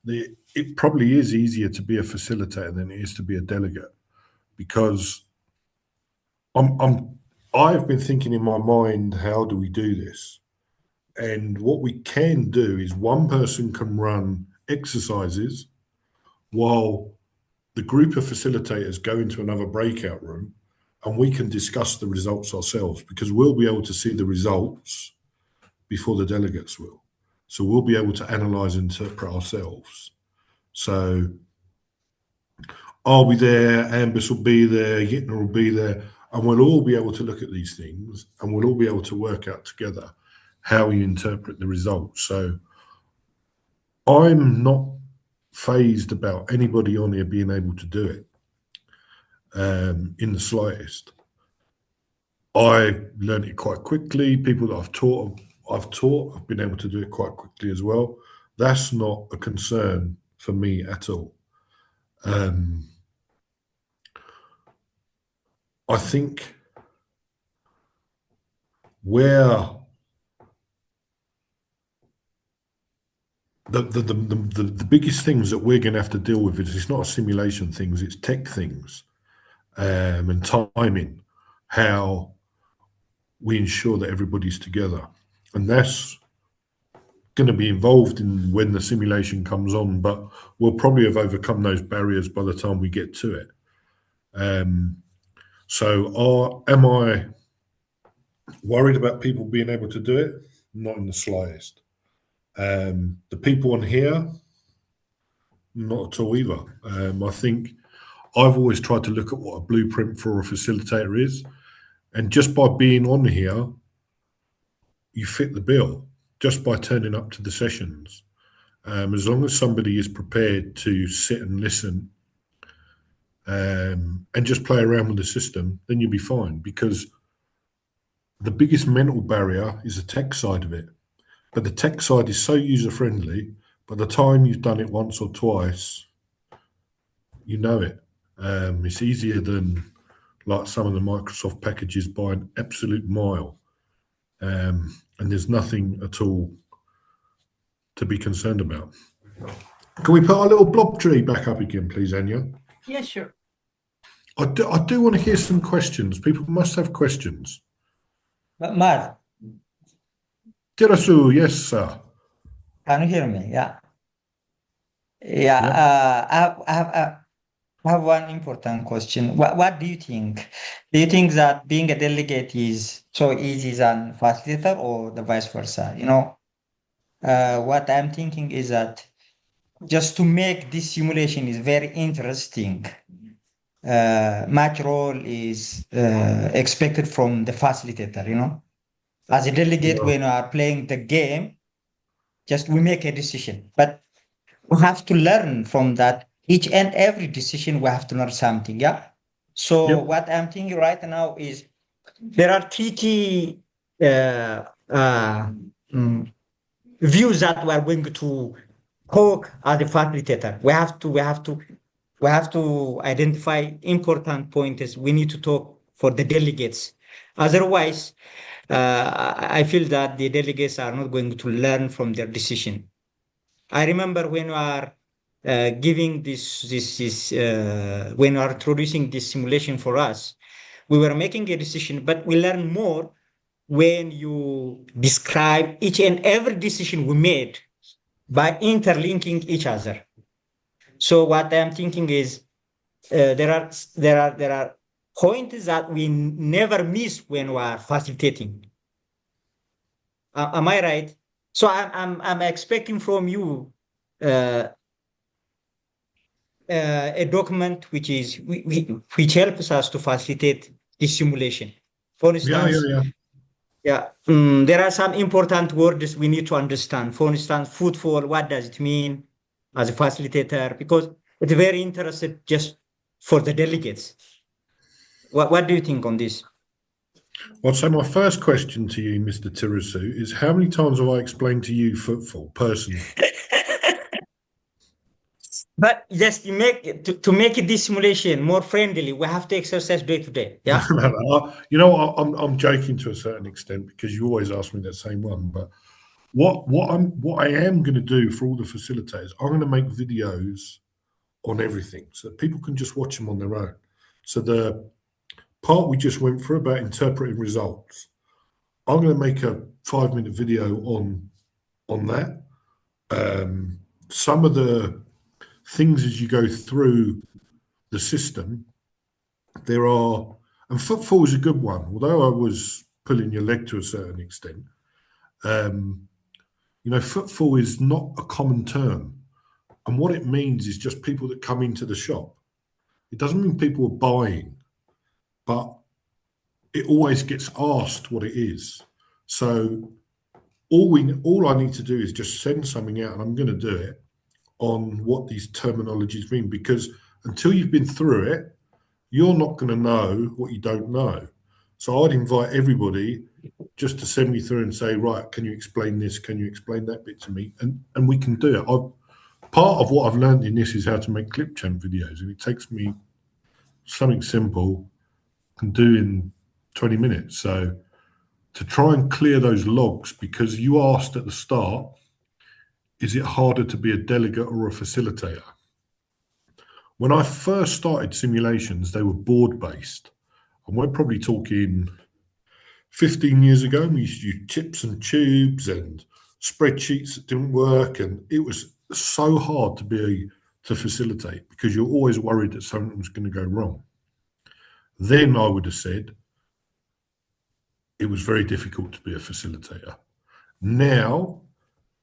it probably is easier to be a facilitator than it is to be a delegate, because I've been thinking in my mind, how do we do this? And what we can do is one person can run exercises while the group of facilitators go into another breakout room, and we can discuss the results ourselves, because we'll be able to see the results before the delegates will. So we'll be able to analyze and interpret ourselves. So I'll be there, Ambus will be there, Yitner will be there, and we'll all be able to look at these things, and we'll all be able to work out together how we interpret the results. So I'm not phased about anybody on here being able to do it in the slightest. I learned it quite quickly. People that I've taught, I've been able to do it quite quickly as well. That's not a concern for me at all. I think where the biggest things that we're going to have to deal with is, it's not a simulation things, it's tech things, and timing, how we ensure that everybody's together. And that's going to be involved in when the simulation comes on, but we'll probably have overcome those barriers by the time we get to it. So am I worried about people being able to do it? Not in the slightest. The people on here, not at all either. I think I've always tried to look at what a blueprint for a facilitator is, and just by being on here, you fit the bill just by turning up to the sessions. As long as somebody is prepared to sit and listen and just play around with the system, then you'll be fine, because the biggest mental barrier is the tech side of it. But the tech side is so user-friendly, by the time you've done it once or twice, you know it. It's easier than like some of the Microsoft packages by an absolute mile. And there's nothing at all to be concerned about. Can we put our little blob tree back up again, please, Anya? Yeah, sure. I do want to hear some questions. People must have questions. Mark, Tirasu, yes, sir. can you hear me? Yeah. I have one important question. What do you think? Do you think that being a delegate is so easy than facilitator, or the vice versa? What I'm thinking is that just to make this simulation is very interesting. Much role is expected from the facilitator, As a delegate, when we are playing the game, just we make a decision. But we have to learn from that. Each and every decision, we have to learn something, yeah? So what I'm thinking right now is there are three key views that we are going to talk as a facilitator. We have to identify important points. We need to talk for the delegates. Otherwise, I feel that the delegates are not going to learn from their decision. I remember when we are giving when we are introducing this simulation for us, we were making a decision, but we learn more when you describe each and every decision we made by interlinking each other. So what I'm thinking is there are points that we never miss when we are facilitating. Am I right? So I'm expecting from you a document which helps us to facilitate this simulation. For instance, there are some important words we need to understand. For instance, footfall, what does it mean as a facilitator? Because it's very interesting just for the delegates. What do you think on this? Well, so my first question to you, Mr. Tirasu, is how many times have I explained to you footfall personally? But just to make this simulation more friendly, we have to exercise day to day. Yeah. You know, I'm joking to a certain extent because you always ask me that same one. But what I am going to do for all the facilitators, I'm going to make videos on everything so that people can just watch them on their own. So the part we just went through about interpreting results, I'm going to make a 5-minute video on that. Some of the things as you go through the system, there are, and footfall is a good one, although I was pulling your leg to a certain extent. You know, footfall is not a common term. And what it means is just people that come into the shop. It doesn't mean people are buying, but it always gets asked what it is. So all I need to do is just send something out, and I'm going to do it on what these terminologies mean, because until you've been through it, you're not going to know what you don't know. So I'd invite everybody just to send me through and say, right, can you explain this? Can you explain that bit to me? And we can do it. Part of what I've learned in this is how to make clip champ videos, and it takes me something simple can do in 20 minutes. So to try and clear those logs, because you asked at the start, is it harder to be a delegate or a facilitator? When I first started simulations, they were board-based. And we're probably talking 15 years ago, we used to use chips and tubes and spreadsheets that didn't work. And it was so hard to facilitate because you're always worried that something was going to go wrong. Then I would have said it was very difficult to be a facilitator. Now,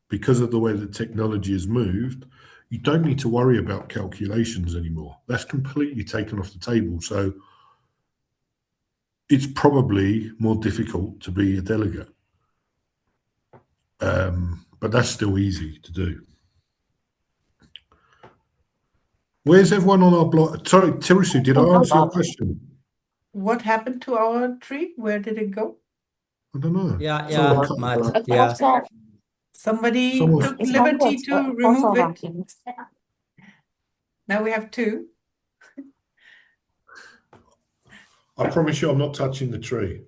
because of the way that technology has moved, you don't need to worry about calculations anymore. That's completely taken off the table. So it's probably more difficult to be a delegate. But that's still easy to do. Where's everyone on our blog? Sorry, Tirisu, did I answer your question? What happened to our tree? Where did it go? I don't know. Yeah, Matt. Yeah. Somebody took liberty to remove it. Now we have two. I promise you I'm not touching the tree.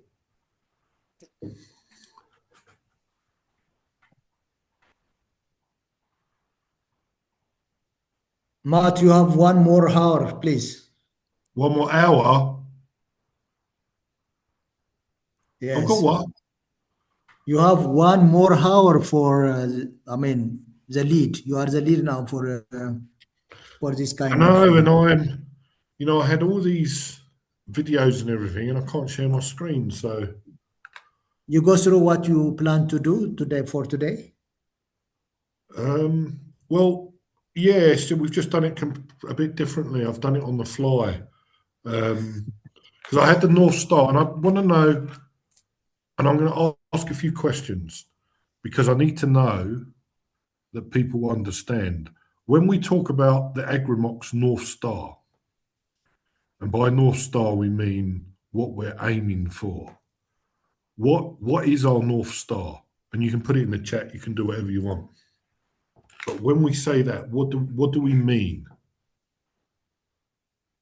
Matt, you have one more hour, please. One more hour? Yes. I've got what? You have one more hour for, the lead. You are the lead now for this kind I know, of. and I had all these videos and everything, and I can't share my screen, so. You go through what you plan to do for today? Well, yeah, so we've just done it a bit differently. I've done it on the fly. Because I had the North Star, and I want to know, and I'm going to ask a few questions, because I need to know that people understand. When we talk about the AgriMocks North Star, and by North Star we mean what we're aiming for. What is our North Star? And you can put it in the chat, you can do whatever you want. But when we say that, what do we mean?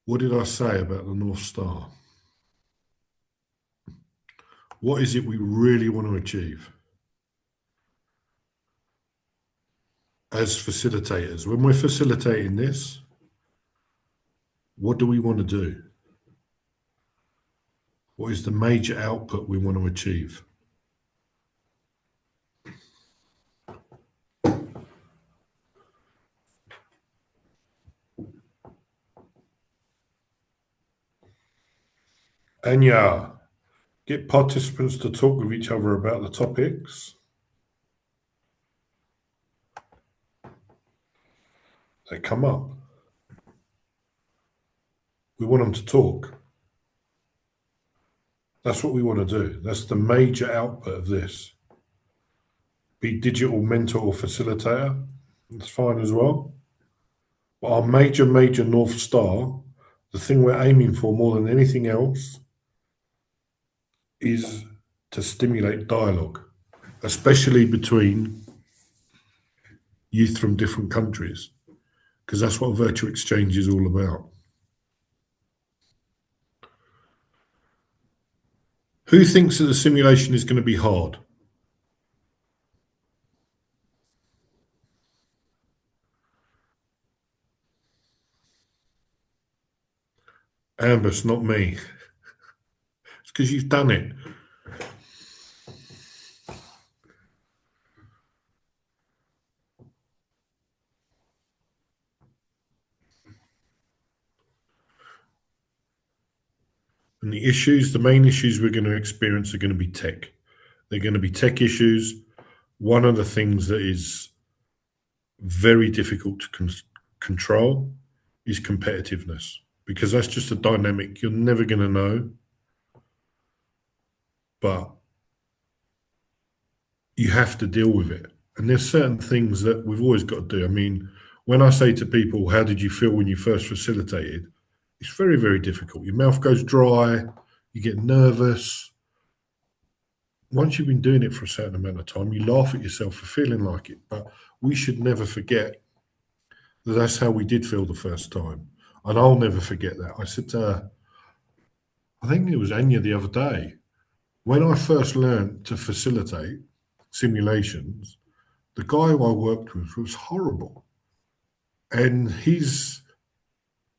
What did I say about the North Star? What is it we really want to achieve? As facilitators, when we're facilitating this, what do we want to do? What is the major output we want to achieve? Anya, get participants to talk with each other about the topics. They come up. We want them to talk. That's what we want to do. That's the major output of this. Be digital mentor or facilitator. That's fine as well. But our major North Star, the thing we're aiming for more than anything else, is to stimulate dialogue, especially between youth from different countries, because that's what virtual exchange is all about. Who thinks that the simulation is going to be hard? Ambus, not me. It's because you've done it. And the issues, the main issues we're going to experience are going to be tech. They're going to be tech issues. One of the things that is very difficult to control is competitiveness, because that's just a dynamic you're never going to know. But you have to deal with it. And there's certain things that we've always got to do. I mean, when I say to people, how did you feel when you first facilitated? It's very, very difficult. Your mouth goes dry, you get nervous. Once you've been doing it for a certain amount of time, you laugh at yourself for feeling like it. But we should never forget that that's how we did feel the first time. And I'll never forget that. I said to her, I think it was Anya the other day, when I first learned to facilitate simulations, the guy who I worked with was horrible. And his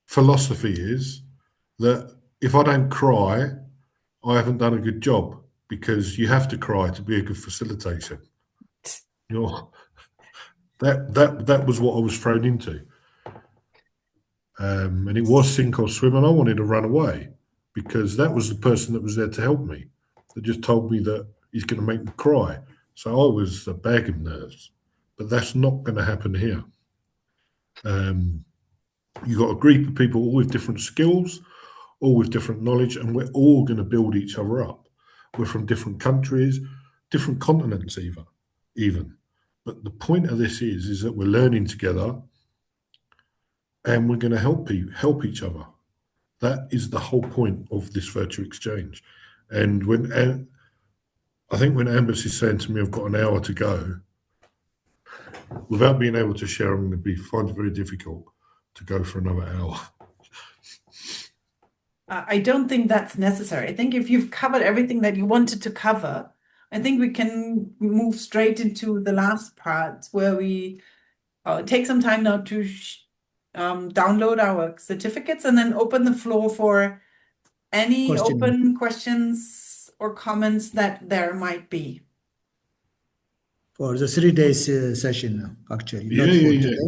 philosophy is that if I don't cry, I haven't done a good job, because you have to cry to be a good facilitator. You know, that was what I was thrown into. And it was sink or swim, and I wanted to run away, because that was the person that was there to help me, that just told me that he's going to make me cry. So I was a bag of nerves. But that's not going to happen here. You've got a group of people all with different skills, all with different knowledge, and we're all going to build each other up. We're from different countries, different continents even. But the point of this is that we're learning together, and we're going to help each other. That is the whole point of this virtual exchange. And I think when Ambus is saying to me, I've got an hour to go, without being able to share, I'm going to find it very difficult to go for another hour. I don't think that's necessary. I think if you've covered everything that you wanted to cover, I think we can move straight into the last part, where we take some time now to download our certificates and then open the floor for any open questions or comments that there might be. For the 3 days session, actually, not for today.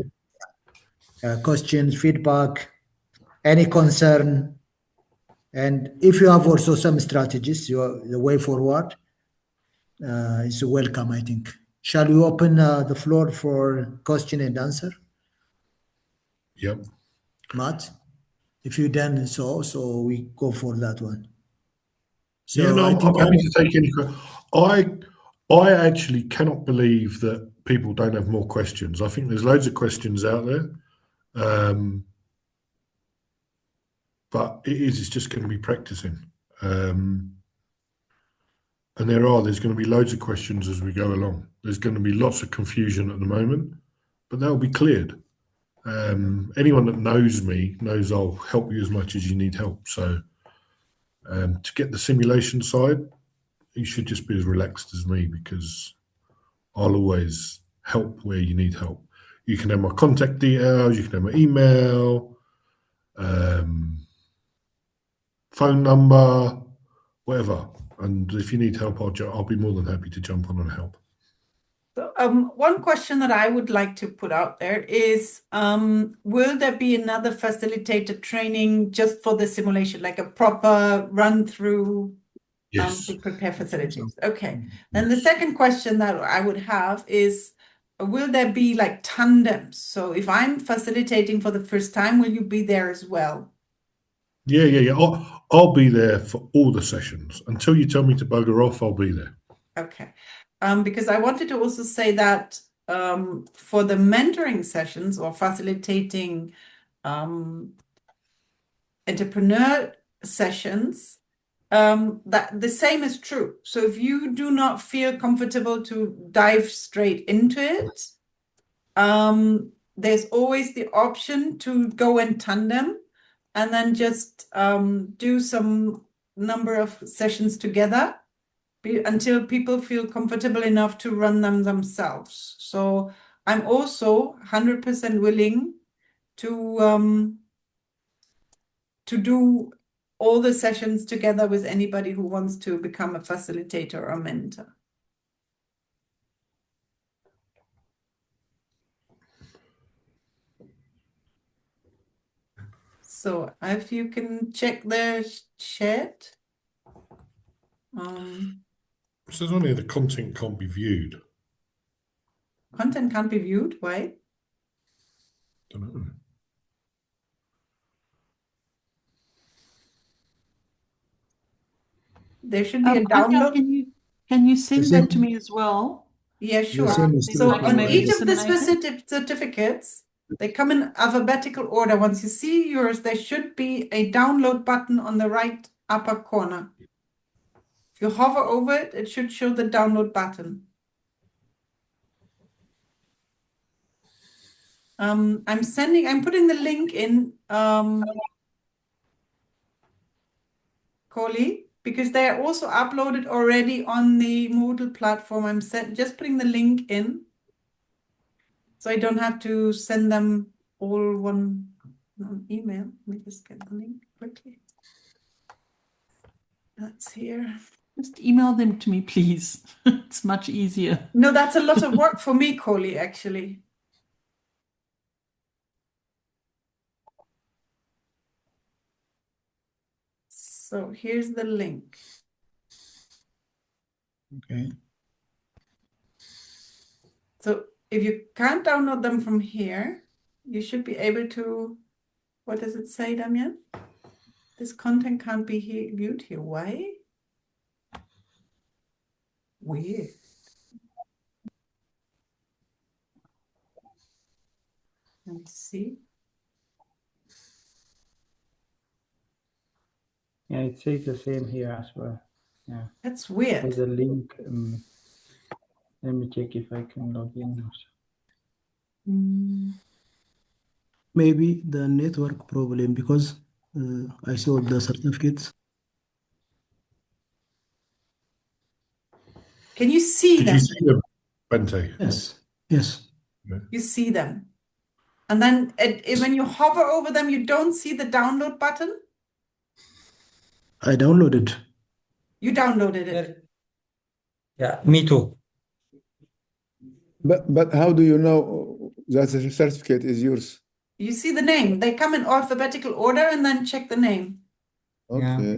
Questions, feedback, any concern, and if you have also some strategies, the way forward is welcome, I think. Shall we open the floor for question and answer? Yep. Matt, if you done so we go for that one. So yeah, no, I'm happy to take any questions. I actually cannot believe that people don't have more questions. I think there's loads of questions out there. But it's just going to be practicing. And there's going to be loads of questions as we go along. There's going to be lots of confusion at the moment, but that'll be cleared. Anyone that knows me knows I'll help you as much as you need help. So to get the simulation side, you should just be as relaxed as me, because I'll always help where you need help. You can have my contact details, you can have my email, phone number, whatever. And if you need help, I'll be more than happy to jump on and help. So, one question that I would like to put out there is, will there be another facilitator training just for the simulation, like a proper run through Yes. to prepare facilities? Okay. Then the second question that I would have is, will there be like tandems? So if I'm facilitating for the first time, will you be there as well? Yeah. I'll be there for all the sessions. Until you tell me to bugger off, I'll be there. Okay. Because I wanted to also say that for the mentoring sessions or facilitating entrepreneur sessions, that the same is true. So if you do not feel comfortable to dive straight into it, there's always the option to go in tandem and then just do some number of sessions together until people feel comfortable enough to run them themselves. So I'm also 100% willing to do all the sessions together with anybody who wants to become a facilitator or a mentor. So if you can check the chat. It says only the content can't be viewed. Content can't be viewed, why? Don't know. There should be a Anya, download. can you send that to me as well? Yeah, sure. same is So true. on make each a of the dissemination? certificates, they come in alphabetical order. Once you see yours, there should be a download button on the right upper corner. If you hover over it, it should show the download button. I'm putting the link in, Coley, because they are also uploaded already on the Moodle platform. I'm just putting the link in, so I don't have to send them all one email. Let me just get the link quickly. That's here. Just email them to me, please. It's much easier. No, that's a lot of work for me, Coley, actually. So here's the link. Okay. So if you can't download them from here, you should be able to, what does it say, Damian? This content can't be viewed here. Why? Weird. Let's see. Yeah, it says the same here as well. Yeah. That's weird. There's a link. Let me check if I can log in now. Maybe the network problem because I saw the certificates. Can you see Did them? you see them, Bente? Yes. Yes. You see them. And then when you hover over them, you don't see the download button? I downloaded. You downloaded it. Yeah, me too. But how do you know that the certificate is yours? You see the name. They come in alphabetical order and then check the name. Okay. Yeah.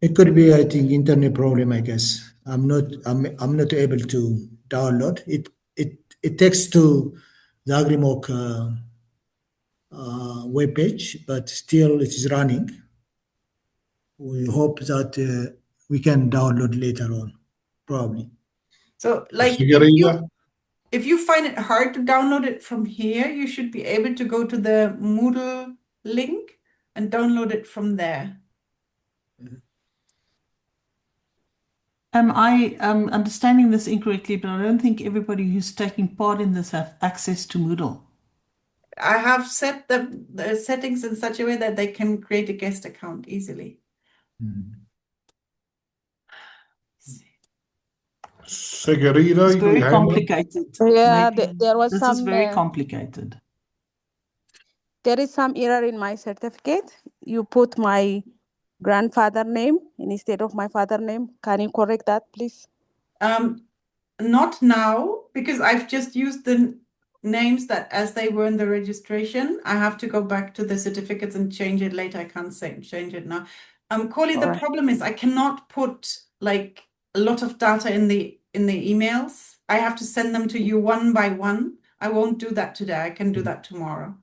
It could be, I think, internet problem. I guess I'm not able to download it. It takes to the AgriMock web page, but still it is running. We hope that we can download later on, probably. So, like, if you find it hard to download it from here, you should be able to go to the Moodle link and download it from there. Am I understanding this incorrectly? But I don't think everybody who's taking part in this have access to Moodle. I have set the settings in such a way that they can create a guest account easily. Segurito, It's very complicated. Yeah, there was This some. is very complicated. There is some error in my certificate. You put my grandfather name instead of my father name. Can you correct that, please? not now, because I've just used the names that as they were in the registration. I have to go back to the certificates and change it later. I can't say change it now. Corley, the problem is I cannot put like a lot of data in the emails. I have to send them to you one by one. I won't do that today. I can do that tomorrow.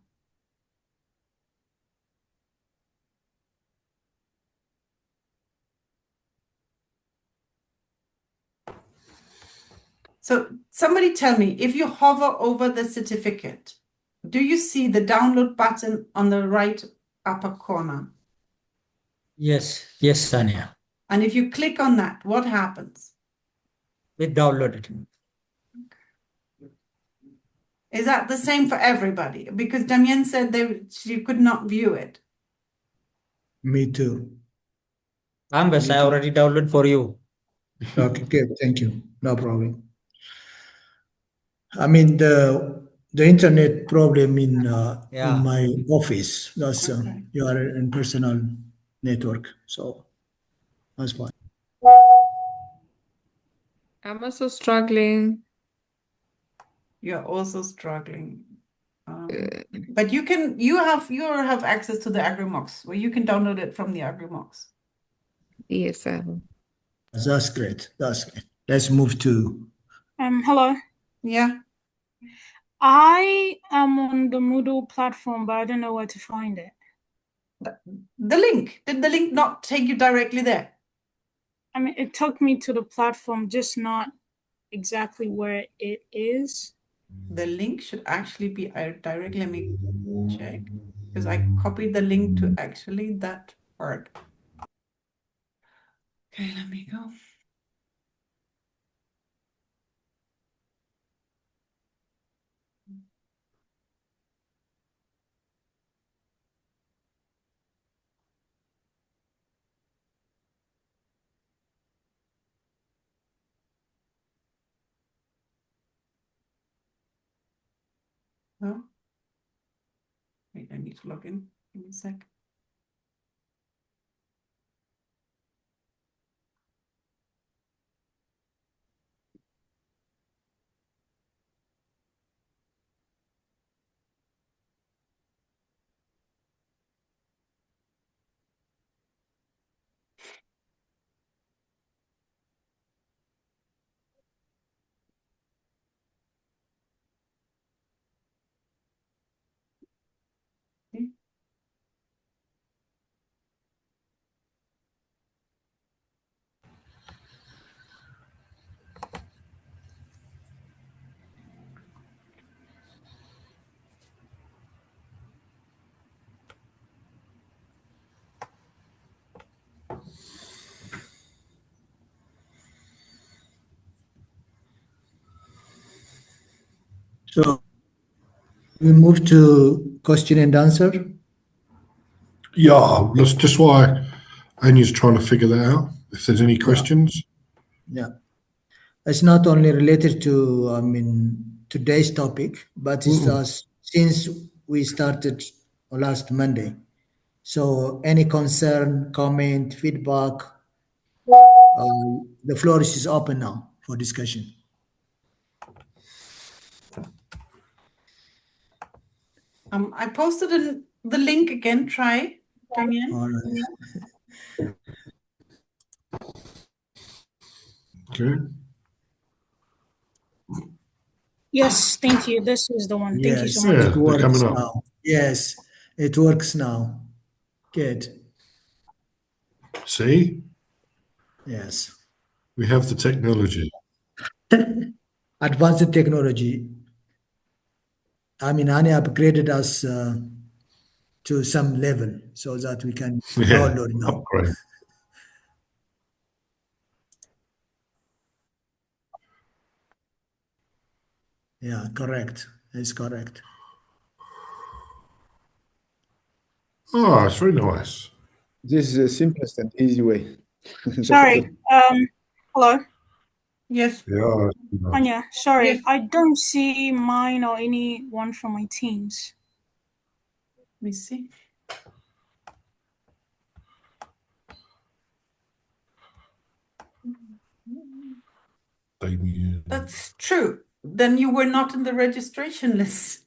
So somebody tell me, if you hover over the certificate, do you see the download button on the right upper corner? Yes, yes, Sania. And if you click on that, what happens? It downloaded. Is that the same for everybody? Because Damien said she could not view it. Me too. Ambas, I already downloaded for you. Okay, good. Thank you. No problem. I mean the internet problem in my office. That's you are in personal network, so that's fine. I'm also struggling. You're also struggling. But you have access to the AgriMocks, where you can download it from the AgriMocks. Yes, I have. That's great. That's great. Let's move to. Hello. Yeah. I am on the Moodle platform, but I don't know where to find it. The link. Did the link not take you directly there? I mean, it took me to the platform, just not exactly where it is. The link should actually be directly. Let me check, because I copied the link to actually that part. Okay, let me go. No. Wait, I need to log in. Give me a sec. So we move to question and answer. Yeah, that's just why Anya's trying to figure that out. If there's any questions. Yeah. It's not only related to, I mean, today's topic, but it's since we started last Monday. So any concern, comment, feedback, the floor is open now for discussion. I posted the link again. Try, Damien. All right. Okay. Yes, thank you. This is the one. Thank you so much. It works now. Yes, it works now. Good. See? Yes. We have the technology. Advanced technology. I mean, Ani upgraded us to some level so that we can download now. Upgrade. Yeah, correct. It's correct. Oh, it's very nice. This is the simplest and easy way. Sorry. Hello. Yes. Yeah. Anya, sorry. Yes. I don't see mine or anyone from my teams. Let me see. Damien. That's true. Then you were not in the registration list.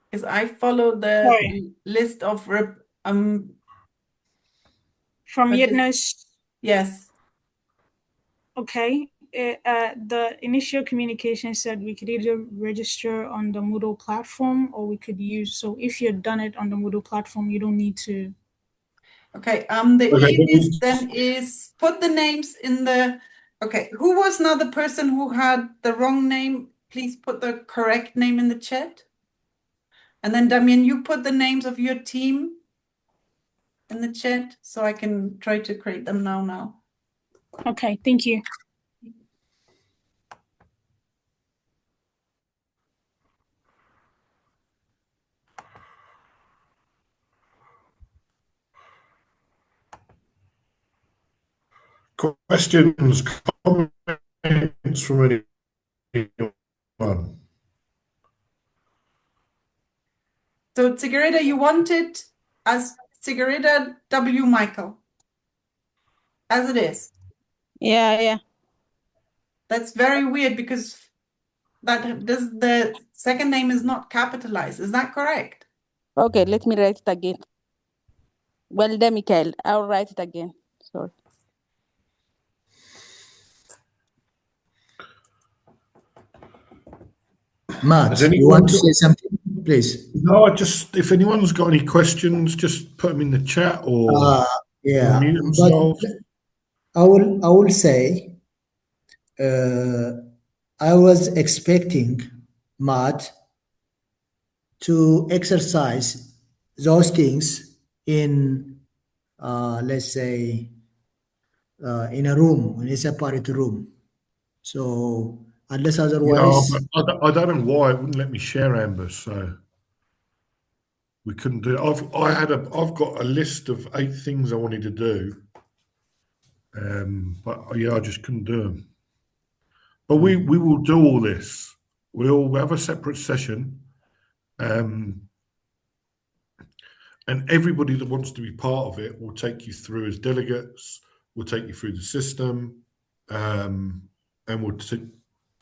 Because I follow the Sorry. list of From regis- Yitna's. yes. Okay. The initial communication said we could either register on the Moodle platform or we could use. So if you've done it on the Moodle platform, you don't need to. Okay. The Okay, easiest then is put the names in the. Okay. Who was now the person who had the wrong name? Please put the correct name in the chat. And then Damien, you put the names of your team in the chat so I can try to create them now. Okay. Thank you. questions, comments from anyone? So Tsigareta, you want it as Tsigareta W. Michael, as it is. Yeah. That's very weird because the second name is not capitalized. Is that correct? Okay, let me write it again. Well done, Michael. I'll write it again. Sorry. Matt, Has you anyone want to got- say something, please? No, if anyone's got any questions, just put them in the chat or Yeah, unmute but themselves. I will say I was expecting Matt to exercise those things in let's say in a room, in a separate room. So unless Yeah, otherwise, but I don't know why it wouldn't let me share, Amber. So we couldn't do it. I've got a list of 8 things I wanted to do, but yeah, I just couldn't do them. But we will do all this. We'll have a separate session, and everybody that wants to be part of it will take you through as delegates. We'll take you through the system, and we'll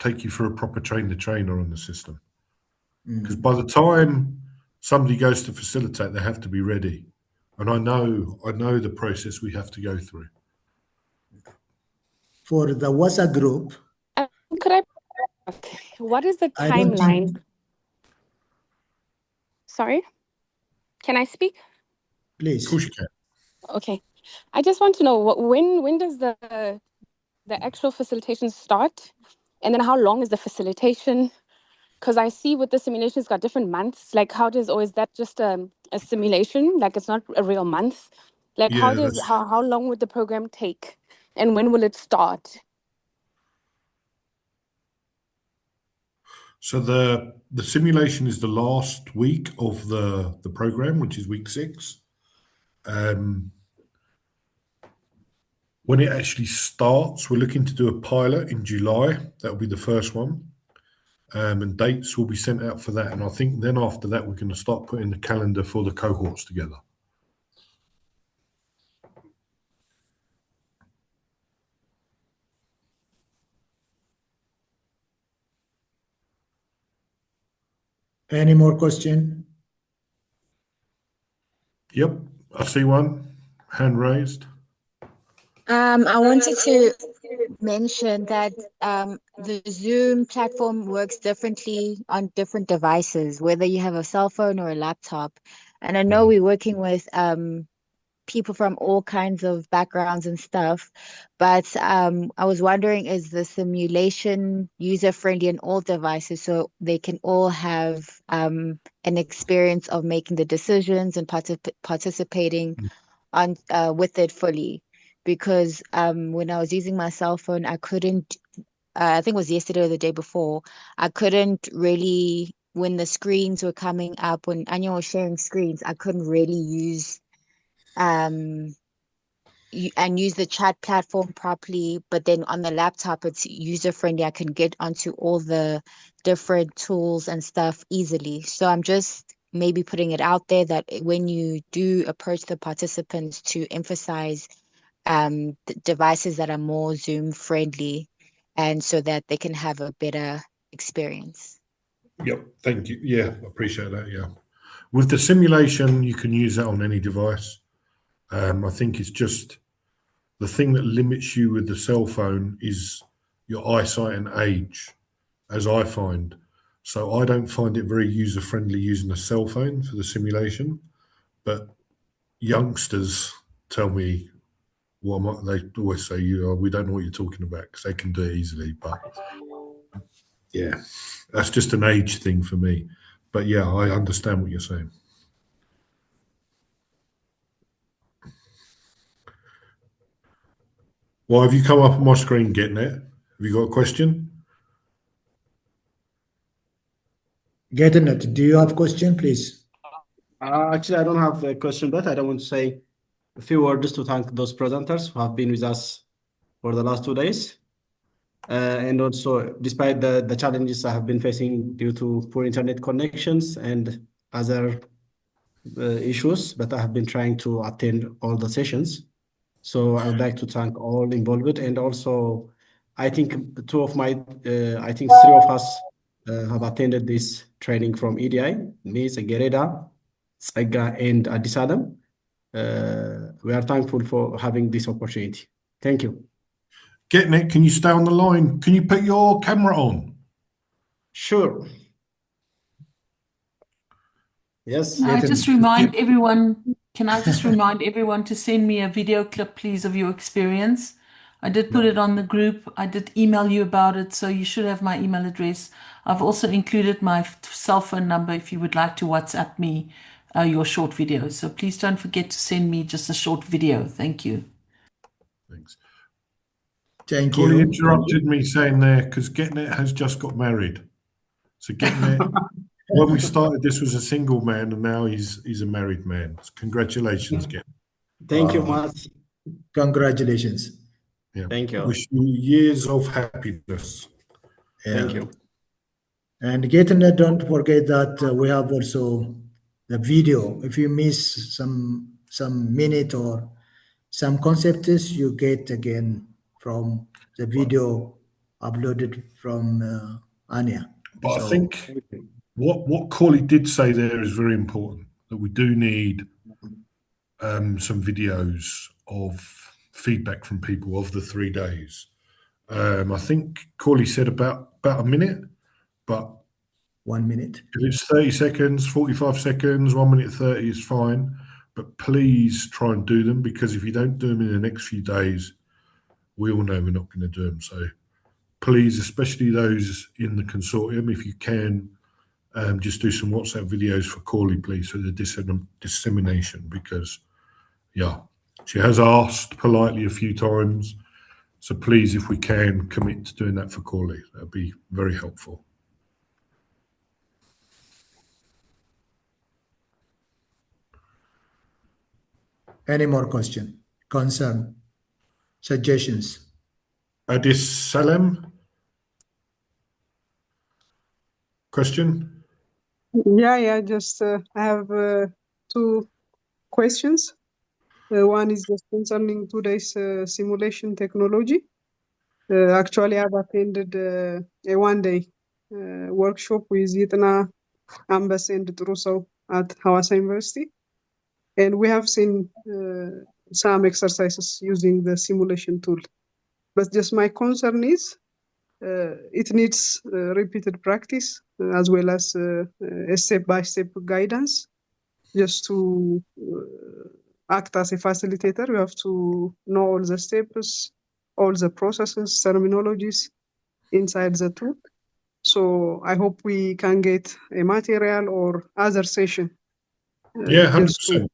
take you through a proper trainer on the system. Because by the time somebody goes to facilitate, they have to be ready. And I know the process we have to go through. for the WhatsApp group, Could I? What is the I don't timeline? think, Sorry, can I speak? please. Of course you can. Okay, I just want to know when does the actual facilitation start, and then how long is the facilitation? Because I see with the simulation, it's got different months. Like, or is that just a simulation? Like, it's not a real month. Like, Yeah, how long would the program take, and when will it start? so the simulation is the last week of the program, which is week 6. When it actually starts, we're looking to do a pilot in July. That'll be the first one. And dates will be sent out for that. And I think then after that, we're going to start putting the calendar for the cohorts together. Any more question? Yep, I see one hand raised. I wanted to mention that the Zoom platform works differently on different devices, whether you have a cell phone or a laptop. And I know we're working with people from all kinds of backgrounds and stuff, but I was wondering, is the simulation user-friendly on all devices so they can all have an experience of making the decisions and participating on with it fully? Because when I was using my cell phone, I couldn't, I think it was yesterday or the day before, I couldn't really, when the screens were coming up, when Anya was sharing screens, I couldn't really use and use the chat platform properly. But then on the laptop, it's user friendly. I can get onto all the different tools and stuff easily. So I'm just maybe putting it out there that when you do approach the participants to emphasize devices that are more Zoom friendly, and so that they can have a better experience. Yep, thank you. Yeah, I appreciate that. Yeah. With the simulation, you can use that on any device. I think it's just the thing that limits you with the cell phone is your eyesight and age, as I find. So I don't find it very user friendly using a cell phone for the simulation. But youngsters tell me, they always say, we don't know what you're talking about because they can do it easily. But yeah, that's just an age thing for me. But yeah, I understand what you're saying. Well, have you come up on my screen getting it? Have you got a question? Getting it. Do you have a question, please? Actually, I don't have a question, but I don't want to say a few words to thank those presenters who have been with us for the last 2 days. And also, despite the challenges I have been facing due to poor internet connections and other issues, but I have been trying to attend all the sessions. So I would like to thank all involved. And also, I think I think 3 of us have attended this training from EDI, me, Gereda, Tsega, and Addis Adam. We are thankful for having this opportunity. Thank you. Getting it, can you stay on the line? Can you put your camera on? Sure. Yes. Can I just remind everyone to send me a video clip, please, of your experience? I did put it on the group. I did email you about it, so you should have my email address. I've also included my cell phone number if you would like to WhatsApp me your short video. So please don't forget to send me just a short video. Thank you. Thanks. Thank Corey you. interrupted me saying there, because Getting It has just got married. So Getting It, when we started, this was a single man, and now he's a married man. So congratulations, Getting It. Thank you, Matt. Congratulations. Yeah. Thank you. Wish you years of happiness. Thank you. And Getting It, don't forget that we have also the video. If you miss some minute or some concepts, you get again from the video uploaded from Anya. But So, I think what Corley did say there is very important, that we do need some videos of feedback from people of the 3 days. I think Corley said about a minute, but 1 minute. If it's 30 seconds, 45 seconds, 1 minute 30 is fine. But please try and do them, because if you don't do them in the next few days, we all know we're not going to do them. So please, especially those in the consortium, if you can, just do some WhatsApp videos for Corley, please, for the dissemination, because, yeah, she has asked politely a few times. So please, if we can, commit to doing that for Corley. That would be very helpful. Any more question, concern, suggestions? Addis Salem? Question? Yeah, just I have 2 questions. One is just concerning today's simulation technology. Actually, I've attended a 1-day workshop with Yitna, Ambas, and Truso at Hawassa University. And we have seen some exercises using the simulation tool. But just my concern is it needs repeated practice as well as a step-by-step guidance. Just to act as a facilitator, you have to know all the steps, all the processes, terminologies inside the tool. So I hope we can get a material or other session. Yeah, 100%.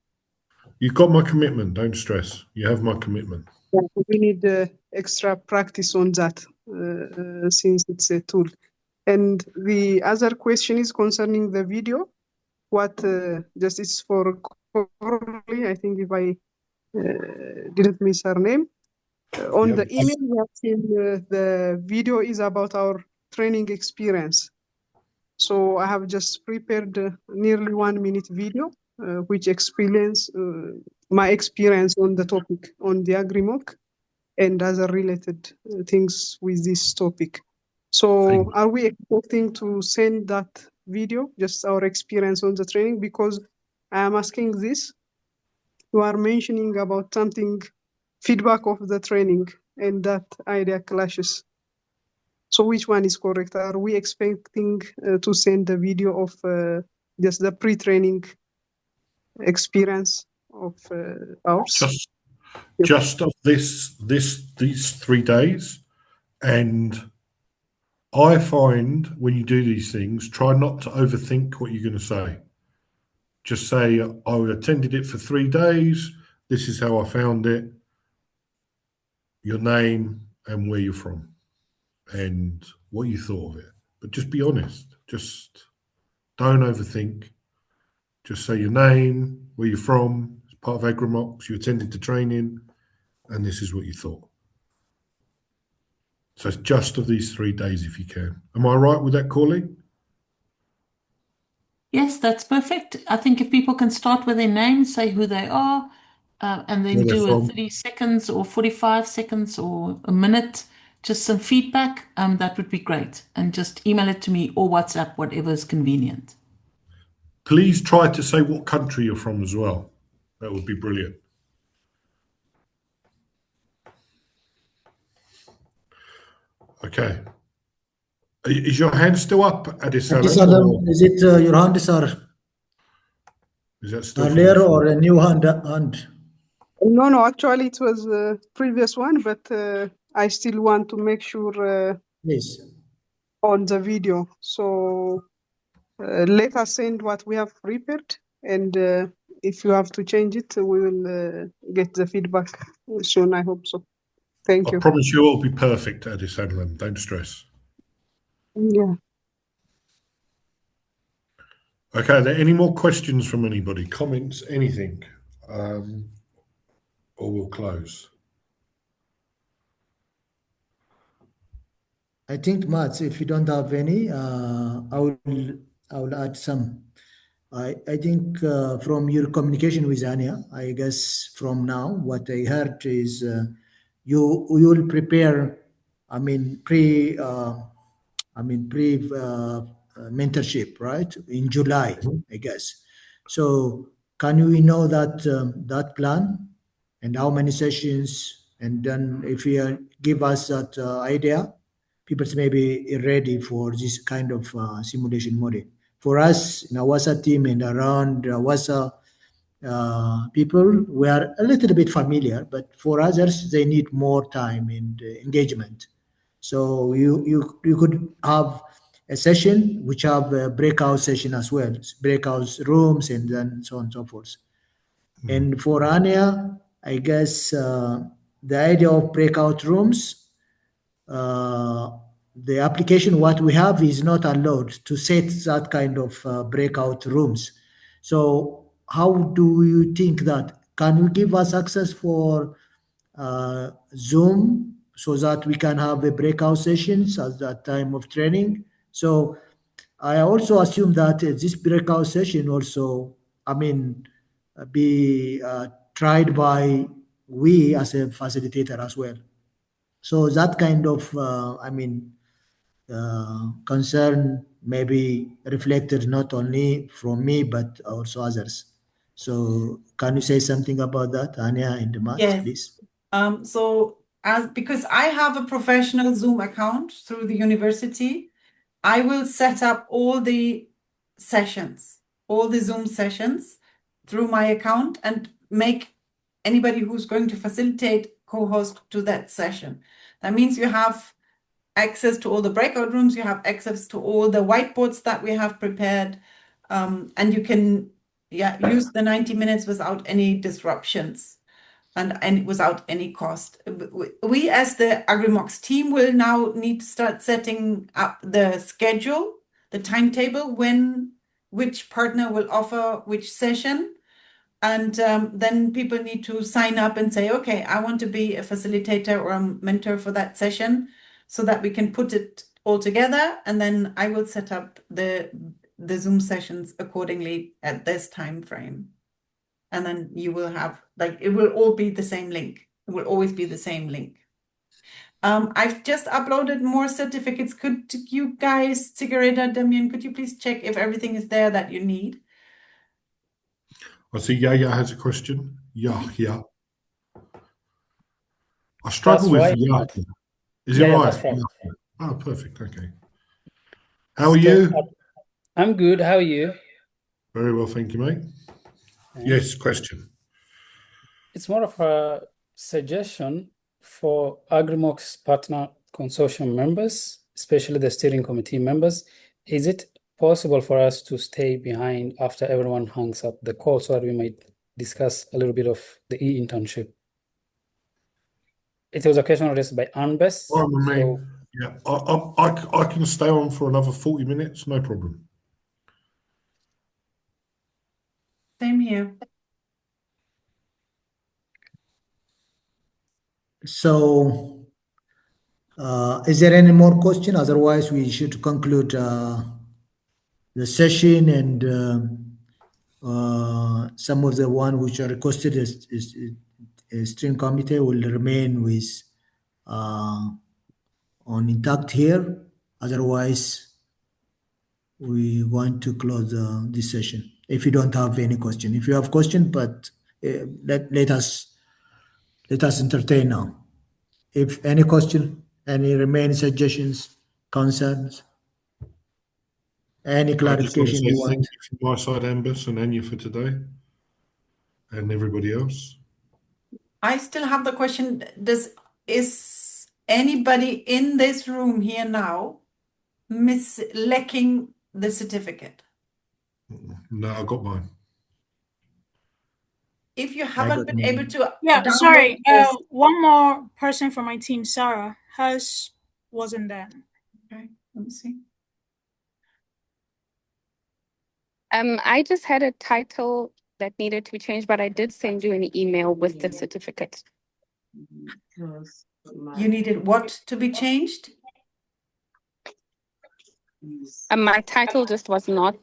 You've got my commitment. Don't stress. You have my commitment. We need extra practice on that since it's a tool. And the other question is concerning the video. What just is for Corley, I think, if I didn't miss her name. On the email, we have seen the video is about our training experience. So I have just prepared nearly 1 minute video, which explains my experience on the topic, on the AgriMock and other related things with this topic. So are we expecting to send that video, just our experience on the training? Because I am asking this, you are mentioning about something, feedback of the training, and that idea clashes. So which one is correct? Are we expecting to send the video of just the pre-training experience of ours? Just of these 3 days, and I find when you do these things, try not to overthink what you're going to say. Just say, I attended it for 3 days. This is how I found it. Your name and where you're from, and what you thought of it. But just be honest. Just don't overthink. Just say your name, where you're from, as part of AgriMocks, you attended the training, and this is what you thought. So it's just of these 3 days if you can. Am I right with that, Corley? Yes, that's perfect. I think if people can start with their name, say who they are, and then Where they're do a from. 30 seconds or 45 seconds or a minute, just some feedback, that would be great. And just email it to me or WhatsApp, whatever is convenient. Please try to say what country you're from as well. That would be brilliant. Okay. Is your hand still up, Adisalam, Adisalam? is it your hand is Is that still from earlier before? or a new hand? No, actually it was the previous one, but I still want to make sure Yes. on the video. So let us send what we have prepared, and if you have to change it, we will get the feedback soon. I hope so. Thank I you. promise you it'll be perfect, Adisalam. Don't stress. Yeah. Okay, are there any more questions from anybody? Comments, anything? Or we'll close. I think, Mats, if you don't have any, I will add some. I think from your communication with Anya, I guess from now, what I heard is you will prepare, pre mentorship, right? In July, I guess. So can we know that that plan and how many sessions? And then if you give us that idea, people may be ready for this kind of simulation model. For us in our WASA team and around WASA people, we are a little bit familiar, but for others, they need more time and engagement. So you could have a session which have a breakout session as well, breakout rooms and then so on and so forth. And for Anya, I guess the idea of breakout rooms, the application what we have is not allowed to set that kind of breakout rooms. So how do you think that? Can you give us access for Zoom so that we can have a breakout sessions at that time of training? So I also assume that this breakout session also, be tried by we as a facilitator as well. So that kind of, concern may be reflected not only from me but also others. So can you say something about that, Anya and Matt, Yes. please? So because I have a professional Zoom account through the university, I will set up all the sessions, all the Zoom sessions through my account and make anybody who's going to facilitate co-host to that session. That means you have access to all the breakout rooms, you have access to all the whiteboards that we have prepared, and you can use the 90 minutes without any disruptions and without any cost. We as the AgriMocks team will now need to start setting up the schedule, the timetable, which partner will offer which session. And then people need to sign up and say, okay, I want to be a facilitator or a mentor for that session so that we can put it all together. And then I will set up the Zoom sessions accordingly at this time frame. and then you will have, like, it will all be the same link. It will always be the same link. I've just uploaded more certificates. Could you guys, Tiggereda, Damien, could you please check if everything is there that you need? I see Yaya has a question. Yeah. I struggle with right. yeah. Is Yeah, it yeah, right? that's right. Yeah. Oh, perfect. Okay. How are you? I'm good. How are you? Very well, thank you, mate. Okay. Yes, question. It's more of a suggestion for AgriMocks partner consortium members, especially the steering committee members. Is it possible for us to stay behind after everyone hangs up the call so that we might discuss a little bit of the e-internship? It was a question raised by Anbes. So Yeah, I can stay on for another 40 minutes, no problem. Same here. So, is there any more question? Otherwise, we should conclude the session, and some of the one which are requested is steering committee will remain with on intact here. Otherwise, we want to close this session. If you don't have any question, if you have question, but let us entertain now. If any question, any remaining suggestions, concerns, any I just want to clarification say you thank want. you from my side, Ambus and Anya, for today, and everybody else. I still have the question, is anybody in this room here now lacking the certificate? No, I got mine. If you haven't been able to Yeah, download sorry. this. One more person from my team, Sarah, wasn't there. Okay, let me see. I just had a title that needed to be changed, but I did send you an email with the certificate. You needed what to be changed? My title just was not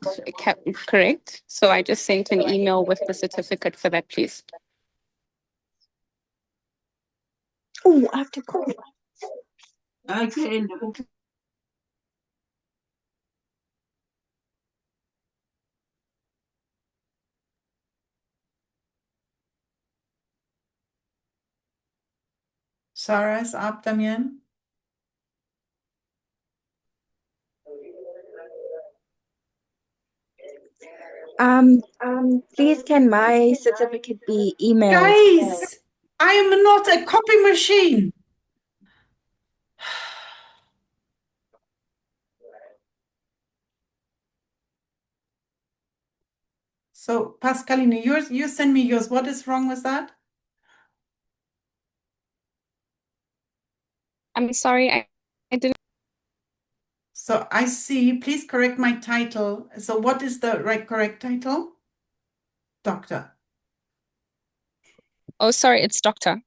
correct, so I just sent an email with the certificate for that, please. Oh, I have to go. Sarah's up, Damien. Please can my certificate be emailed? Guys, I am not a copy machine. So Pascaline, you send me yours. What is wrong with that? I'm sorry, I didn't. So I see, please correct my title. So what is the correct title? Doctor. Oh, sorry, it's doctor.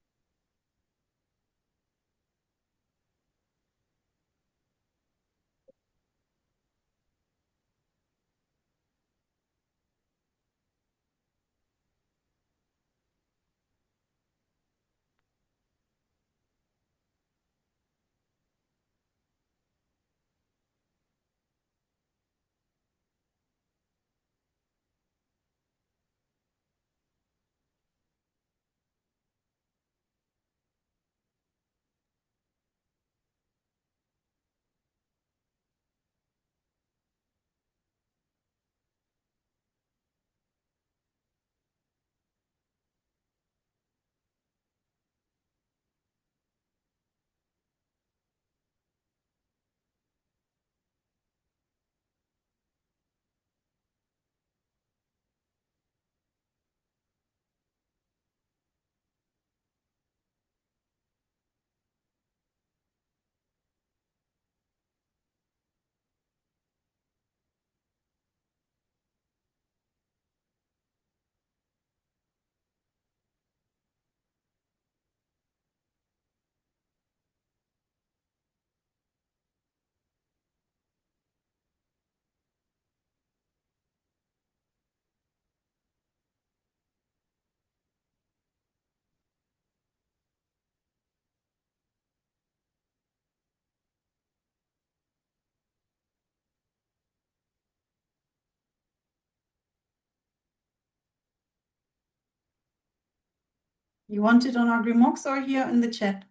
You want it on AgriMocks or here in the chat?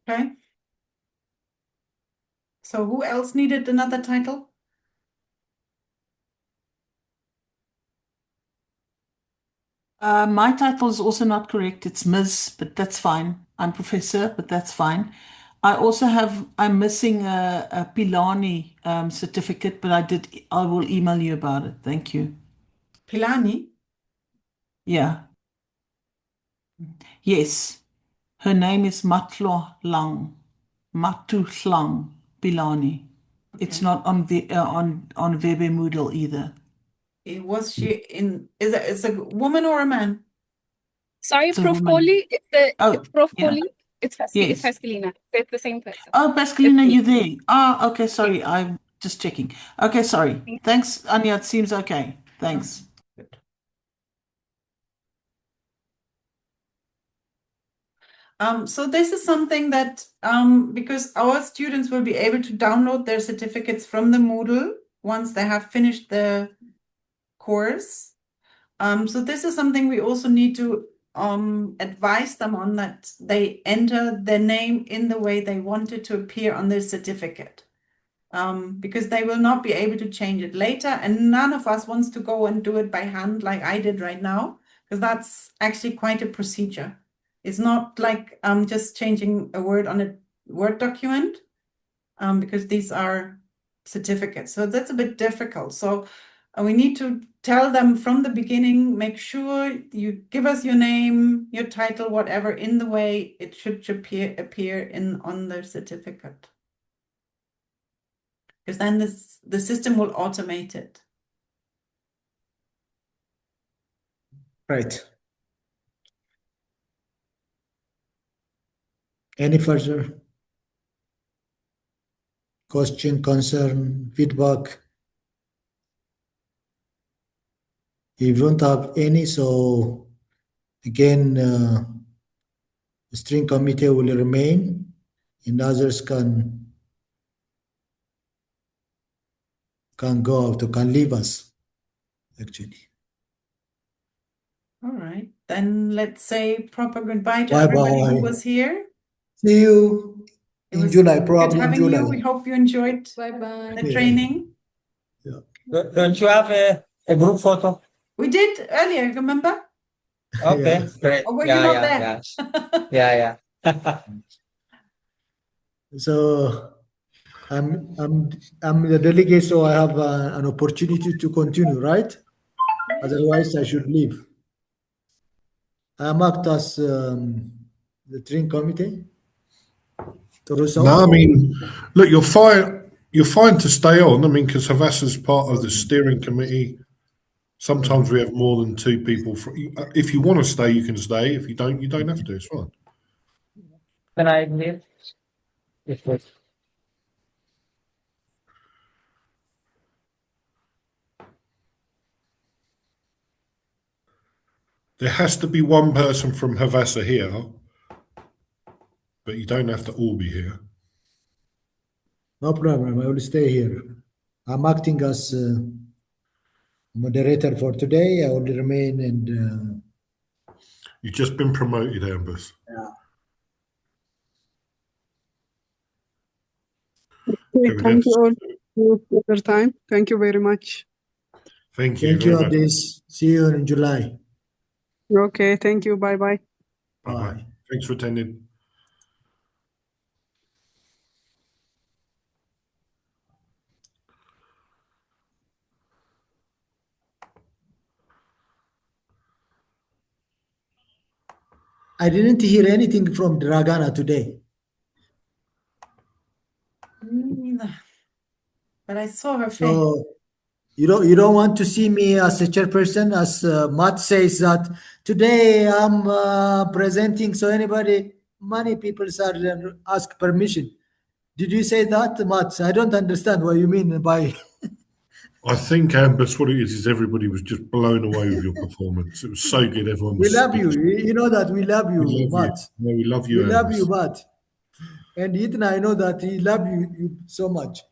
Okay. So who else needed another title? My title is also not correct. It's Ms., but that's fine. I'm Professor, but that's fine. I'm missing a Pilani certificate, but I will email you about it. Thank you. Pilani? Yeah. Yes. Her name is Matlo Lang. Matu Lang Pilani. It's not on Webe Moodle either. Was she in? Is a woman or a man? Sorry, It's a Prof. woman. Kohli. It's Prof. Yeah. Kohli. It's Yes. Pascalina. It's the same person. Oh, Pascalina, It's you there? Ah, okay, sorry. I'm just checking. Okay, sorry. Thanks, Anya. It seems okay. Thanks. So this is something that, because our students will be able to download their certificates from the Moodle once they have finished the course. So this is something we also need to advise them on, that they enter their name in the way they want it to appear on their certificate. Because they will not be able to change it later, and none of us wants to go and do it by hand like I did right now, because that's actually quite a procedure. It's not like just changing a word on a Word document, because these are certificates. So that's a bit difficult. So we need to tell them from the beginning, make sure you give us your name, your title, whatever, in the way it should appear on the certificate. Because then the system will automate it. Right. Any further question, concern, feedback? If you don't have any, so again, the steering committee will remain, and others can go out or can leave us, actually. All right, then let's say proper goodbye to Bye everybody who bye. was here. See you in July, probably in Good having July. you. We hope you enjoyed the training. Don't you have a group photo? We did earlier, remember? Okay, great. Or were you not there? Yeah. So I'm the delegate, so I have an opportunity to continue, right? Otherwise, I should leave. I am act as the training committee. No, I mean, look, you're fine. You're fine to stay on. I mean, because Havassa's part of the steering committee Sometimes we have more than two people. If you want to stay, you can stay. If you don't have to. It's fine. Can I leave? Yes. There has to be one person from Havasa here, but you don't have to all be here. No problem. I will stay here. I'm acting as moderator for today. I will remain and. You've just been promoted, Ambus. Yeah. Okay, thank you all for your time. Thank you very much. Thank you. Thank you, Adis. See you in July. Okay, thank you. Bye-bye. Bye-bye. Thanks for attending. I didn't hear anything from Dragana today. Neither. But I saw her face. So you don't want to see me as a chairperson, as Matt says that today I'm presenting. So many people are ask permission. Did you say that, Matt? I don't understand what you mean by. I think, Ambus, what it is everybody was just blown away with your performance. It was so good. Everyone was We love you. speechless. You know that we love you, We love Matt. you. No, we love you, We love Ambus. you, Matt. And Ethan, I know that he love you so much.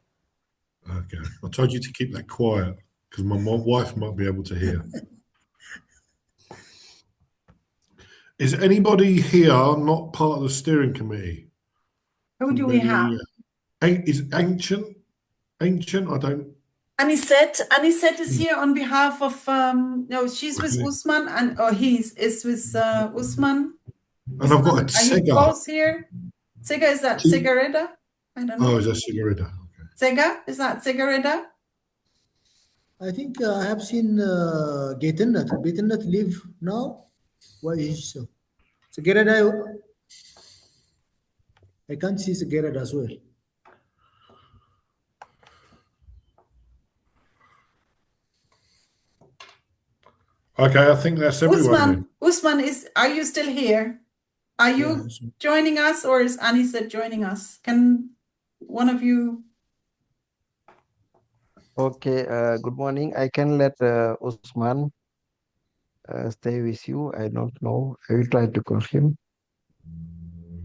Okay. I told you to keep that quiet because my wife might be able to hear. Is anybody here not part of the steering committee? Who do we have? Is Ancient? Ancient? I don't. Anisette is here on behalf of no, she's with Usman and he is with Usman. And I've got a Are you Sega. both here? Sega, is that Cigaretta? I don't know. Oh, is that Cigaretta? Okay. Sega, is that Cigaretta? I think I have seen Gatenat. Gatenat live now. Why is so? So Gerada, I can't see Gerada as well. Okay, I think that's everyone. Usman are you still here? Are you joining us or is Anisette joining us? Can one of you? Okay, good morning. I can let Usman stay with you. I don't know. I will try to call him.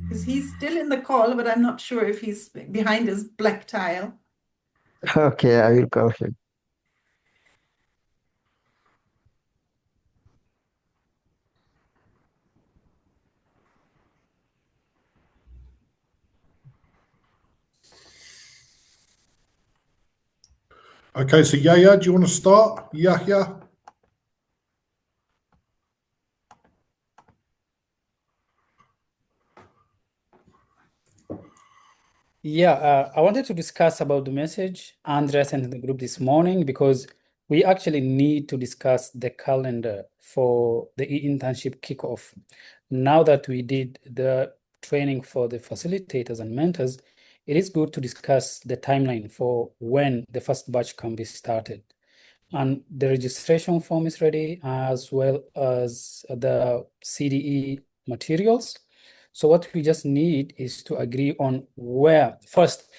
Because he's still in the call, but I'm not sure if he's behind his black tile. Okay, I will call him. Okay, so Yahya, do you want to start? Yahya? Yeah, I wanted to discuss about the message Andrea sent in the group this morning because we actually need to discuss the calendar for the internship kickoff. Now that we did the training for the facilitators and mentors, it is good to discuss the timeline for when the first batch can be started. And the registration form is ready as well as the CDE materials. So what we just need is to agree on where. First,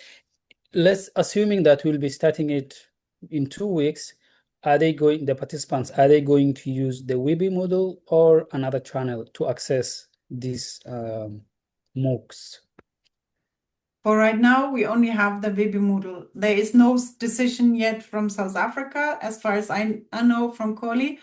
let's assuming that we'll be starting it in 2 weeks. The participants, are they going to use the Weeby model or another channel to access these MOOCs? For right now, we only have the Weeby Moodle. There is no decision yet from South Africa, as far as I know from Koli.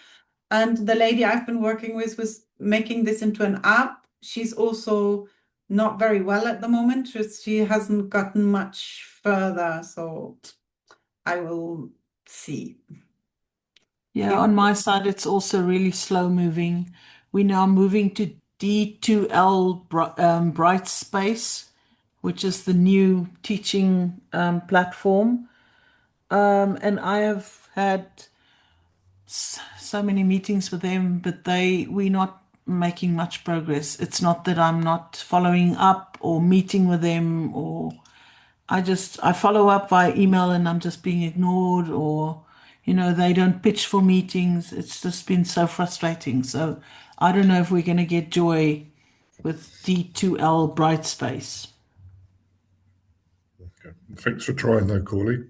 And the lady I've been working with was making this into an app. She's also not very well at the moment. She hasn't gotten much further. So I will see. Yeah, on my side, it's also really slow moving. We're now moving to D2L Brightspace, which is the new teaching platform. And I have had so many meetings with them, but we're not making much progress. It's not that I'm not following up or meeting with them, or I follow up via email and I'm just being ignored, or They don't pitch for meetings. It's just been so frustrating. So I don't know if we're going to get joy with D2L Brightspace. Okay. Thanks for trying though, Corley.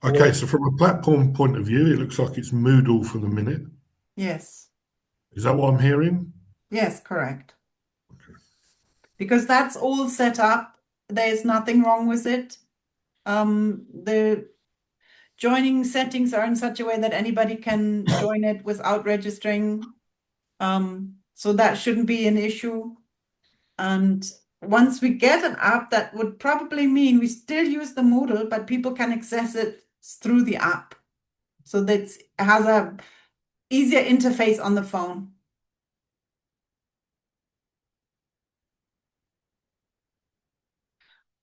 Okay, so from a platform point of view, it looks like it's Moodle for the minute. Yes. Is that what I'm hearing? Yes, correct. Because that's all set up. There's nothing wrong with it. The joining settings are in such a way that anybody can join it without registering. So that shouldn't be an issue. And once we get an app, that would probably mean we still use the Moodle, but people can access it through the app. So that it has a easier interface on the phone.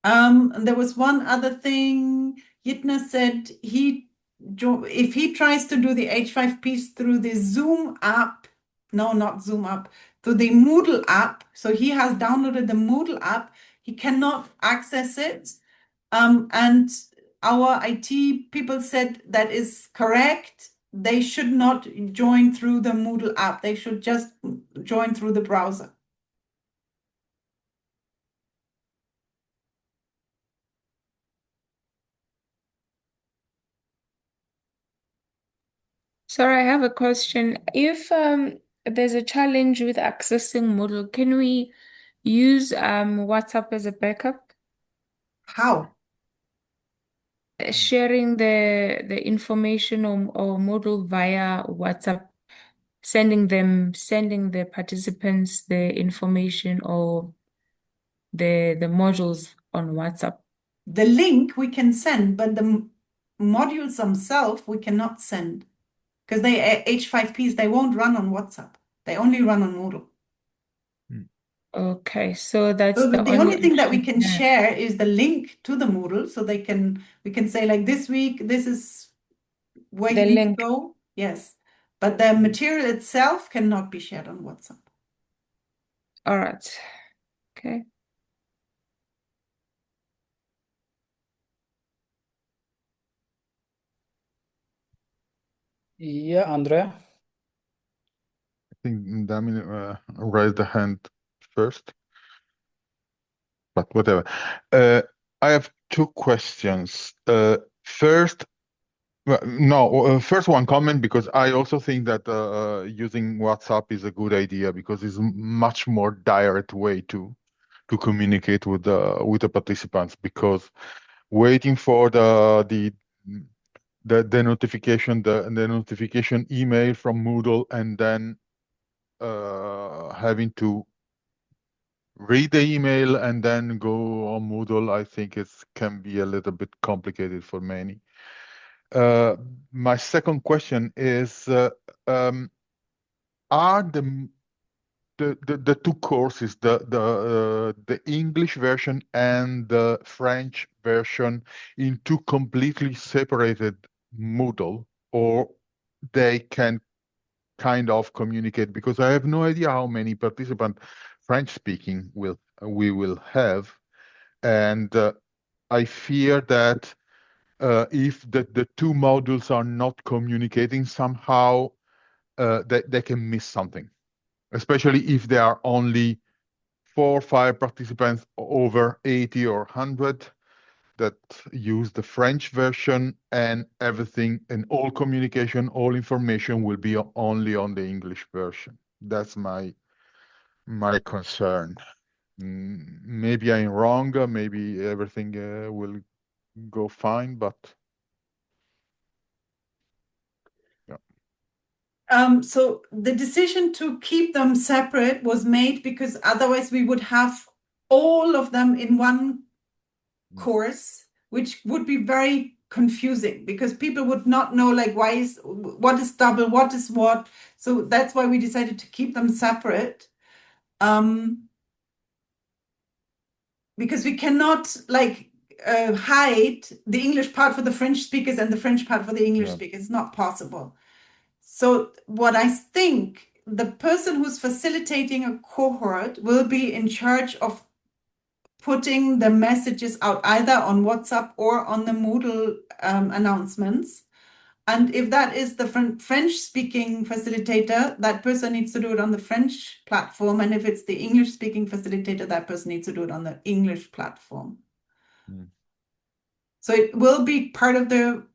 And there was one other thing. Yitna said if he tries to do the H5 piece through the Zoom app, no, not Zoom app, through the Moodle app. So he has downloaded the Moodle app. He cannot access it. And our IT people said that is correct. They should not join through the Moodle app. They should just join through the browser. Sorry, I have a question. If there's a challenge with accessing Moodle, can we use WhatsApp as a backup? How? Sharing the information or Moodle via WhatsApp, sending the participants the information or the modules on WhatsApp. The link we can send, but the modules themselves we cannot send because they H5Ps, they won't run on WhatsApp. They only run on Moodle. Okay, so that's So the the only thing that we option can there. share is the link to the Moodle, so we can say like this week, this is where The you need link. to go. Yes, but the material itself cannot be shared on WhatsApp. All right. Okay. Yeah, Andrea. I think Damien raised the hand first, but whatever. I have two questions. First, first one comment, because I also think that using WhatsApp is a good idea because it's a much more direct way to communicate with the participants, because waiting for the notification email from Moodle and then having to read the email and then go on Moodle, I think it can be a little bit complicated for many. My second question is, are the two courses, the English version and the French version, in two completely separated Moodle, or they can kind of communicate? Because I have no idea how many participants French speaking we will have, and I fear that if the two modules are not communicating somehow, they can miss something, especially if there are only 4 or 5 participants over 80 or 100 that use the French version, and everything and all communication, all information will be only on the English version. That's my concern. Maybe I'm wrong, maybe everything will go fine, but yeah. So the decision to keep them separate was made because otherwise we would have all of them in one course, which would be very confusing because people would not know like what is double, what is what. So that's why we decided to keep them separate. Because we cannot hide the English part for the French speakers and the French part for the English speakers. It's not possible. So what I think, the person who's facilitating a cohort will be in charge of putting the messages out either on WhatsApp or on the Moodle announcements. And if that is the French-speaking facilitator, that person needs to do it on the French platform. And if it's the English-speaking facilitator, that person needs to do it on the English platform. So it will be part of the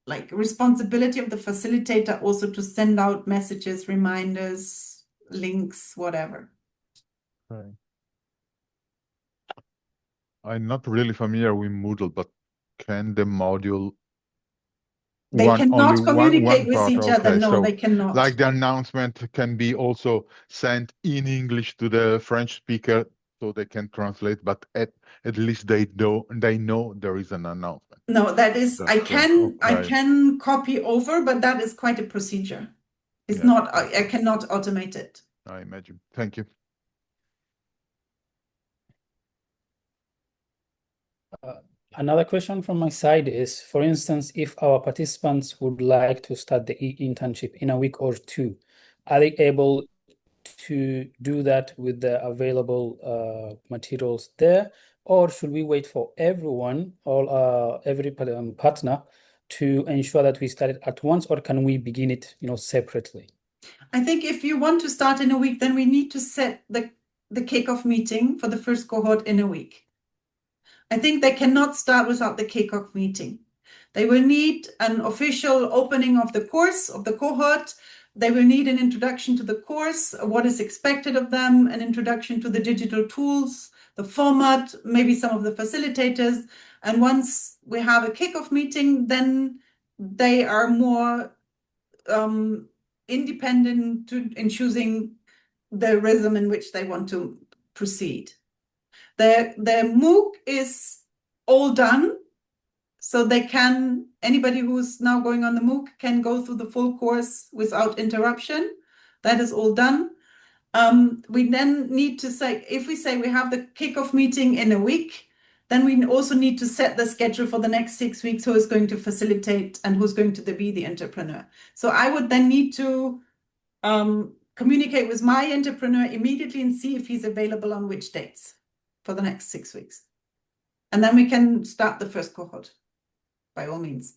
like responsibility of the facilitator also to send out messages, reminders, links, whatever. Right. I'm not really familiar with Moodle, but can the module They cannot communicate with part? each other. Okay, No, so they cannot. like the announcement can be also sent in English to the French speaker so they can translate, but at least they know there is an announcement. No, that is I can okay. copy over, but that is quite a procedure. It's Yeah, not I cannot automate it. I imagine. Thank you. Another question from my side is, for instance, if our participants would like to start the internship in a week or two, are they able to do that with the available materials there, or should we wait for everyone, every partner, to ensure that we start it at once, or can we begin it, separately? I think if you want to start in a week, then we need to set the kickoff meeting for the first cohort in a week. I think they cannot start without the kickoff meeting. They will need an official opening of the course, of the cohort. They will need an introduction to the course, what is expected of them, an introduction to the digital tools, the format, maybe some of the facilitators. And once we have a kickoff meeting, then they are more independent in choosing the rhythm in which they want to proceed. The MOOC is all done, so anybody who's now going on the MOOC can go through the full course without interruption. That is all done. We then need to say, if we say we have the kickoff meeting in a week, then we also need to set the schedule for the next 6 weeks, who is going to facilitate and who's going to be the entrepreneur. So I would then need to communicate with my entrepreneur immediately and see if he's available on which dates for the next 6 weeks. And then we can start the first cohort, by all means.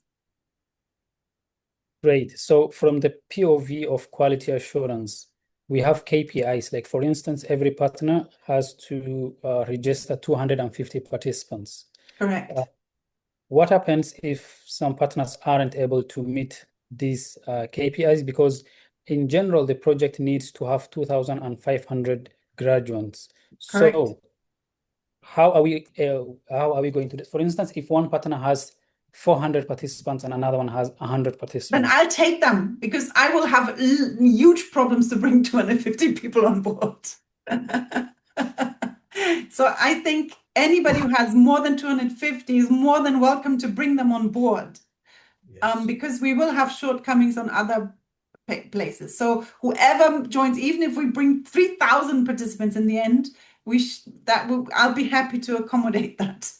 Great. So from the POV of quality assurance, we have KPIs. Like, for instance, every partner has to register 250 participants. Correct. What happens if some partners aren't able to meet these KPIs? Because in general, the project needs to have 2,500 graduates. Correct. So how are we going to do? For instance, if one partner has 400 participants and another one has 100 participants. Then I'll take them, because I will have huge problems to bring 250 people on board. So I think anybody who has more than 250 is more than welcome to bring them on board. Yes. Because we will have shortcomings on other places. So whoever joins, even if we bring 3,000 participants in the end, I'll be happy to accommodate that.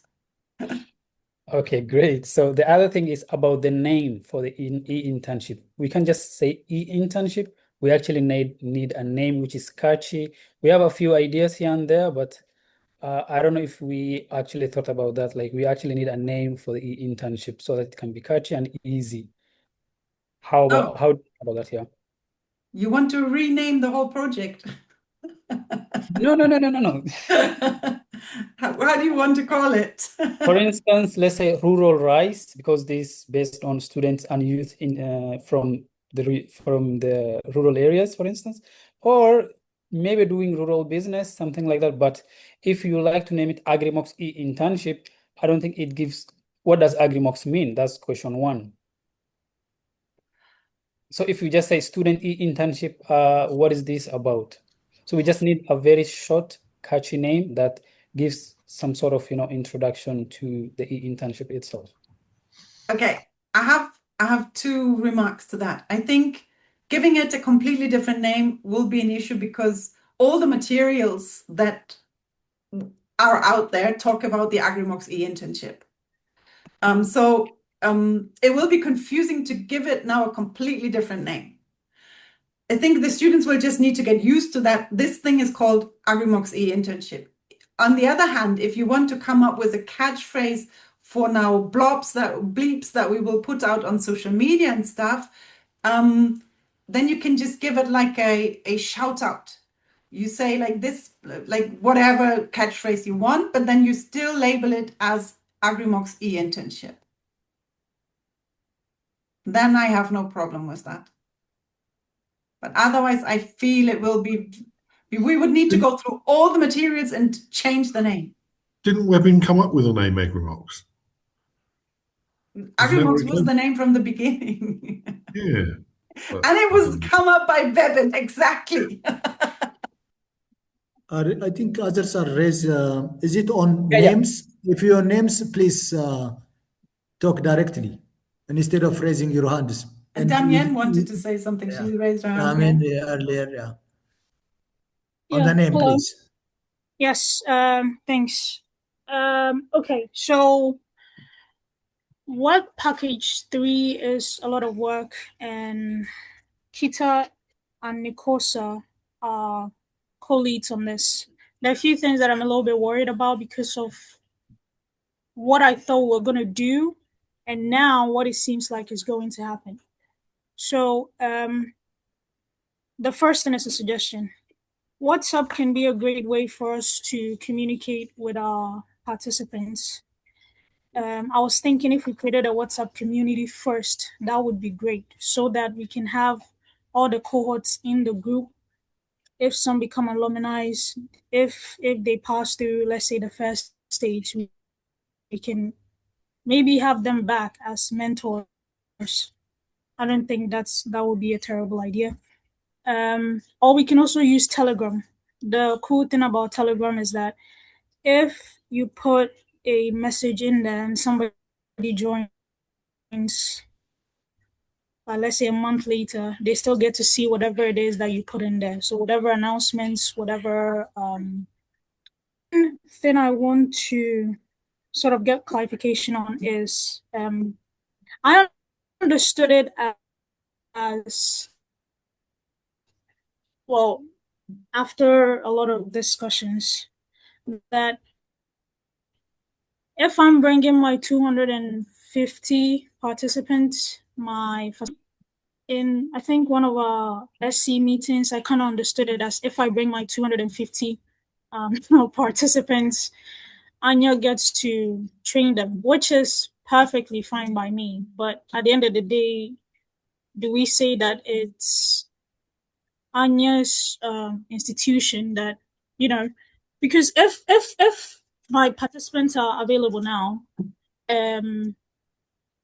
Okay, great. So the other thing is about the name for the e-internship. We can just say e-internship. We actually need a name which is catchy. We have a few ideas here and there, but I don't know if we actually thought about that. Like, we actually need a name for the e-internship so that it can be catchy and easy. How about that here? You want to rename the whole project? No. How do you want to call it? For instance, let's say Rural Rice, because this is based on students and youth from the rural areas, for instance, or maybe doing rural business, something like that. But if you like to name it AgriMocks internship, I don't think it gives. What does AgriMocks mean? That's question one. So if you just say student internship, what is this about? So we just need a very short, catchy name that gives some sort of introduction to the internship itself. Okay, I have two remarks to that. I think giving it a completely different name will be an issue, because all the materials that are out there talk about the AgriMocks e-internship. It will be confusing to give it now a completely different name. I think the students will just need to get used to that. This thing is called AgriMocks e-internship. on the other hand, if you want to come up with a catchphrase for now bleeps that we will put out on social media and stuff, then you can just give it like a shout out. You say like this, like whatever catchphrase you want, but then you still label it as AgriMocks e-internship. Then I have no problem with that. But otherwise, I feel it will be, we would need to go through all the materials and change the name. Didn't Webbing come up with the name AgriMocks? AgriMocks was the name from the beginning. Yeah. And it was come up by Bebin, exactly. I think others are raised. Is it on names? If your names, please talk directly instead of raising your hands. And Damien wanted to say something. She raised her hand. I mean, earlier, yeah. On the name, hello. please. Yes, thanks. Okay, so what package 3 is a lot of work, and Kita and Nikosa are co-leads on this. There are a few things that I'm a little bit worried about because of what I thought we were going to do and now what it seems like is going to happen. So the first thing is a suggestion. WhatsApp can be a great way for us to communicate with our participants. I was thinking if we created a WhatsApp community first, that would be great, so that we can have all the cohorts in the group. If some become alumni, if they pass through, let's say, the first stage, we can maybe have them back as mentors. I don't think that would be a terrible idea. Or we can also use Telegram. The cool thing about Telegram is that if you put a message in there and somebody joins, let's say a month later, they still get to see whatever it is that you put in there. So whatever announcements, whatever thing I want to sort of get clarification on is I understood it as well, after a lot of discussions, that if I'm bringing my 250 participants, in I think one of our SC meetings, I kind of understood it as if I bring my 250 participants, Anya gets to train them, which is perfectly fine by me. But at the end of the day, do we say that it's Anya's institution that, because if my participants are available now,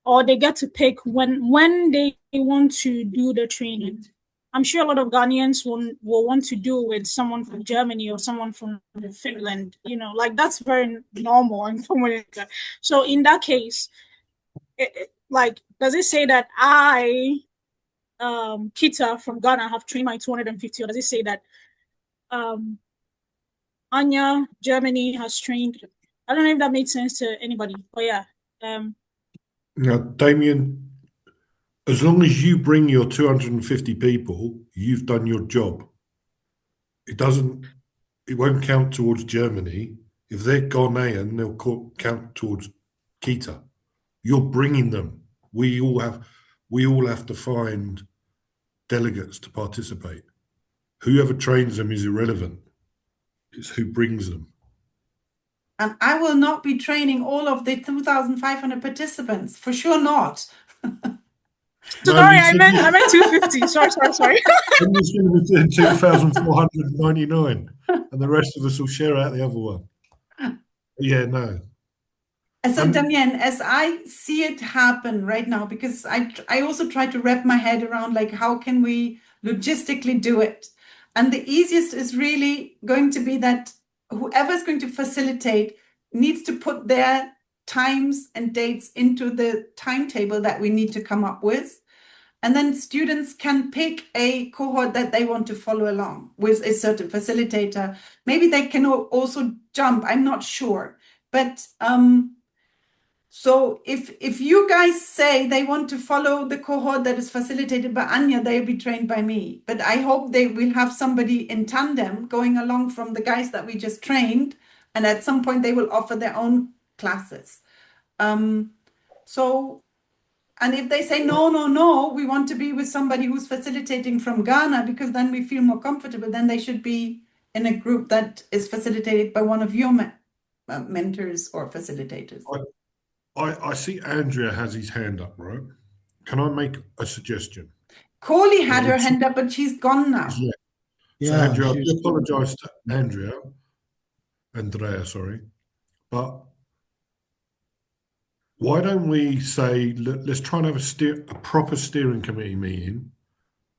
or they get to pick when they want to do the training, I'm sure a lot of Ghanaians will want to do it with someone from Germany or someone from Finland, like that's very normal and common. So in that case, does it say that Kita from Ghana have trained my 250, or does it say that Anya, Germany has trained? I don't know if that made sense to anybody, but yeah. Now, Damien, as long as you bring your 250 people, you've done your job. It won't count towards Germany. If they're Ghanaian, they'll count towards Kita. You're bringing them. We all have to find delegates to participate. Whoever trains them is irrelevant. It's who brings them. And I will not be training all of the 2,500 participants, for sure not. Sorry, I meant 250. Sorry. I'm just going to be doing 2,499, and the rest of us will share out the other one. Yeah, no. And so, Damien, as I see it happen right now, because I also try to wrap my head around, like, how can we logistically do it? And the easiest is really going to be that whoever is going to facilitate needs to put their times and dates into the timetable that we need to come up with. And then students can pick a cohort that they want to follow along with a certain facilitator. Maybe they can also jump, I'm not sure. But so if you guys say they want to follow the cohort that is facilitated by Anya, they'll be trained by me. But I hope they will have somebody in tandem going along from the guys that we just trained And at some point, they will offer their own classes. And if they say, no, we want to be with somebody who's facilitating from Ghana because then we feel more comfortable, then they should be in a group that is facilitated by one of your mentors or facilitators. I see Andrea has his hand up, right? Can I make a suggestion? Corley had her hand up, but she's gone now. So Andrea, I do apologize to Andrea, sorry. But why don't we say, let's try and have a proper steering committee meeting,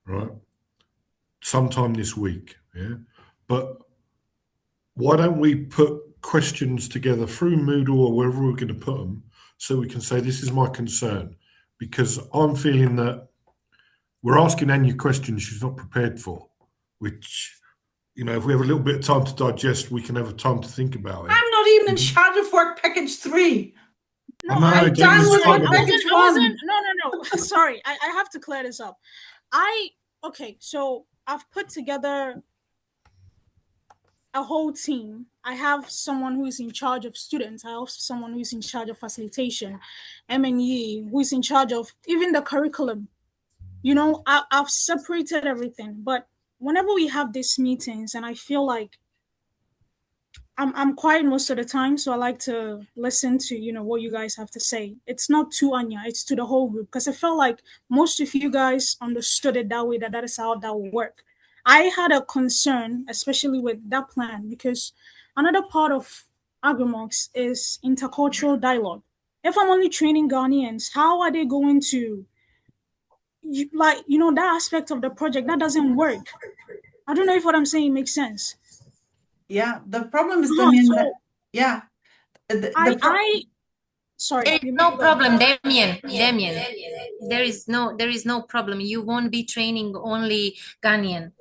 right? Sometime this week, yeah? But why don't we put questions together through Moodle or wherever we're going to put them so we can say, this is my concern? Because I'm feeling that we're asking Anya questions she's not prepared for, which, you know, if we have a little bit of time to digest, we can have a time to think about it. I'm not even in charge of work package 3. No, I'm done with work I package wasn't, 1. no. Sorry, I have to clear this up. Okay, so I've put together a whole team. I have someone who is in charge of students. I have someone who is in charge of facilitation, M&E, who is in charge of even the curriculum. You know, I've separated everything. But whenever we have these meetings, and I feel like I'm quiet most of the time, so I like to listen to, you know, what you guys have to say. It's not to Anya, it's to the whole group, because I felt like most of you guys understood it that way, that is how that will work. I had a concern, especially with that plan, because another part of AgriMocks is intercultural dialogue. If I'm only training Ghanaians, how are they going to, that aspect of the project, that doesn't work. I don't know if what I'm saying makes sense. Yeah, the problem is, Damien, sorry. There is no problem, Damien. There is no problem. You won't be training only Ghanaian.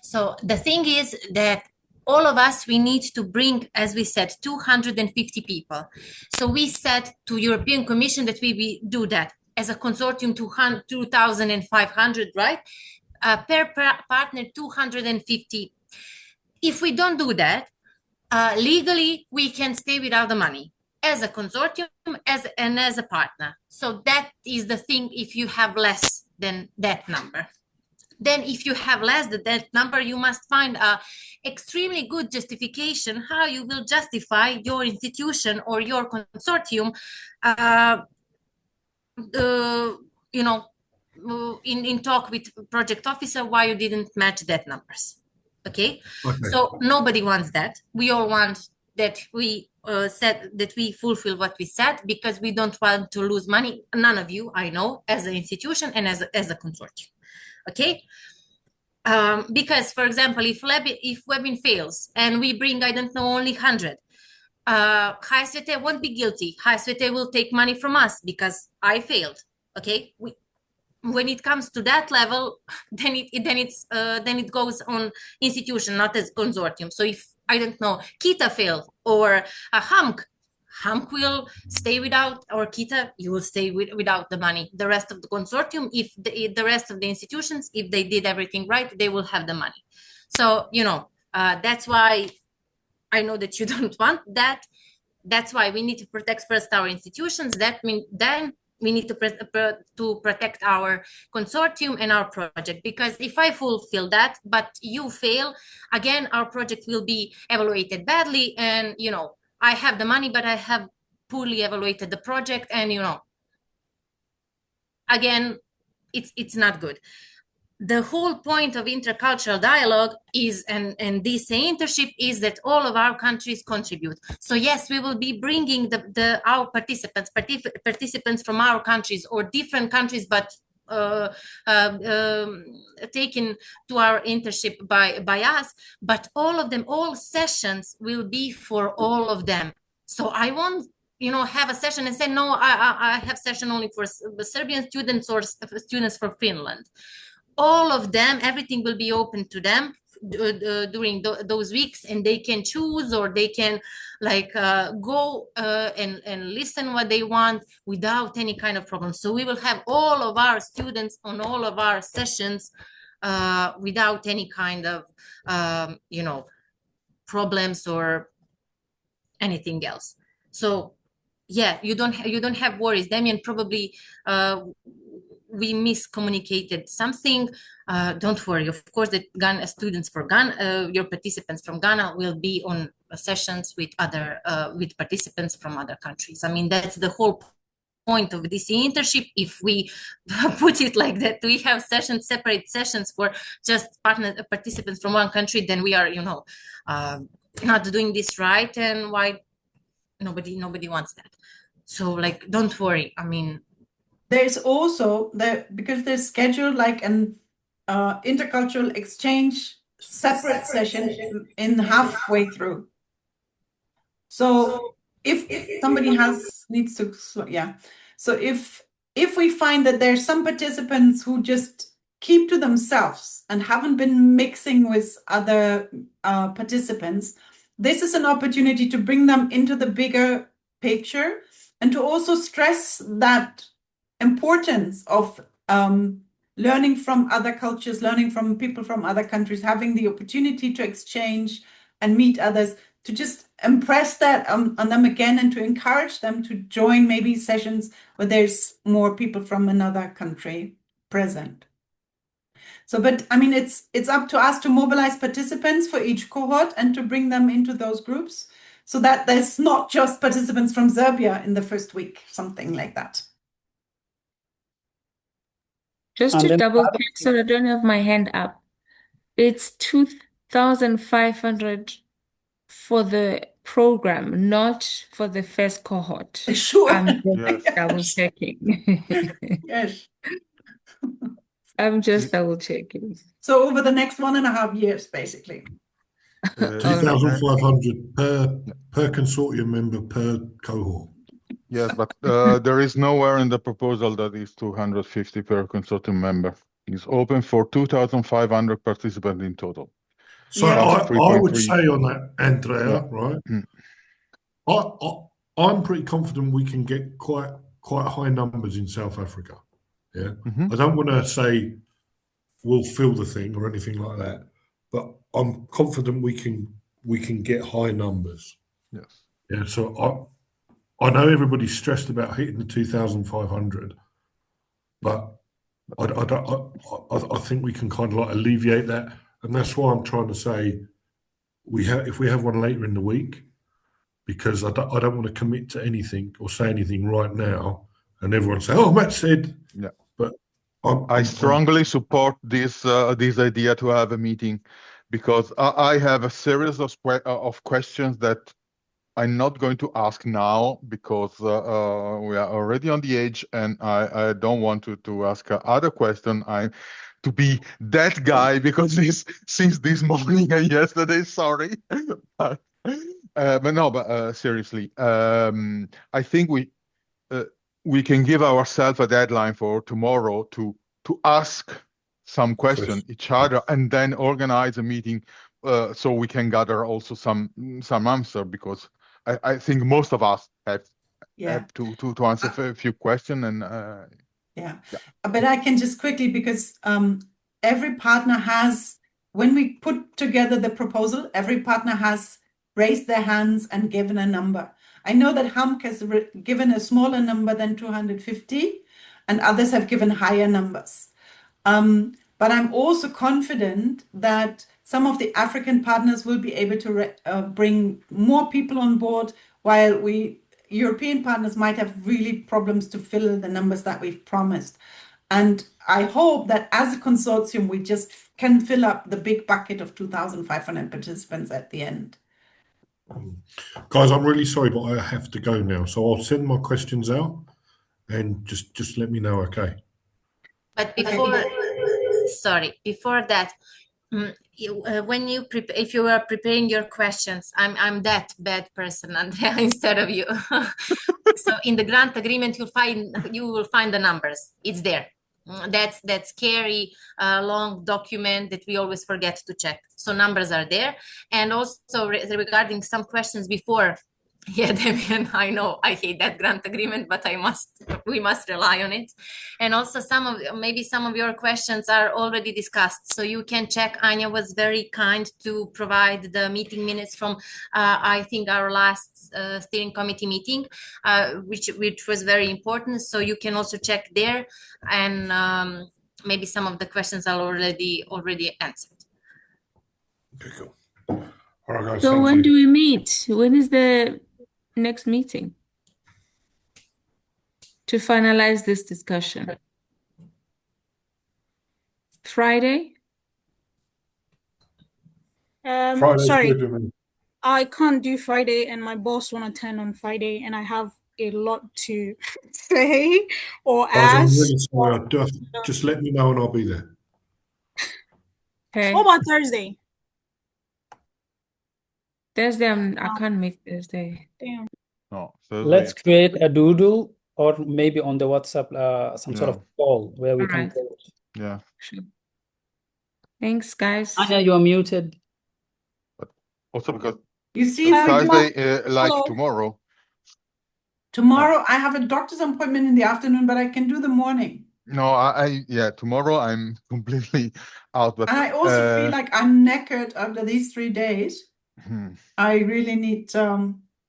So the thing is that all of us, we need to bring, as we said, 250 people. So we said to European Commission that we do that as a consortium, 2,500, right? Per partner, 250. If we don't do that, legally, we can stay without the money as a consortium and as a partner. So that is the thing if you have less than that number. Then if you have less than that number, you must find a extremely good justification how you will justify your institution or your consortium, in talk with project officer why you didn't match that numbers. Okay? So nobody wants that. We all want that we said that we fulfill what we said, because we don't want to lose money. None of you, I know, as an institution and as a consortium. Okay? Because, for example, if Webin fails and we bring, I don't know, only 100, HSVT won't be guilty. HSVT will take money from us because I failed. Okay? When it comes to that level, then it goes on institution, not as consortium. So if, I don't know, Kita fail or a HAMC will stay without, or Kita, you will stay without the money. The rest of the consortium, if the rest of the institutions, if they did everything right, they will have the money. So, that's why I know that you don't want that. That's why we need to protect first our institutions. That means then we need to protect our consortium and our project, because if I fulfill that, but you fail, again, our project will be evaluated badly, and, I have the money, but I have poorly evaluated the project, and, again, it's not good. The whole point of intercultural dialogue is, and this internship is, that all of our countries contribute. So yes, we will be bringing our participants from our countries or different countries, but taken to our internship by us. But all sessions will be for all of them. So I won't have a session and say, no, I have session only for Serbian students or students from Finland. All of them, everything will be open to them during those weeks, and they can choose, or they can go and listen what they want without any kind of problem. So we will have all of our students on all of our sessions without any kind of problems or anything else. So yeah, you don't have worries, Damien. Probably we miscommunicated something. Don't worry. Of course, the Ghana students for Ghana, your participants from Ghana will be on sessions with other with participants from other countries. I mean, that's the whole point of this internship. If we put it like that, we have sessions, separate sessions for just participants from one country, then we are, not doing this right, and why nobody wants that. So like, don't worry. I mean, there's also because there's scheduled like an intercultural exchange separate session in halfway through. So if somebody needs to, so if we find that there's some participants who just keep to themselves and haven't been mixing with other participants, this is an opportunity to bring them into the bigger picture and to also stress that importance of learning from other cultures, learning from people from other countries, having the opportunity to exchange and meet others, to just impress that on them again, and to encourage them to join maybe sessions where there's more people from another country present. So, but I mean, it's up to us to mobilize participants for each cohort and to bring them into those groups so that there's not just participants from Serbia in the first week, something like that. Just to double check, so I don't have my hand up. It's 2,500 for the program, not for the first cohort. Sure. I'm just double checking. Yes. I'm just double checking. So over the next 1.5 years, basically. 2,500 per consortium member per cohort. Yes, but there is nowhere in the proposal that is 250 per consortium member. It's open for 2,500 participants in total. So I would say on that, Andrea, right? I'm pretty confident we can get quite high numbers in South Africa. Yeah, I don't want to say we'll fill the thing or anything like that, but I'm confident we can get high numbers. Yes. Yeah. So I know everybody's stressed about hitting the 2,500, but I think we can kind of like alleviate that, and that's why I'm trying to say if we have one later in the week, because I don't want to commit to anything or say anything right now, and everyone say, "Oh, Matt said." Yeah. But I strongly support this idea to have a meeting, because I have a series of questions that I'm not going to ask now, because we are already on the edge, and I don't want to ask other question. To be that guy, because since this morning and yesterday, sorry. But seriously, I think we can give ourselves a deadline for tomorrow to ask some question each other, and then organize a meeting so we can gather also some answer, because I think most of us have to answer a few questions, and but I can just quickly, because every partner has, when we put together the proposal, every partner has raised their hands and given a number. I know that HAMC has given a smaller number than 250, and others have given higher numbers. But I'm also confident that some of the African partners will be able to bring more people on board, while European partners might have really problems to fill the numbers that we've promised. And I hope that as a consortium, we just can fill up the big bucket of 2,500 participants at the end. Guys, I'm really sorry, but I have to go now. So I'll send my questions out, and just let me know, okay? But before that, when you if you are preparing your questions, I'm that bad person, Andrea, instead of you. So in the grant agreement, you will find the numbers. It's there. That scary long document that we always forget to check. So numbers are there. And also regarding some questions before, Yeah, Damian, I know I hate that grant agreement, but we must rely on it. And also maybe some of your questions are already discussed. So you can check. Anya was very kind to provide the meeting minutes from, I think, our last steering committee meeting, which was very important. So you can also check there, and maybe some of the questions are already answered. Okay, cool. All right, guys. So Thank when you. do we meet? When is the next meeting to finalize this discussion? Friday? Friday's Sorry, good with me. I can't do Friday, and my boss won't attend on Friday, and I have a lot to say or Guys, I'm ask. really sorry. Just let me know and I'll be there. Okay. What about Thursday? Thursday, I can't make Thursday. Damn. No, Thursday. Let's create a doodle or maybe on the WhatsApp some sort of poll where we can Alright. vote. Yeah. Sure. Thanks, guys. Anya, you're muted. Also because You see, Thursday, like Hello. tomorrow. Tomorrow I have a doctor's appointment in the afternoon, but I can do the morning. No, yeah, tomorrow I'm completely out. But And I also feel like I'm knackered after these 3 days. I really need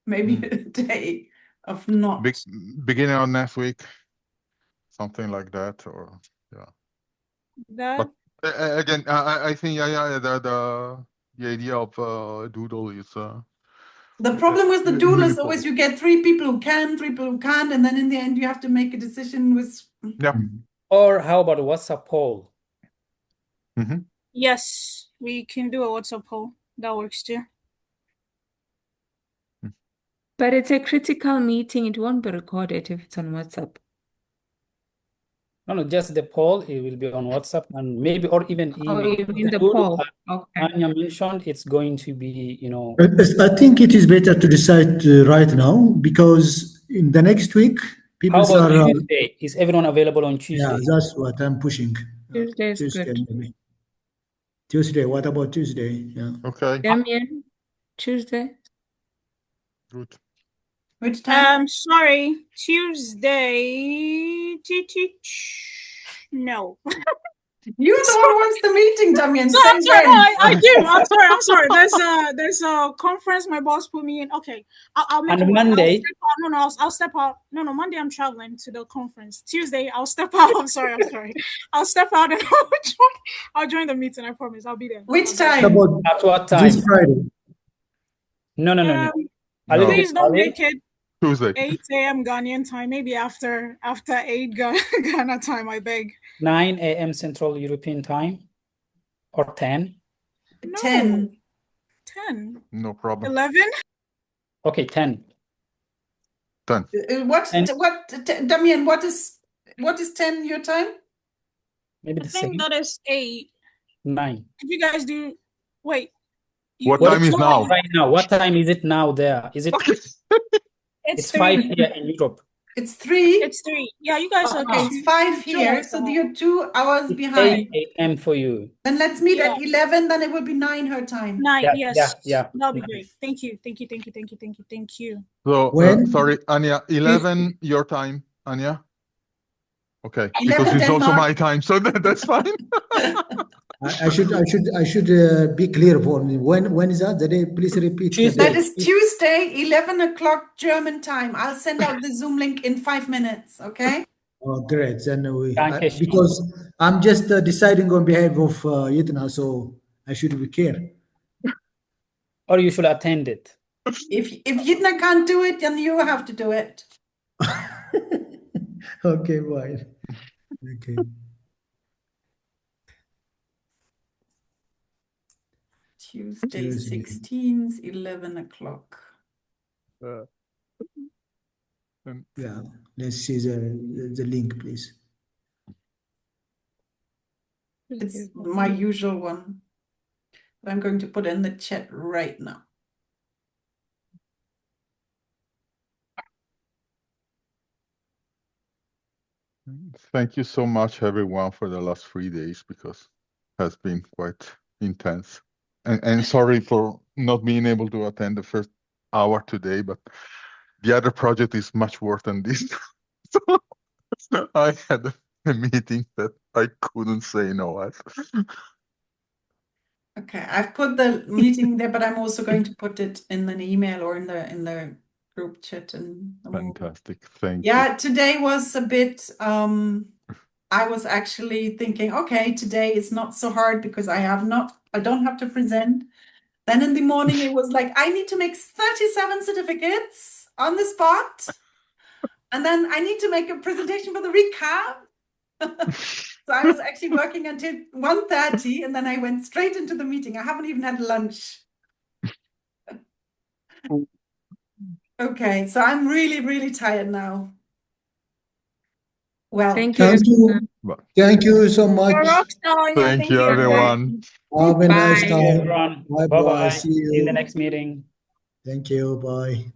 maybe a day of not. beginning of next week, something like that, or yeah. That But again, I think the idea of doodle is The problem with the doodle really is always you get 3 people who can, 3 people who can't, and then in the end you have to make a decision with. Yeah. Or how about a WhatsApp poll? yes, we can do a WhatsApp poll. That works too. But it's a critical meeting. It won't be recorded if it's on WhatsApp. No, just the poll. It will be on WhatsApp and maybe or even email. You mean the poll? Okay. Anya mentioned it's going to be, I think it is better to decide right now because in the next week people How about are. Tuesday? Is everyone available on Tuesday? Yeah, that's what I'm pushing. Tuesday is good. Maybe. Tuesday. What about Tuesday? Yeah. Okay. Damian, Tuesday. Good. Which time? Sorry, Tuesday. No. You're the one who wants the meeting, Damian. No, I'm sorry. No, I do. I'm sorry. There's a conference my boss put me in. Okay, I'll make On it work. Monday. I'll step out. No, Monday I'm traveling to the conference. Tuesday I'll step out. I'm sorry. I'll step out and I'll join the meeting. I promise. I'll be there. Which time? At what time? This Friday. No. A little Please bit don't early. make it Tuesday. 8 a.m. Ghanaian time. Maybe after 8 Ghana time. I beg. 9 a.m. Central European time or 10? No. 10. 10. No problem. 11. Okay, 10. 10. Damian, what is 10 your time? Maybe I the think same. that is 8. 9. If you guys do, wait. What time is now? Right now. What time is it now there? Is it? It's 5 here in Europe. It's 3. It's 3. Yeah, you guys are Okay, it's 5 here, so you're 2 hours behind. 8 a.m. for you. Then let's meet at 11. Then it will be 9 her time. 9. Yes. Yeah. That'll be Nice. great. Thank you. So sorry, Anya. 11 your time, Anya. Okay, because it's also my time, so that's fine. I should be clear for me. When is that? The day? Please repeat. That is Tuesday, 11 o'clock German time. I'll send out the Zoom link in 5 minutes. Okay. Oh, great. Then because I'm just deciding on behalf of Yitna, so I should be care. Or you should attend it. If Yitna can't do it, then you have to do it. Okay, fine. Okay. Tuesday 16th, 11 o'clock. Yeah, let's see the link, please. It's my usual one. But I'm going to put in the chat right now. Thank you so much, everyone, for the last 3 days because it has been quite intense. And sorry for not being able to attend the first hour today, but the other project is much worse than this. So I had a meeting that I couldn't say no at. Okay, I've put the meeting there, but I'm also going to put it in an email or in the group chat. And Fantastic, thank yeah, today was a bit. I was actually thinking, okay, today is not so hard because I don't have to present. Then in the morning, it was like, I need to make 37 certificates on the spot. And then I need to make a presentation for the recap. So I was actually working until 1:30 and then I went straight into the meeting. I haven't even had lunch. Okay, so I'm really, really tired now. Well, Thank you. Thank you so much. Thank you, everyone. Have a nice Thank you, time. everyone. Bye Bye bye. bye. See See you in the you. next meeting. Thank you. Bye.